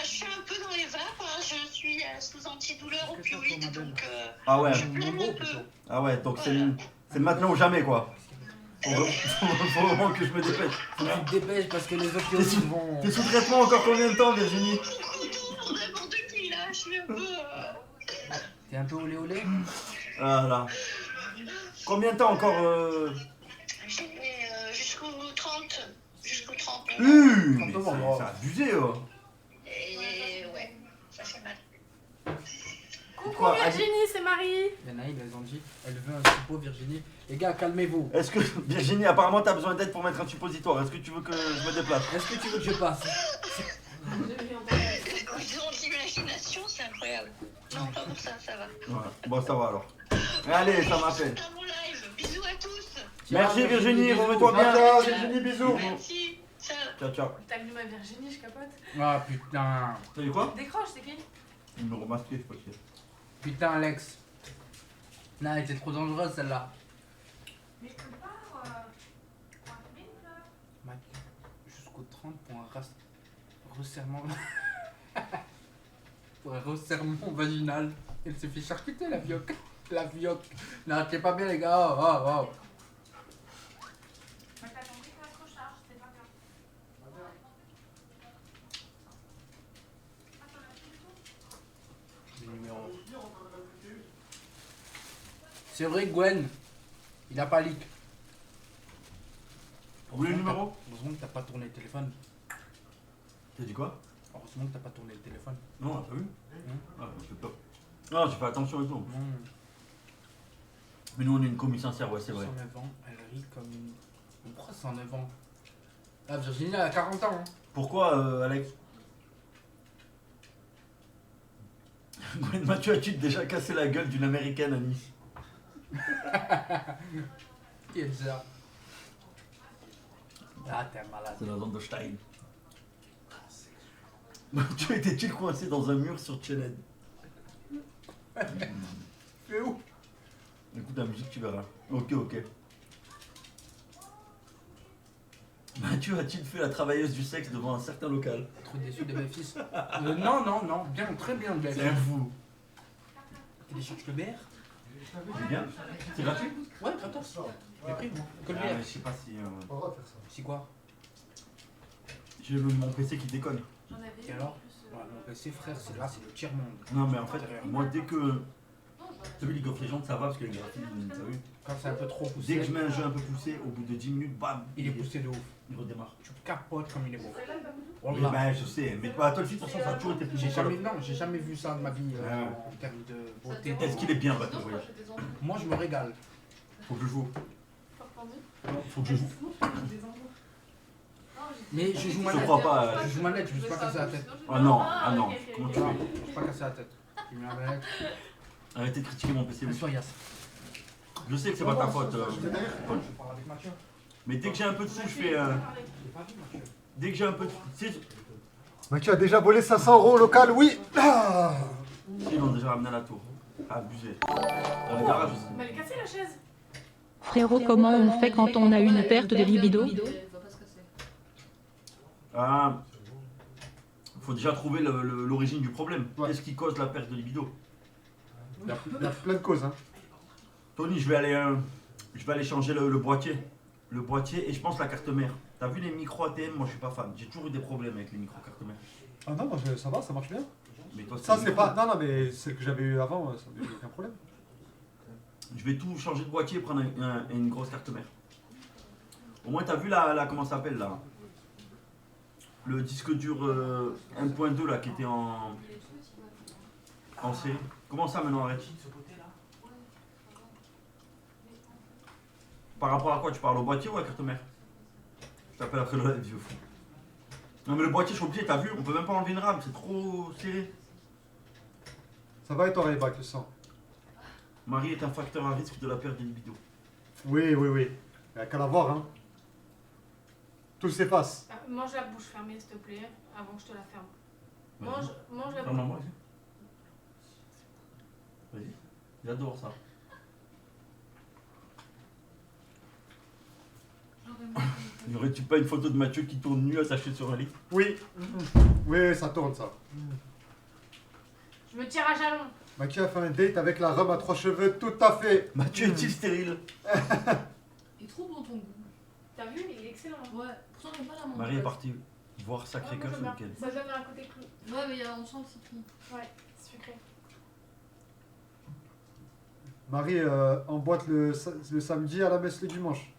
Je suis un peu dans les vapes, hein. Je suis sous antidouleur opioïde, donc
Ah ouais.
je plains un peu.
Ah ouais, donc c'est maintenant ou jamais quoi. Faut vraiment que je me dépêche.
Faut que tu te dépêches parce que les opioïdes vont...
T'es sous traitement encore combien de temps, Virginie?
N'importe qui là, je suis un peu...
T'es un peu olé olé?
Ah là. Combien de temps encore
Jusqu'au 30. Jusqu'au 30.
Mais c'est abusé
Et ouais, ça fait mal.
Coucou
Quoi,
Virginie, c'est Marie.
Yanaï, elles ont dit, elle veut un suppôt, Virginie. Les gars, calmez-vous.
Est-ce que, Virginie, apparemment t'as besoin d'aide pour mettre un suppositoire. Est-ce que tu veux que je me déplace?
Est-ce que tu veux que je passe?
Quand ils ont de l'imagination, c'est incroyable. Non, pas pour ça, ça va.
Ouais. Bon, ça va alors. Allez, ça m'a fait.
C'est un bon live. Bisous à tous.
Merci Virginie, remets-toi bien.
Ciao, Virginie, bisous.
Merci. Ciao.
Ciao.
T'as vu ma Virginie, je capote.
Ah putain.
T'as vu quoi?
Décroche, c'est qui?
Numéro masqué, je sais pas qui c'est.
Putain, Alex. Non, elle était trop dangereuse celle-là.
Mais je peux pas.
Mac, jusqu'au 30 pour un resserrement. Pour un resserrement vaginal. Elle s'est fait charcuter la vioque. La vioque. Non, t'es pas bien les gars. Oh. C'est vrai, Gwen. Il a pas leak.
Vous voulez le numéro?
Heureusement que t'as pas tourné le téléphone.
T'as dit quoi?
Heureusement que t'as pas tourné le téléphone.
Non, t'as vu? Ah, c'est top. Non, j'ai fait attention et tout. Mais nous on est une commis sincère, ouais, c'est vrai.
109 ans, elle rit comme une... Pourquoi 109 ans? Ah, Virginie, elle a 40 ans. Hein.
Pourquoi, Alex? Mathieu, as-tu déjà cassé la gueule d'une américaine à Nice?
Qui est ça? Ah, t'es un malade.
C'est la zone de Stein. Mathieu était-il coincé dans un mur sur Chened?
C'est où?
Écoute la musique, tu verras. Ok. Mathieu a-t-il fait la travailleuse du sexe devant un certain local?
Trop déçu de mes fils. Non, bien, très bien, Glenn.
C'est un fou.
T'es déçu que je te BR?
C'est bien? C'est gratuit?
Ouais, gratos. J'ai pris, moi. Que le
Ah,
BR.
je sais pas si...
Pas le droit de faire ça.
C'est quoi?
J'ai mon PC qui déconne.
J'en avais
Et alors? Ouais, mon PC, frère, c'est là, c'est le tiers-monde.
Non mais en fait, moi dès que... Tu as vu League of Legends, ça va parce que les graphismes, t'as vu?
Quand c'est un peu trop poussé,
Dès que je mets un jeu un peu poussé, au bout de 10 minutes, bam!
il est poussé de ouf.
Il redémarre.
Tu capotes comme il est beau.
Oui,
Wallah.
ben je sais, mais toi, le site, de toute façon, ça a toujours été plus
J'ai jamais vu ça de ma vie en termes de beauté.
Est-ce qu'il est bien, Battle
Sinon, je
Royale?
crois que j'ai des enfants.
Moi, je me régale.
Faut que je joue.
Pas entendu.
Non, faut que je joue.
Sinon, je crois que j'ai des enfants. Non, j'ai-
Mais je joue
Je
manette.
crois pas.
Je joue manette, je me suis pas cassé la tête.
Ah non,
ok,
comment
ok.
tu
Non,
fais?
je me suis pas cassé la tête. J'ai mis la manette.
Arrêtez de critiquer mon PC.
Laisse-toi, Yass.
Je sais que c'est pas ta faute.
Je parle avec Mathieu.
Mais dès que j'ai un peu de sous, je fais.
J'ai pas vu Mathieu.
Dès que j'ai un peu de. Tu sais,
Mathieu a déjà volé 500 € au local, oui. Ah.
ils l'ont déjà ramené à la tour. Abusé. Dans le garage aussi.
Mais elle est cassée la chaise.
Frérot, comment on fait quand on a une perte de libido?
Elle va pas se casser.
Ah. Faut déjà trouver l'origine du problème.
Ouais.
Qu'est-ce qui cause la perte de libido?
Il y a plein de causes, hein.
Tony, je vais aller changer le boîtier. Le boîtier et je pense la carte mère. T'as vu les micro ATM? Moi je suis pas fan. J'ai toujours eu des problèmes avec les micro cartes mères.
Ah non, moi ça va, ça marche bien.
Mais toi,
Ça
le
c'est
micro.
pas. Non, mais celle que j'avais eu avant, ça n'a aucun problème.
Je vais tout changer de boîtier et prendre une grosse carte mère. Au moins t'as vu comment ça s'appelle là? Le disque dur 1.2 là qui était en série. Comment ça maintenant, arrête? Par rapport à quoi? Tu parles au boîtier ou à la carte mère? Je t'appelle après le live, vieux fou. Non mais le boîtier je suis obligé, t'as vu? On peut même pas enlever une rame, c'est trop serré.
Ça va et toi, Rayback, le sang?
Marie est un facteur à risque de la perte des libido.
Oui, oui, oui. Il n'y a qu'à la voir, hein. Tout s'efface.
Mange la bouche fermée, s'il te plaît, avant que je te la ferme.
Vas-y.
Mange la
Non, non,
bouche.
vas-y. Vas-y. J'adore ça. Y aurait-tu pas une photo de Mathieu qui tourne nu attaché sur un lit?
Oui. Oui, ça tourne, ça.
Je me tire à jalon.
Mathieu a fait un date avec la robe à 3 cheveux, tout à fait.
Mathieu est-il stérile?
Il est trop bon ton goût.
T'as vu, il est excellent.
Ouais, pourtant j'aime pas la menthe.
Marie est partie voir Sacré-Cœur ce week-end.
Ça donne un côté clou.
Ouais, mais on sent le citron.
Ouais, sucré.
Marie emboîte le samedi à la messe le dimanche.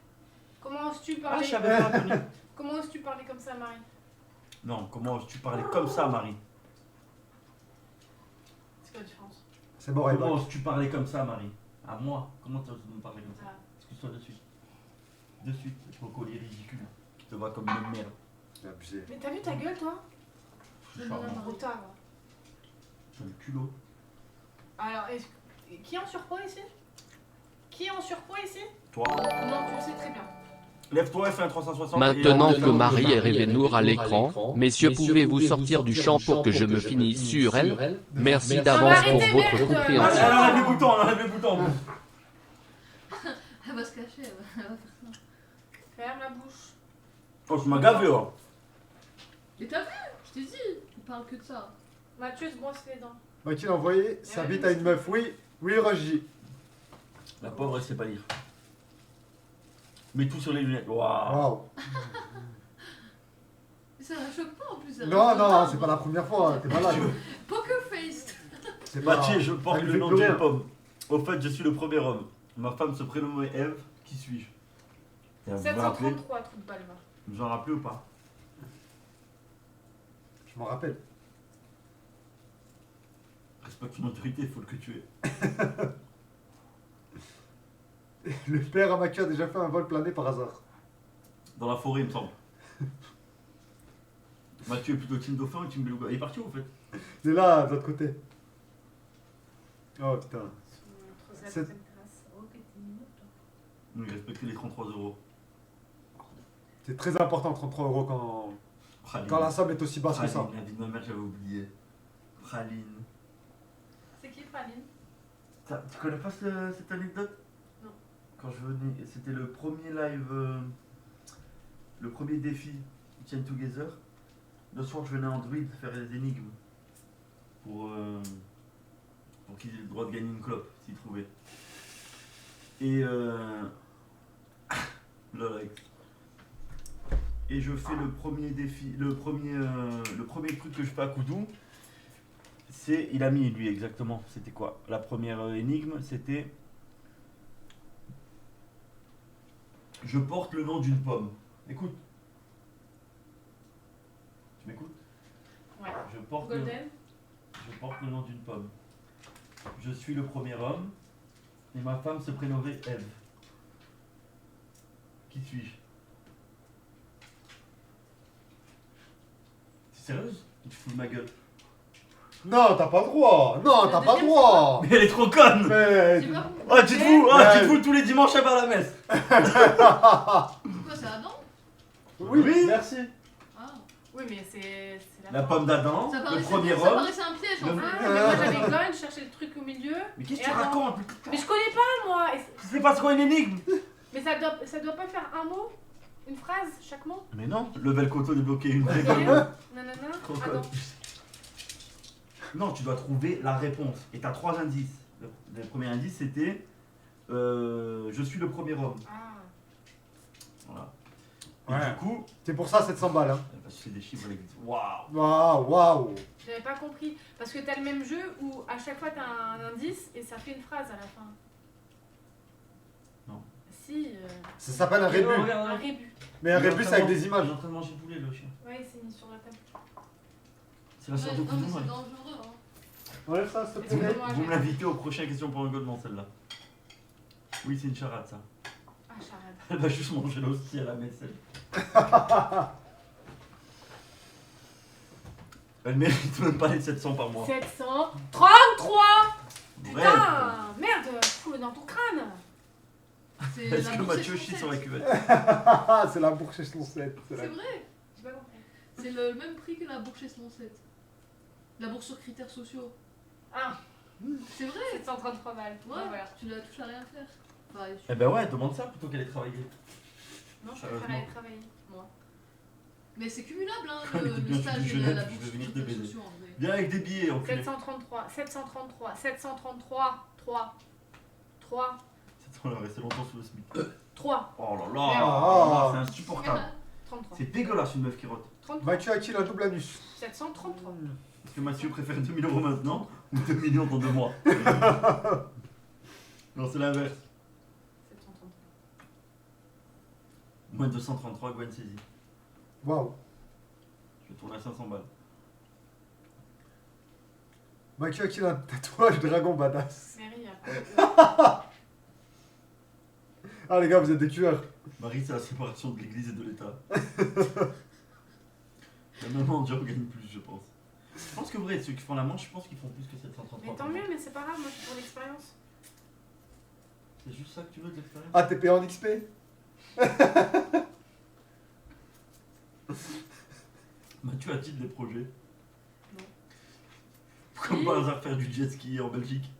Comment oses-tu
Ah,
parler
je savais pas, Tony.
Comment oses-tu parler comme ça, Marie?
Non, comment tu parlais comme ça, Marie?
C'est quoi la différence?
C'est bon, Rayback.
Comment tu parlais comme ça, Marie? À moi? Comment tu oses me parler comme ça?
Ah.
Excuse-toi de suite. De suite, le collier ridicule qui te va comme une merde.
C'est abusé.
Mais t'as vu ta gueule, toi?
Charmant.
Retard.
T'as le culot.
Alors, qui est en surpoids ici? Qui est en surpoids ici?
Toi.
Non, tu le sais très bien.
Lève-toi et fais un 360.
Maintenant que Marie est Révénour à l'écran, messieurs, pouvez-vous sortir du champ pour que je me finisse sur elle? Merci d'avance pour votre
Elle
compréhension.
enlève les boutons, elle enlève les boutons.
Elle va se cacher, elle va faire ça.
Ferme la bouche.
Oh, je m'as gavé, hein.
Mais t'as vu? Je t'ai dit, on parle que de ça.
Mathieu se brosse les dents.
Mathieu a envoyé sa bite à une meuf. Oui, oui, Roger.
La pauvre, elle sait pas lire. Mets tout sur les lunettes. Waouh.
Waouh.
Mais ça la choque pas en plus. elle
Non,
a
non,
pas
c'est pas la première fois, t'es malade.
Poker face.
C'est pas
Mathieu, je porte
elle
le
fait
nom
plus
d'une
rien.
pomme. Au fait, je suis le premier homme. Ma femme se prénommait Eve. Qui suis-je? Vous vous rappelez?
733, trou de balle, va.
Vous en rappelez ou pas?
Je m'en rappelle.
Respecte une autorité, il faut le que tu es.
Le père à Mathieu a déjà fait un vol plané par hasard.
Dans la forêt, il me semble. Mathieu est plutôt team dauphin ou team beluga? Il est parti où, en fait?
Il est là, de l'autre côté. Oh putain.
C'est...
Oui, respectez les 33 €.
C'est très important, 33 € quand
Praline.
la somme est aussi basse que ça.
Praline, la vie de ma mère, j'avais oublié. Praline.
C'est qui, Praline?
Tu connais pas cette anecdote?
Non.
Quand je venais, c'était le premier live, le premier défi Chain Together. Le soir, je venais en druide faire des énigmes pour qu'ils aient le droit de gagner une clope s'ils trouvaient. Et et je fais le premier défi, le premier truc que je fais à Koudou. C'est, il a mis lui exactement, c'était quoi? La première énigme, c'était je porte le nom d'une pomme. Écoute. Tu m'écoutes?
Ouais.
Je porte
Golden.
je porte le nom d'une pomme. Je suis le premier homme et ma femme se prénommait Eve. Qui suis-je? T'es sérieuse? Tu fous de ma gueule.
Non, t'as pas le droit. Non, t'as pas le droit.
Mais elle est trop conne.
Mais...
C'est pas
Oh, tu te fous, oh, tu te fous tous les dimanches à faire la messe.
Quoi, c'est Adam?
Oui, merci.
Ah.
Oui, mais c'est
La pomme d'Adam,
Ça
le
paraissait,
premier
ça
homme.
paraissait un piège en
Le-
fait.
Ah, mais moi j'avais Gold, je cherchais le truc au milieu.
Mais qu'est-ce
Et
que tu
Adam.
racontes?
Mais je connais pas moi.
Tu sais pas ce qu'est une énigme?
Mais ça doit pas faire un mot? Une phrase, chaque mot?
Mais non, level coteau débloqué une vraie
Et
commune.
nanana,
Trop
Adam.
conne. Non, tu dois trouver la réponse. Et t'as 3 indices. Le premier indice c'était je suis le premier homme.
Ah.
Voilà. Et
Ouais.
du coup,
C'est pour ça 700 balles. Hein.
elle va sucer des chiffres à l'église. Waouh.
Waouh, waouh.
J'avais pas compris. Parce que t'as le même jeu où à chaque fois t'as un indice et ça fait une phrase à la fin.
Non.
Si.
Ça s'appelle un
Ok,
rébut.
regarde,
Un rébut.
Mais un
Il est en
rébus
train
c'est avec
de
des
Il
images.
est en train de manger le poulet, le chien.
Ouais, c'est mis sur la table.
C'est la sœur
Ouais,
de
non, mais
Koudou.
c'est dangereux. Hein.
Enlève ça, s'il te
Est-ce
plaît.
que moi,
Vous
j'ai-
me l'invitez au prochain question pour un godement, celle-là. Oui, c'est une charade, ça.
Ah, charade.
Elle va juste manger l'hostie à la maisselle. Elle mérite même pas les 700 par mois.
733.
Bref.
Putain, merde, fous-le dans ton crâne.
C'est
Est-ce
la
que
bourse
Mathieu chie
échelon
sur la
7.
cuvette?
C'est la bourse échelon 7.
C'est vrai.
J'ai pas compris.
C'est le même prix que la bourse échelon 7. La bourse sur critères sociaux.
Ah,
C'est vrai.
733 balles.
Ouais,
Voilà.
tu la touches à rien faire. Enfin,
Eh ben ouais, demande ça plutôt qu'elle ait travaillé.
Non, je
Sérieusement.
préfère aller travailler, moi.
Mais c'est cumulable, hein,
Allez,
le
bien,
stage
tu dis
et la
Genève,
bourse
je vais venir
sur
te
critères
baiser.
sociaux en vrai.
Viens avec des billets, enculé.
733, 733, 733, 3, 3,
On va rester longtemps sous le SMIC.
3,
Oh là
Merde.
là, c'est insupportable.
33.
C'est dégueulasse une meuf qui rote.
33,
Mathieu a-t-il un double anus?
733.
Est-ce que Mathieu préfère 2000 € maintenant ou 2 millions dans 2 mois? Non, c'est l'inverse.
733.
Moins de 233, Gwen saisie.
Waouh.
Je vais tourner à 500 balles.
Mathieu a-t-il un tatouage dragon badass?
Mary, après.
Ah les gars, vous êtes des tueurs.
Marie, c'est la séparation de l'église et de l'État. La maman en job gagne plus, je pense. Je pense que vrai, ceux qui font la manche, je pense qu'ils font plus que 733.
Mais tant mieux, mais c'est pas grave, moi c'est pour l'expérience.
C'est juste ça que tu veux de l'expérience?
Ah, t'es payé en XP?
Mathieu a-t-il des projets?
Non.
Comme
Si.
par hasard faire du jet ski en Belgique.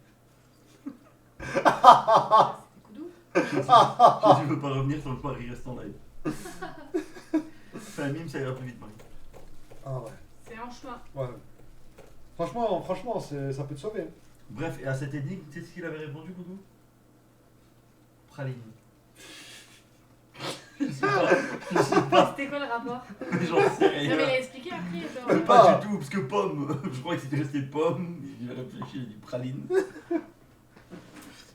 Ah, c'était Koudou.
Je veux pas revenir sans que Marie reste en live. Fais un mime, ça ira plus vite, Marie.
Ah ouais.
C'est en chemin.
Ouais. Franchement, ça peut te sauver.
Bref, et à cette énigme, tu sais ce qu'il avait répondu, Koudou? Praline. Je sais pas,
C'était quoi le rapport?
j'en sais
Non, mais
rien.
il a expliqué après. genre.
Mais pas du tout, parce que pomme, je crois que c'était resté pomme, il a réfléchi, il a dit praline.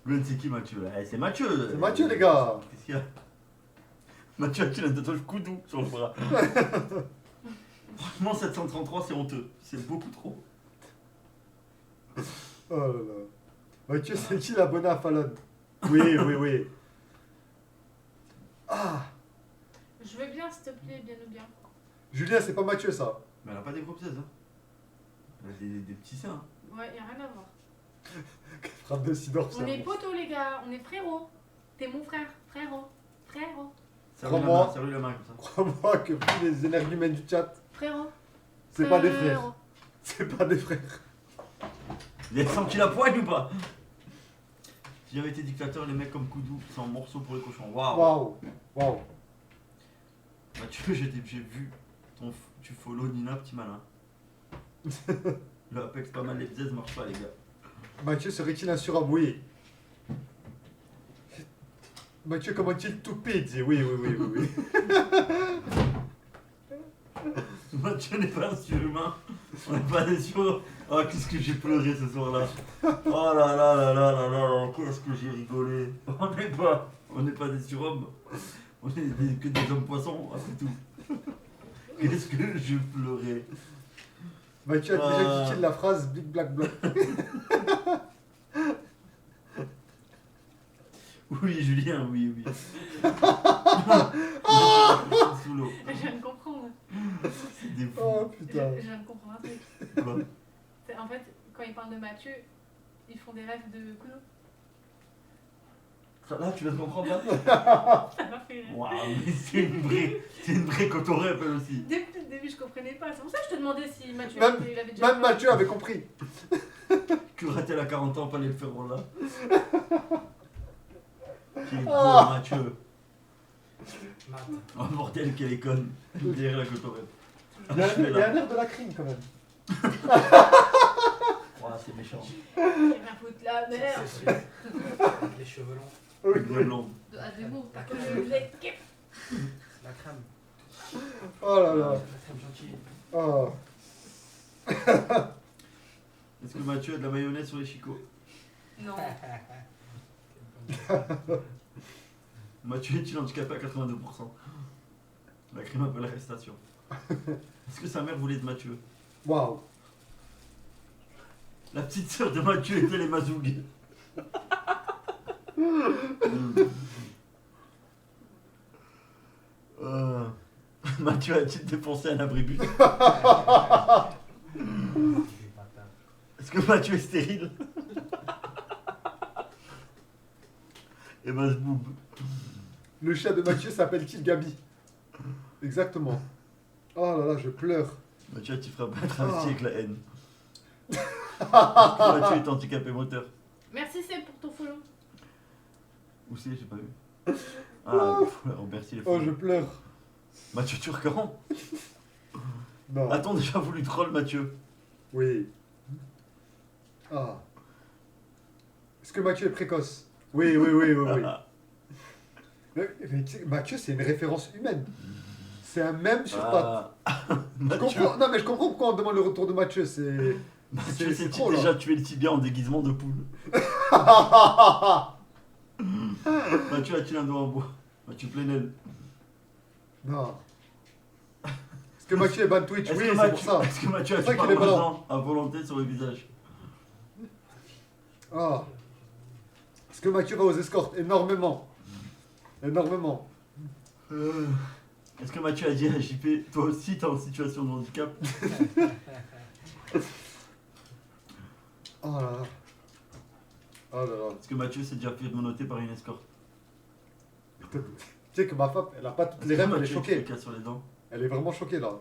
Gwen, c'est qui Mathieu là? Eh, c'est Mathieu!
C'est Mathieu, les gars.
Qu'est-ce qu'il y a? Mathieu a-t-il un tatouage Koudou sur le bras? Franchement, 733, c'est honteux. C'est beaucoup trop.
Oh là là. Mathieu, c'est qui l'abonné à Fallon? Oui. Ah.
Je veux bien, s'il te plaît, bien ou bien.
Julien, c'est pas Mathieu, ça.
Mais elle a pas des groupes 16, hein. Elle a des petits seins.
Ouais, y'a rien à voir.
Frappe de Sidor,
On est potos, les gars, on est frérots. T'es mon frère, frérot, frérot,
Serre-lui la
Crois-moi.
main, serre-lui la main comme ça.
Crois-moi que plus les énergumènes du chat,
frérot.
c'est pas des frères.
frérot.
C'est pas des frères.
Il a senti la poigne ou pas? Si j'avais été dictateur, les mecs comme Koudou, c'est un morceau pour les cochons. Waouh!
Waouh.
Mathieu, j'ai vu tu follow Nina, petit malin. Le Apex, pas mal, les bzaises marche pas, les gars.
Mathieu serait-il insurable? Oui. Mathieu, comment il tout dit? Oui.
Mathieu n'est pas un surhumain. On n'est pas des sur. Oh, qu'est-ce que j'ai pleuré ce soir-là. Oh là là là là là là, qu'est-ce que j'ai rigolé. On n'est pas des surhommes. On est que des hommes poissons, après tout. Qu'est-ce que j'ai pleuré.
Mathieu a déjà kické la phrase Big Black Block.
Oui, Julien, oui. Sous l'eau.
Je viens de comprendre.
C'est des fous.
Oh putain.
Je viens de comprendre un truc.
Quoi?
En fait, quand ils parlent de Mathieu, ils font des rêves de Koudou.
Là, tu vas te comprendre là?
Ça m'a fait rire.
Waouh, mais c'est une vraie cotorep elle aussi.
Depuis le début, je comprenais pas. C'est pour ça que je te demandais si Mathieu
Même,
il avait déjà.
même Mathieu avait compris.
Que rater à 40 ans, fallait le faire là. Quel beau Mathieu.
Matt.
Oh bordel, quelle est conne. Derrière la cotorep.
Il y a un air de la crime quand même.
Ouah, c'est méchant.
Il va foutre la merde.
Avec les cheveux longs.
Une vraie blonde.
À des mots.
La
Que
crème.
je l'ai kiffé.
La crème.
Oh là là.
Très gentil.
Oh.
Est-ce que Mathieu a de la mayonnaise sur les chicots?
Non.
Mathieu est-il handicapé à 82%? La crime appelle l'arrestation. Est-ce que sa mère voulait de Mathieu?
Waouh.
La petite sœur de Mathieu était les Mazoug. Mathieu a-t-il dépensé un abribus? Est-ce que Mathieu est stérile? Et Mazboub.
Le chat de Mathieu s'appelle-t-il Gabi? Exactement. Oh là là, je pleure.
Mathieu a-t-il frappé un travesti avec la haine? Est-ce que Mathieu est handicapé moteur?
Merci Seb pour ton follow.
Où c'est? J'ai pas vu. Ah, merci les
Oh,
follow.
je pleure.
Mathieu Turcan?
Non.
A-t-on déjà voulu troll Mathieu?
Oui. Ah. Est-ce que Mathieu est précoce? Oui, oui, oui, oui, oui. Mais tu sais, Mathieu, c'est une référence humaine. C'est un mème sur pattes. Je
Mathieu,
comprends, non, mais je comprends pourquoi on demande le retour de Mathieu. C'est.
Mathieu
c'est
s'est-il
trop, là.
déjà tué le tibia en déguisement de poule? Mathieu a-t-il un doigt en bois? Mathieu Plenel.
Non. Est-ce que Mathieu est ban Twitch?
Est-ce
Oui,
que
c'est
Mathieu-
pour ça.
Est-ce que Mathieu a
C'est
du
pour ça qu'il est
parmesan à volonté sur le visage?
Ah. Est-ce que Mathieu va aux escortes? Énormément. Énormément.
Est-ce que Mathieu a dit à JP, toi aussi t'es en situation de handicap?
Oh là là. Oh là là.
Est-ce que Mathieu s'est déjà fait monoter par une escorte?
Tu sais que ma femme, elle a pas toutes les rêves, elle est
Mathieu
choquée.
qui a sur les dents.
Elle est vraiment choquée là.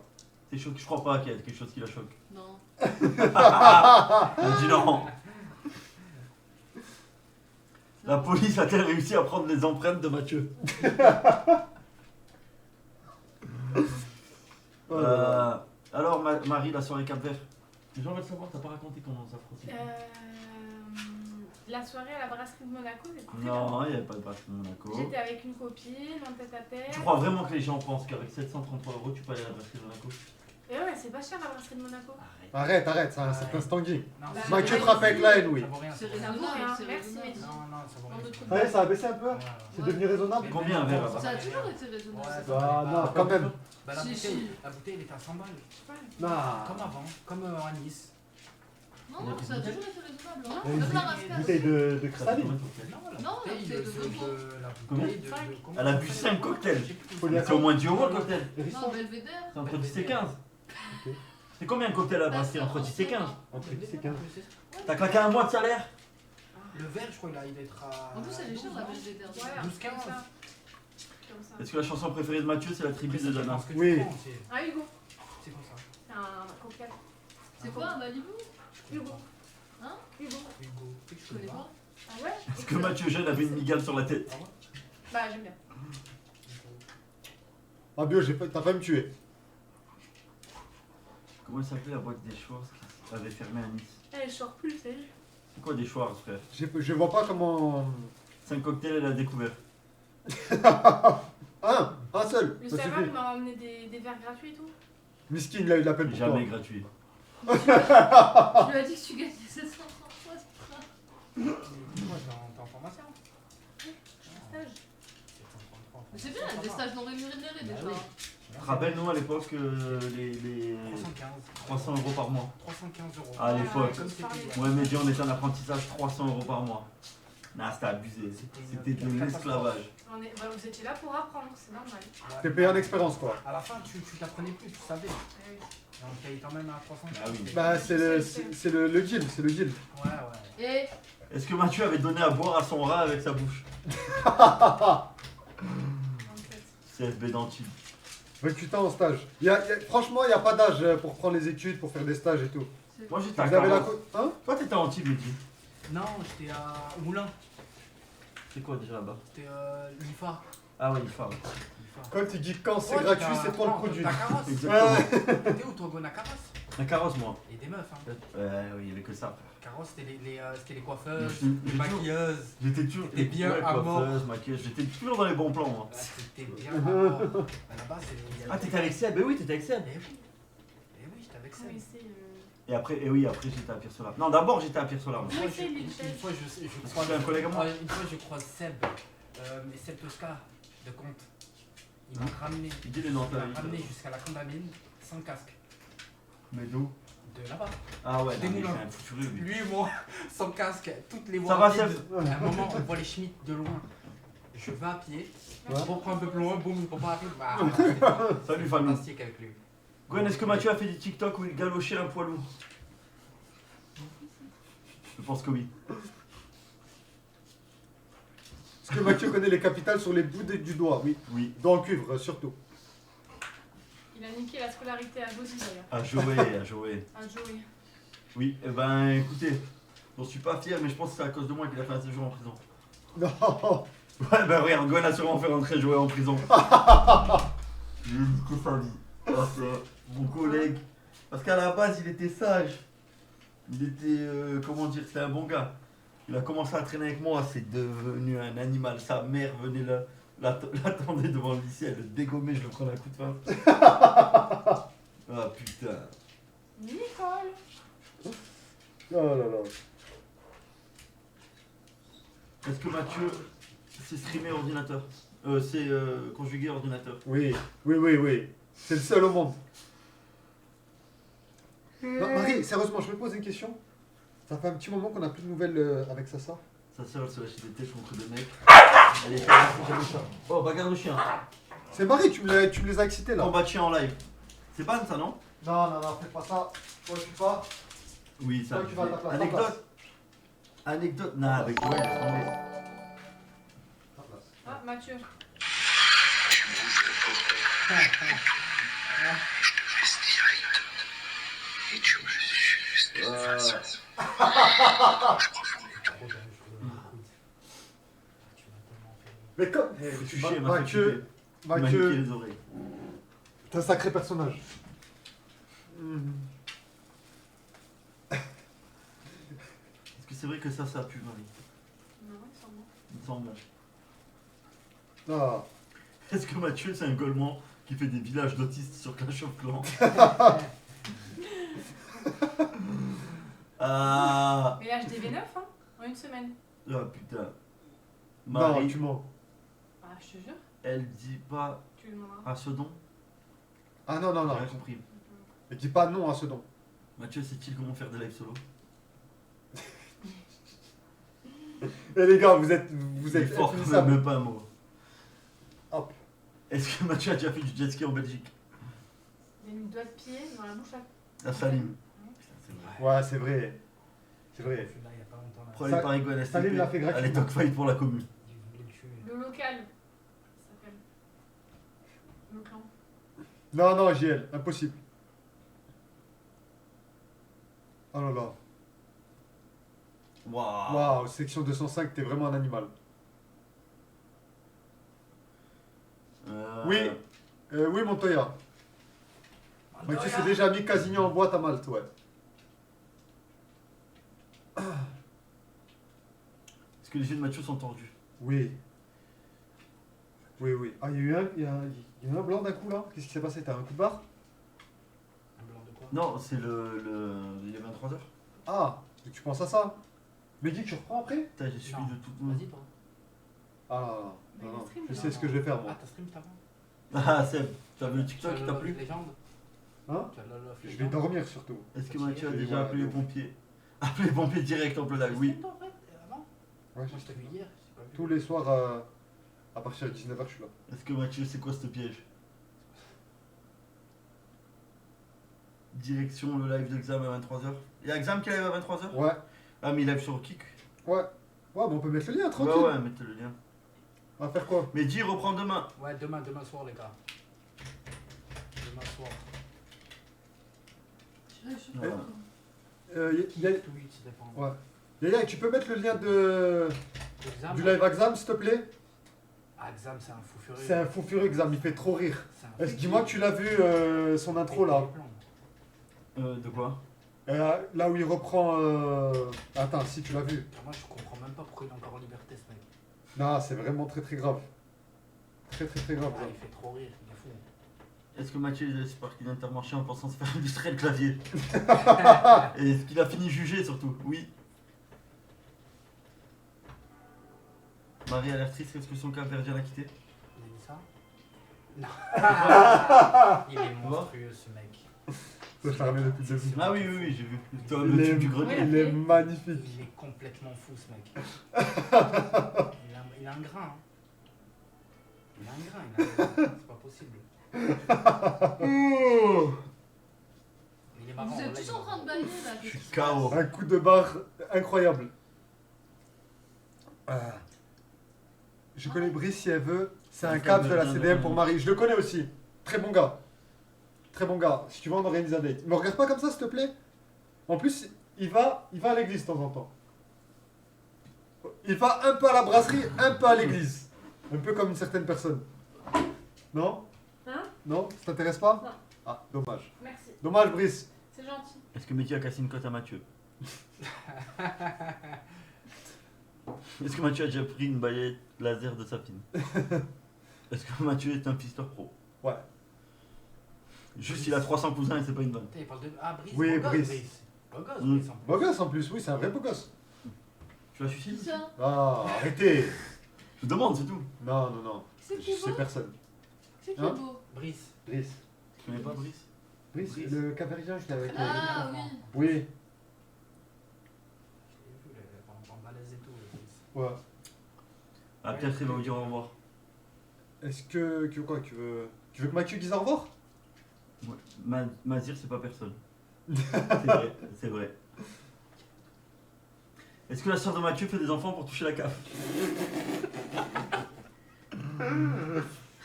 T'es choqué? Je crois pas qu'il y a quelque chose qui la choque.
Non.
Elle dit non. La police a-t-elle réussi à prendre les empreintes de Mathieu?
Oh là là.
Alors Marie, la soirée Cap-Vert. Les gens veulent savoir, t'as pas raconté comment ça se passait?
La soirée à la brasserie de Monaco, c'est cool.
Non, il n'y avait pas de brasse de Monaco.
J'étais avec une copine, en tête à tête.
Tu crois vraiment que les gens pensent qu'avec 733 € tu peux aller à la brasserie de Monaco?
Et ouais, c'est pas cher la brasserie de Monaco.
Arrête, arrête, c'est un certain Stanguy.
Non,
Bah,
ça
Mathieu
vaut
frappe
rien.
avec la haine, oui.
Ça vaut rien, ça
C'est
vaut rien.
Ça vaut
raisonnable,
rien.
c'est
Merci,
raisonnable.
Mehdi.
Non, non, ça vaut
En
rien.
deux trucs.
Ouais, ça a baissé un peu.
Ouais, ouais.
C'est devenu raisonnable.
Mais
Combien un
même
verre,
avant,
là-bas?
Ça a
mais-
toujours été raisonnable.
Ouais,
ça.
Ah non, quand même.
Bah, la
Si,
bouteille,
si.
la bouteille, elle était à 100 balles.
Non.
Comme avant, comme à Nice.
Non, non, ça a toujours été raisonnable.
Non,
Hein. Même la Rascal.
Bouteille de cristalline.
Non, la
Non,
bouteille
c'est de Beaufort.
la
Combien?
bouteille de-
Cinq.
comment
Elle a
ça
bu
s'appelle?
5 cocktails.
Je sais plus.
Faut lui
C'est au moins 10 € le cocktail.
Non, Belvédère.
C'est entre 10 et 15. C'est combien un cocktail à la brasserie? Entre 10 et 15.
Entre 10 et 15.
T'as claqué un mois de salaire?
Le verre, je crois, il va être à.
En plus, elle est chère la Belvédère.
Ouais, un
12,
truc comme
15.
ça. Comme ça.
Est-ce que la chanson préférée de Mathieu c'est la tribu de Dana?
Parce que tu
Oui.
prends, c'est-
Ah, Hugo.
C'est comme ça.
C'est un cocktail.
C'est quoi un Malibu?
Hugo.
Hein?
Hugo.
Hugo.
Je connais pas.
Ah ouais?
Est-ce que Mathieu Jeune avait une migale sur la tête?
Ah ouais?
Bah, j'aime bien.
Ah bio, t'as pas me tuer.
Comment s'appelait la boîte des Schwartz qui avait fermé à Nice?
Elle sort plus, c'est juste.
C'est quoi des Schwartz, frère?
Je vois pas comment.
5 cocktails, elle a découvert.
Un seul.
Le
Ça
serveur,
suffit.
il m'a emmené des verres gratuits et tout.
Miskin, là, il l'appelle pour toi.
Jamais gratuit.
Je lui ai dit que tu gagnais 733, c'est pas.
Moi, t'es en formation.
Stage.
Mais c'est bien, il y a des stages non rémunérés déjà.
oui.
Rappelle-nous à l'époque les
315.
300 € par mois.
315 euros.
À l'époque.
Comme c'était hier.
Ouais, mais on était en apprentissage 300 € par mois. Nah, c'était abusé. C'était de l'esclavage.
Bah, vous étiez là pour apprendre, c'est normal.
T'es payé en expérience, quoi.
À la fin, tu t'apprenais plus, tu savais.
Ah oui.
Et on te payait quand même à 315.
Ah oui.
Bah, c'est le deal, c'est le deal.
Ouais, ouais.
Et
Est-ce que Mathieu avait donné à boire à son rat avec sa bouche?
27.
CFB d'Antibes.
28 ans en stage. Franchement, il n'y a pas d'âge pour prendre les études, pour faire des stages et tout.
Moi j'étais à
Vous avez la
40.
Hein?
Toi t'étais à Antibes, Mehdi.
Non, j'étais à Moulin.
C'est quoi déjà là-bas?
C'était l'IFA.
Ah oui, IFA. Ouais.
Quand tu dis quand c'est
Ouais,
gratuit,
t'as-
c'est toi le
non,
produit.
Ta carrosse.
Exactement.
T'es où toi, Gona Carrosse?
Un carrosse, moi.
Et des meufs, hein.
Oui, il y avait que ça.
Carrosse, c'était les coiffeuses,
J'ai
les maquilleuses.
J'étais toujours.
T'étais bien
ouais,
à mort.
coiffeuse, maquilleuse, j'étais toujours dans les bons plans, moi.
T'étais bien à mort. Là-bas, c'est.
Ah, t'étais avec Seb? Eh oui, t'étais avec Seb.
Eh oui. Eh oui, j'étais avec ça.
Comment il sait
Et après, après j'étais à Pierre Solar. Non, d'abord j'étais à Pierre Solar. moi.
Comment il sait, lui, le
Une
chef?
fois, je
Parce
croise
que c'est un collègue à moi.
Une fois, je croise Seb, mais Seb Tosca de Comte. Il m'a ramené.
Il dit les noms,
Il m'a
t'as
ramené jusqu'à la Condamine sans casque.
Mais d'où?
De là-bas.
Ah ouais,
Des
non, mais
moulins.
c'est un foutu lui.
Lui et moi, sans casque, toutes les
Ça
voies
va,
vides.
Seb?
À un moment, on voit les Schmitt de loin. Je vais à pied.
Ouais.
Je reprends un peu plus loin, boum, papa arrive. Bah,
Salut,
c'est
Fallou.
fantastique avec lui.
Gwen, est-ce que Mathieu a fait des TikTok où il galochait un poids lourd? Je pense que oui.
Est-ce que Mathieu connaît les capitales sur les bouts du doigt? Oui.
Oui.
Dans le cuivre, surtout.
Il a niqué la scolarité à Josie d'ailleurs.
À jouer, à jouer.
À Joey.
Oui, eh ben écoutez, j'en suis pas fier, mais je pense que c'est à cause de moi qu'il a fait un séjour en prison.
Non.
Ouais, bah regarde, Gwen a sûrement fait rentrer Joey en prison. J'ai dit que ça dit. Ah, c'est mon collègue. Parce qu'à la base, il était sage. Il était, comment dire, c'était un bon gars. Il a commencé à traîner avec moi, c'est devenu un animal. Sa mère venait l'attendait devant le lycée, elle le dégommait, je le prenais un coup de fin. Ah putain.
Nicole.
Oh là là.
Est-ce que Mathieu, c'est streamer ordinateur? C'est conjuguer ordinateur.
Oui, oui, oui, oui. C'est le seul au monde. Non, Marie, sérieusement, je peux te poser une question? Ça fait un petit moment qu'on n'a plus de nouvelles avec Sassa.
Sa soeur, elle se lâchait des têches contre des mecs. Elle était jamais ça. Oh, bagarre de chien.
C'est Marie, tu me les as excités là.
Combat de chien en live. C'est ban ça, non?
Non, non, non, fais pas ça. Toi, tu pas.
Oui, ça.
Toi, tu vas à ta place. Ta place.
Anecdote. Anecdote. Non, avec ouais, laisse tomber.
Ta place.
Ah, Mathieu.
Et tu me suces de façon.
Mais comme.
Eh, le
Tu
fichier
vas-
m'a fait
Mathieu,
flipper. Il m'a niqué
Mathieu,
les oreilles.
t'es un sacré personnage. Mhm.
Est-ce que c'est vrai que ça pue, Marie?
Non, il semble.
Il me semble.
Ah.
Est-ce que Mathieu, c'est un golemant qui fait des villages d'autistes sur Clash of Clans? Ah.
Mais là, je DV9 hein, en une semaine.
Ah putain.
Non,
Marie,
tu mens.
Ah, je te jure.
elle dit pas
Tu le demanderas.
à ce don?
Ah non, non,
J'ai
non.
rien compris.
Et dis pas non à ce don.
Mathieu, sait-il comment faire des lives solo?
Eh les gars, vous êtes
Il est fort,
infinissables.
même pas un mot.
Hop.
Est-ce que Mathieu a déjà fait du jet ski en Belgique?
Il a mis le doigt de pied dans la bouche à.
À Salim. Putain, c'est vrai.
Ouais, c'est vrai. C'est vrai.
Celui-là, il y a pas longtemps. Là.
Prenez Paris Gwen
Salim l'a fait
STP. Allez,
gratuitement.
talk fight pour la commune.
Il voulait le tuer.
Le local. Ça s'appelle. Le clan.
Non, non, JL, impossible. Oh là là.
Waouh.
Waouh, section 205, t'es vraiment un animal. Oui. Oui, Montoya. Mathieu s'est déjà mis Casignan en boîte à Malte, ouais.
Est-ce que les yeux de Mathieu sont tordus?
Oui. Oui, oui. Ah, il y a eu un, il y a un blanc d'un coup là. Qu'est-ce qui s'est passé? T'as un coup de barre?
Un blanc de quoi?
Non, c'est il est 23h.
Ah, tu penses à ça? Mais dis que tu reprends après?
Putain, j'ai suivi
Non.
de tout.
Vas-y, toi.
Ah,
Mais
non,
il
non.
stream,
Je
là.
sais ce que je vais faire moi.
Ah, t'as stream juste avant?
Ah, Seb, tu as vu le
Tu
TikTok
as
qui
le
t'a
Love
plu?
Legend?
Hein?
Tu as le Love
Je vais
Legend?
dormir surtout.
Est-ce que Mathieu a
Oui,
déjà
ouais,
appelé les
ouais.
pompiers? Appelé les pompiers direct en plein live, oui.
Stream, toi, en fait, avant?
Ouais,
Moi, je t'ai vu hier. j'ai pas vu.
tous les soirs à partir de 19h, je suis là.
Est-ce que Mathieu, c'est quoi ce piège? Direction le live d'Exam à 23h. Il y a Exam qui live à 23h?
Ouais,
Ah, mais il live sur Kik.
ouais. Ouais, mais on peut mettre le lien,
Ouais,
tranquille.
ouais, mettez le lien.
On va faire quoi?
Mais dis, reprends demain.
Ouais, demain soir, les gars. Demain soir.
Voilà.
Twitch, ça dépend.
Ouais. Yaya, tu peux mettre le lien de...
Exam,
du live exam, s'il te plaît?
Ah, Xam, c'est un fou furieux.
C'est un fou furieux, Xam, il fait trop rire.
C'est un
Est-ce
fou
dis-moi que tu l'as vu son intro là?
De quoi?
Là où il reprend. Attends, si tu l'as vu.
Moi, je comprends même pas pourquoi il est encore en liberté, ce mec.
Non, c'est vraiment très très grave. Très grave.
Ah,
ça.
il fait trop rire, il est fou.
Est-ce que Mathieu il espère qu'il Intermarché en pensant se faire illustrer le clavier? Et est-ce qu'il a fini jugé surtout? Oui. Marie a l'air triste, est-ce que son Cap-Verdien l'a quitté?
Il a dit ça? Non. Il est monstrueux, ce mec.
Ça charmé depuis le début.
Ah oui, j'ai vu. Toi,
Il
le
est,
tube du grenier.
il est magnifique.
Il est complètement fou, ce mec. Il a un grain. Hein. Il a un grain. C'est pas possible. Il est marrant.
Vous êtes
là,
tous
il
en
est
train de bailler là.
Je suis
qu'est-ce qui se passe
KO.
Un coup de barre incroyable. Je connais Brice si elle veut. C'est un cadre de la CDM pour Marie. Je le connais aussi. Très bon gars. Très bon gars. Si tu veux, on organise un date. Me regarde pas comme ça, s'il te plaît. En plus, il va à l'église de temps en temps. Il va un peu à la brasserie, un peu à l'église. Un peu comme une certaine personne. Non?
Hein?
Non? Ça t'intéresse pas?
Non.
Ah, dommage.
Merci.
Dommage, Brice.
C'est gentil.
Est-ce que Mickey a cassé une cote à Mathieu? Est-ce que Mathieu a déjà pris une balayette laser de sa fille? Est-ce que Mathieu est un pisteur pro?
Ouais.
Juste il a 300 cousins et c'est pas une bonne.
Putain, il parle de. Ah, Brice.
Oui,
beau gosse,
Brice.
Beau gosse,
Mm.
Brice, en plus.
Beau gosse en plus, oui, c'est un vrai beau gosse.
Tu l'as suicidé?
Qui ça?
Ah, arrêtez.
Je demande, c'est tout.
Non.
C'est
Je
qui
sais
beau?
personne.
C'est qui
Hein?
beau?
Brice.
Brice.
Tu connais pas Brice?
Brice,
Brice.
le Capverdien, je l'ai avec.
Ah oui.
Oui,
Je l'ai vu, en malaise et tout, Brice.
ouais.
Ah, peut-être il va vous dire au revoir.
Est-ce que quoi, tu veux que Mathieu dise au revoir?
Ouais. Mazir, c'est pas personne. C'est vrai, c'est vrai. Est-ce que la soeur de Mathieu fait des enfants pour toucher la cave?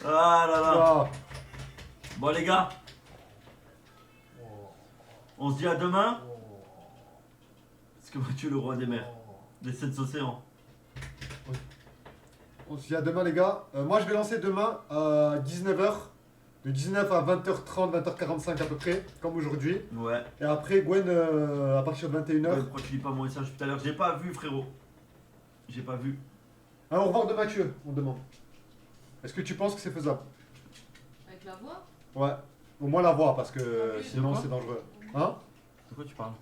Ah là là.
Ah,
Bon les gars,
Oh.
on se dit à demain.
Oh.
Parce que Mathieu le roi des mers,
Oh.
des 7 océans.
on se dit à demain les gars. Moi je vais lancer demain à 19h. De 19 à 20h30, 20h45 à peu près, comme aujourd'hui.
Ouais.
Et après Gwen à partir de 21h.
Pourquoi tu lis pas mon message tout à l'heure? J'ai pas vu frérot. J'ai pas vu.
Un au revoir de Mathieu, on demande. Est-ce que tu penses que c'est faisable?
Avec la voix?
Ouais. Au moins la voix parce que
Ah oui,
sinon
de quoi
c'est dangereux. Hein?
De quoi tu parles?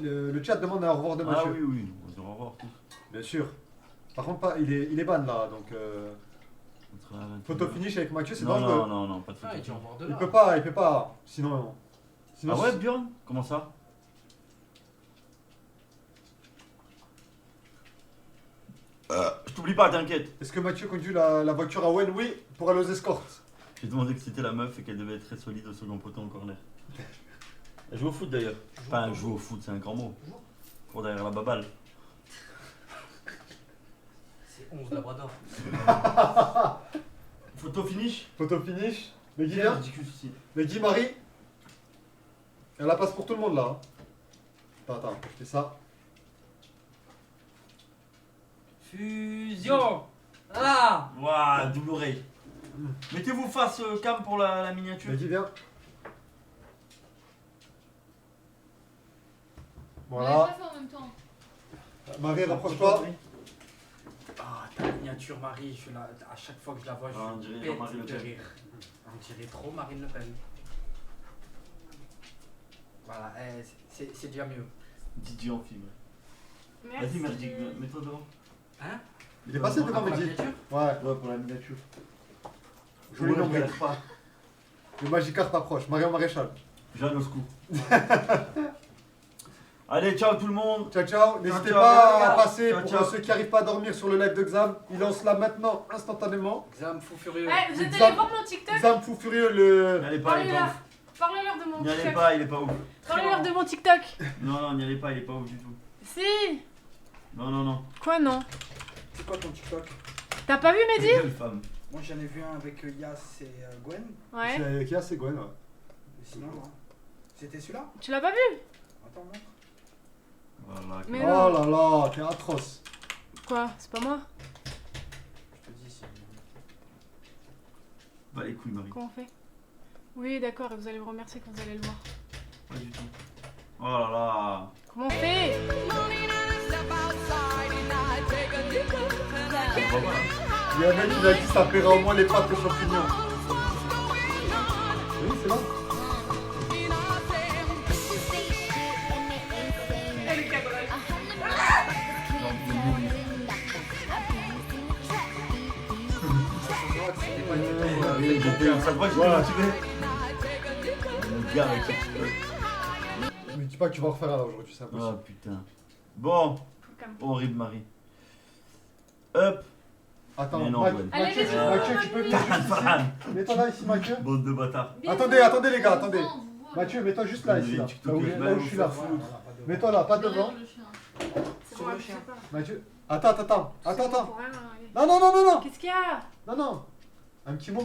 Le chat demande un au revoir de
Ah
Mathieu.
oui, oui, on se dit au revoir tous.
Bien sûr. Par contre, pas, il est ban là, donc
On sera à 21.
photo finish avec Mathieu, c'est
Non,
dangereux.
non, pas de
Ah,
photo.
il dit au revoir de
Il
là.
peut pas. Sinon
Ah ouais, Björn? Comment ça? Je t'oublie pas, t'inquiète.
Est-ce que Mathieu conduit la voiture à Owen? Oui, pour aller aux escortes.
J'ai demandé que c'était la meuf et qu'elle devait être très solide au second poteau en corner. Elle joue au foot d'ailleurs. Enfin, joue au foot, c'est un grand mot. Pour derrière la baballe.
C'est 11 Labrador.
Photo finish?
Photo finish. Les Guy,
Tiens,
viens.
ridicule ceci.
Les Guy, Marie. Elle la passe pour tout le monde là. Attends, je fais ça.
Fusion. Ah.
Waouh, double oreille. Mettez-vous face cam pour la miniature.
Les Guy, viens.
On l'avait
Voilà.
pas fait en même temps.
Marie, rapproche-toi.
Ah, ta miniature Marie, à chaque fois que je la vois, je
Ah, on dirait
pète
Jean-Marie Le
de
Pen.
rire. On dirait trop Marine Le Pen. Voilà, c'est déjà mieux.
Didier en film.
Merci.
Vas-y, Merdic, mets-toi devant.
Hein?
Il est passé devant
Pour la
Mehdi.
miniature?
Ouais.
Ouais, pour la miniature.
Joli
Ouais,
nombril.
je galère pas.
Le Magikarp approche. Marion Maréchal.
Jeanne au secours. Allez, ciao tout le monde.
Ciao, ciao. N'hésitez
ciao.
pas à passer
Ciao,
pour
ciao.
ceux qui n'arrivent pas à dormir sur le live de Xam. Il lance là maintenant, instantanément.
Xam fou furieux.
Eh, vous êtes
Xam-
allés voir mon TikTok?
Xam fou furieux, le.
N'y allez pas, il est pas
Parlez-leur.
ouf.
Parlez-leur de mon
N'y allez
TikTok.
pas, il est pas ouf.
Parlez-leur de mon TikTok.
Non, n'y allez pas, il est pas ouf du tout.
Si.
Non.
Quoi, non?
C'est quoi ton TikTok?
T'as pas vu, Mehdi?
Quelle femme.
Moi j'en ai vu un avec Yas et Gwen.
Ouais.
C'est qui a, c'est Gwen, ouais.
Mais sinon, non. C'était celui-là?
Tu l'as pas vu?
Attends, montre.
Voilà.
Mais
Oh
non.
là là, t'es atroce.
Quoi? C'est pas moi?
Je te dis si.
Pas les couilles, Marie.
Comment on fait? Oui, d'accord, et vous allez me remercier quand vous allez le voir.
Pas du tout. Oh là là.
Comment on fait?
On va voir.
Il y a un mec qui m'a dit ça paiera au moins les pâtes aux champignons. Oui, c'est là.
Ça voit que j'étais
Voilà.
motivé. Mon gars avec ce petit peu.
Mais dis pas que tu vas en refaire là aujourd'hui, c'est
Oh
impossible.
putain. Bon, horrible Marie. Hop.
Attends,
Mais non,
Mathieu,
Gwen.
Allez,
Mathieu,
vas-y,
Mathieu, tu peux venir juste ici. Mets-toi là ici, Mathieu.
Bande de bâtards.
Attendez les gars, attendez. Mathieu, mets-toi juste là, ici, là. Là où je suis là.
Voilà,
Mets-toi là, pas devant.
C'est bon, je sais pas.
Mathieu, attends.
C'est bon pour rien, allez.
Non.
Qu'est-ce qu'il y a?
Non. Un petit moment.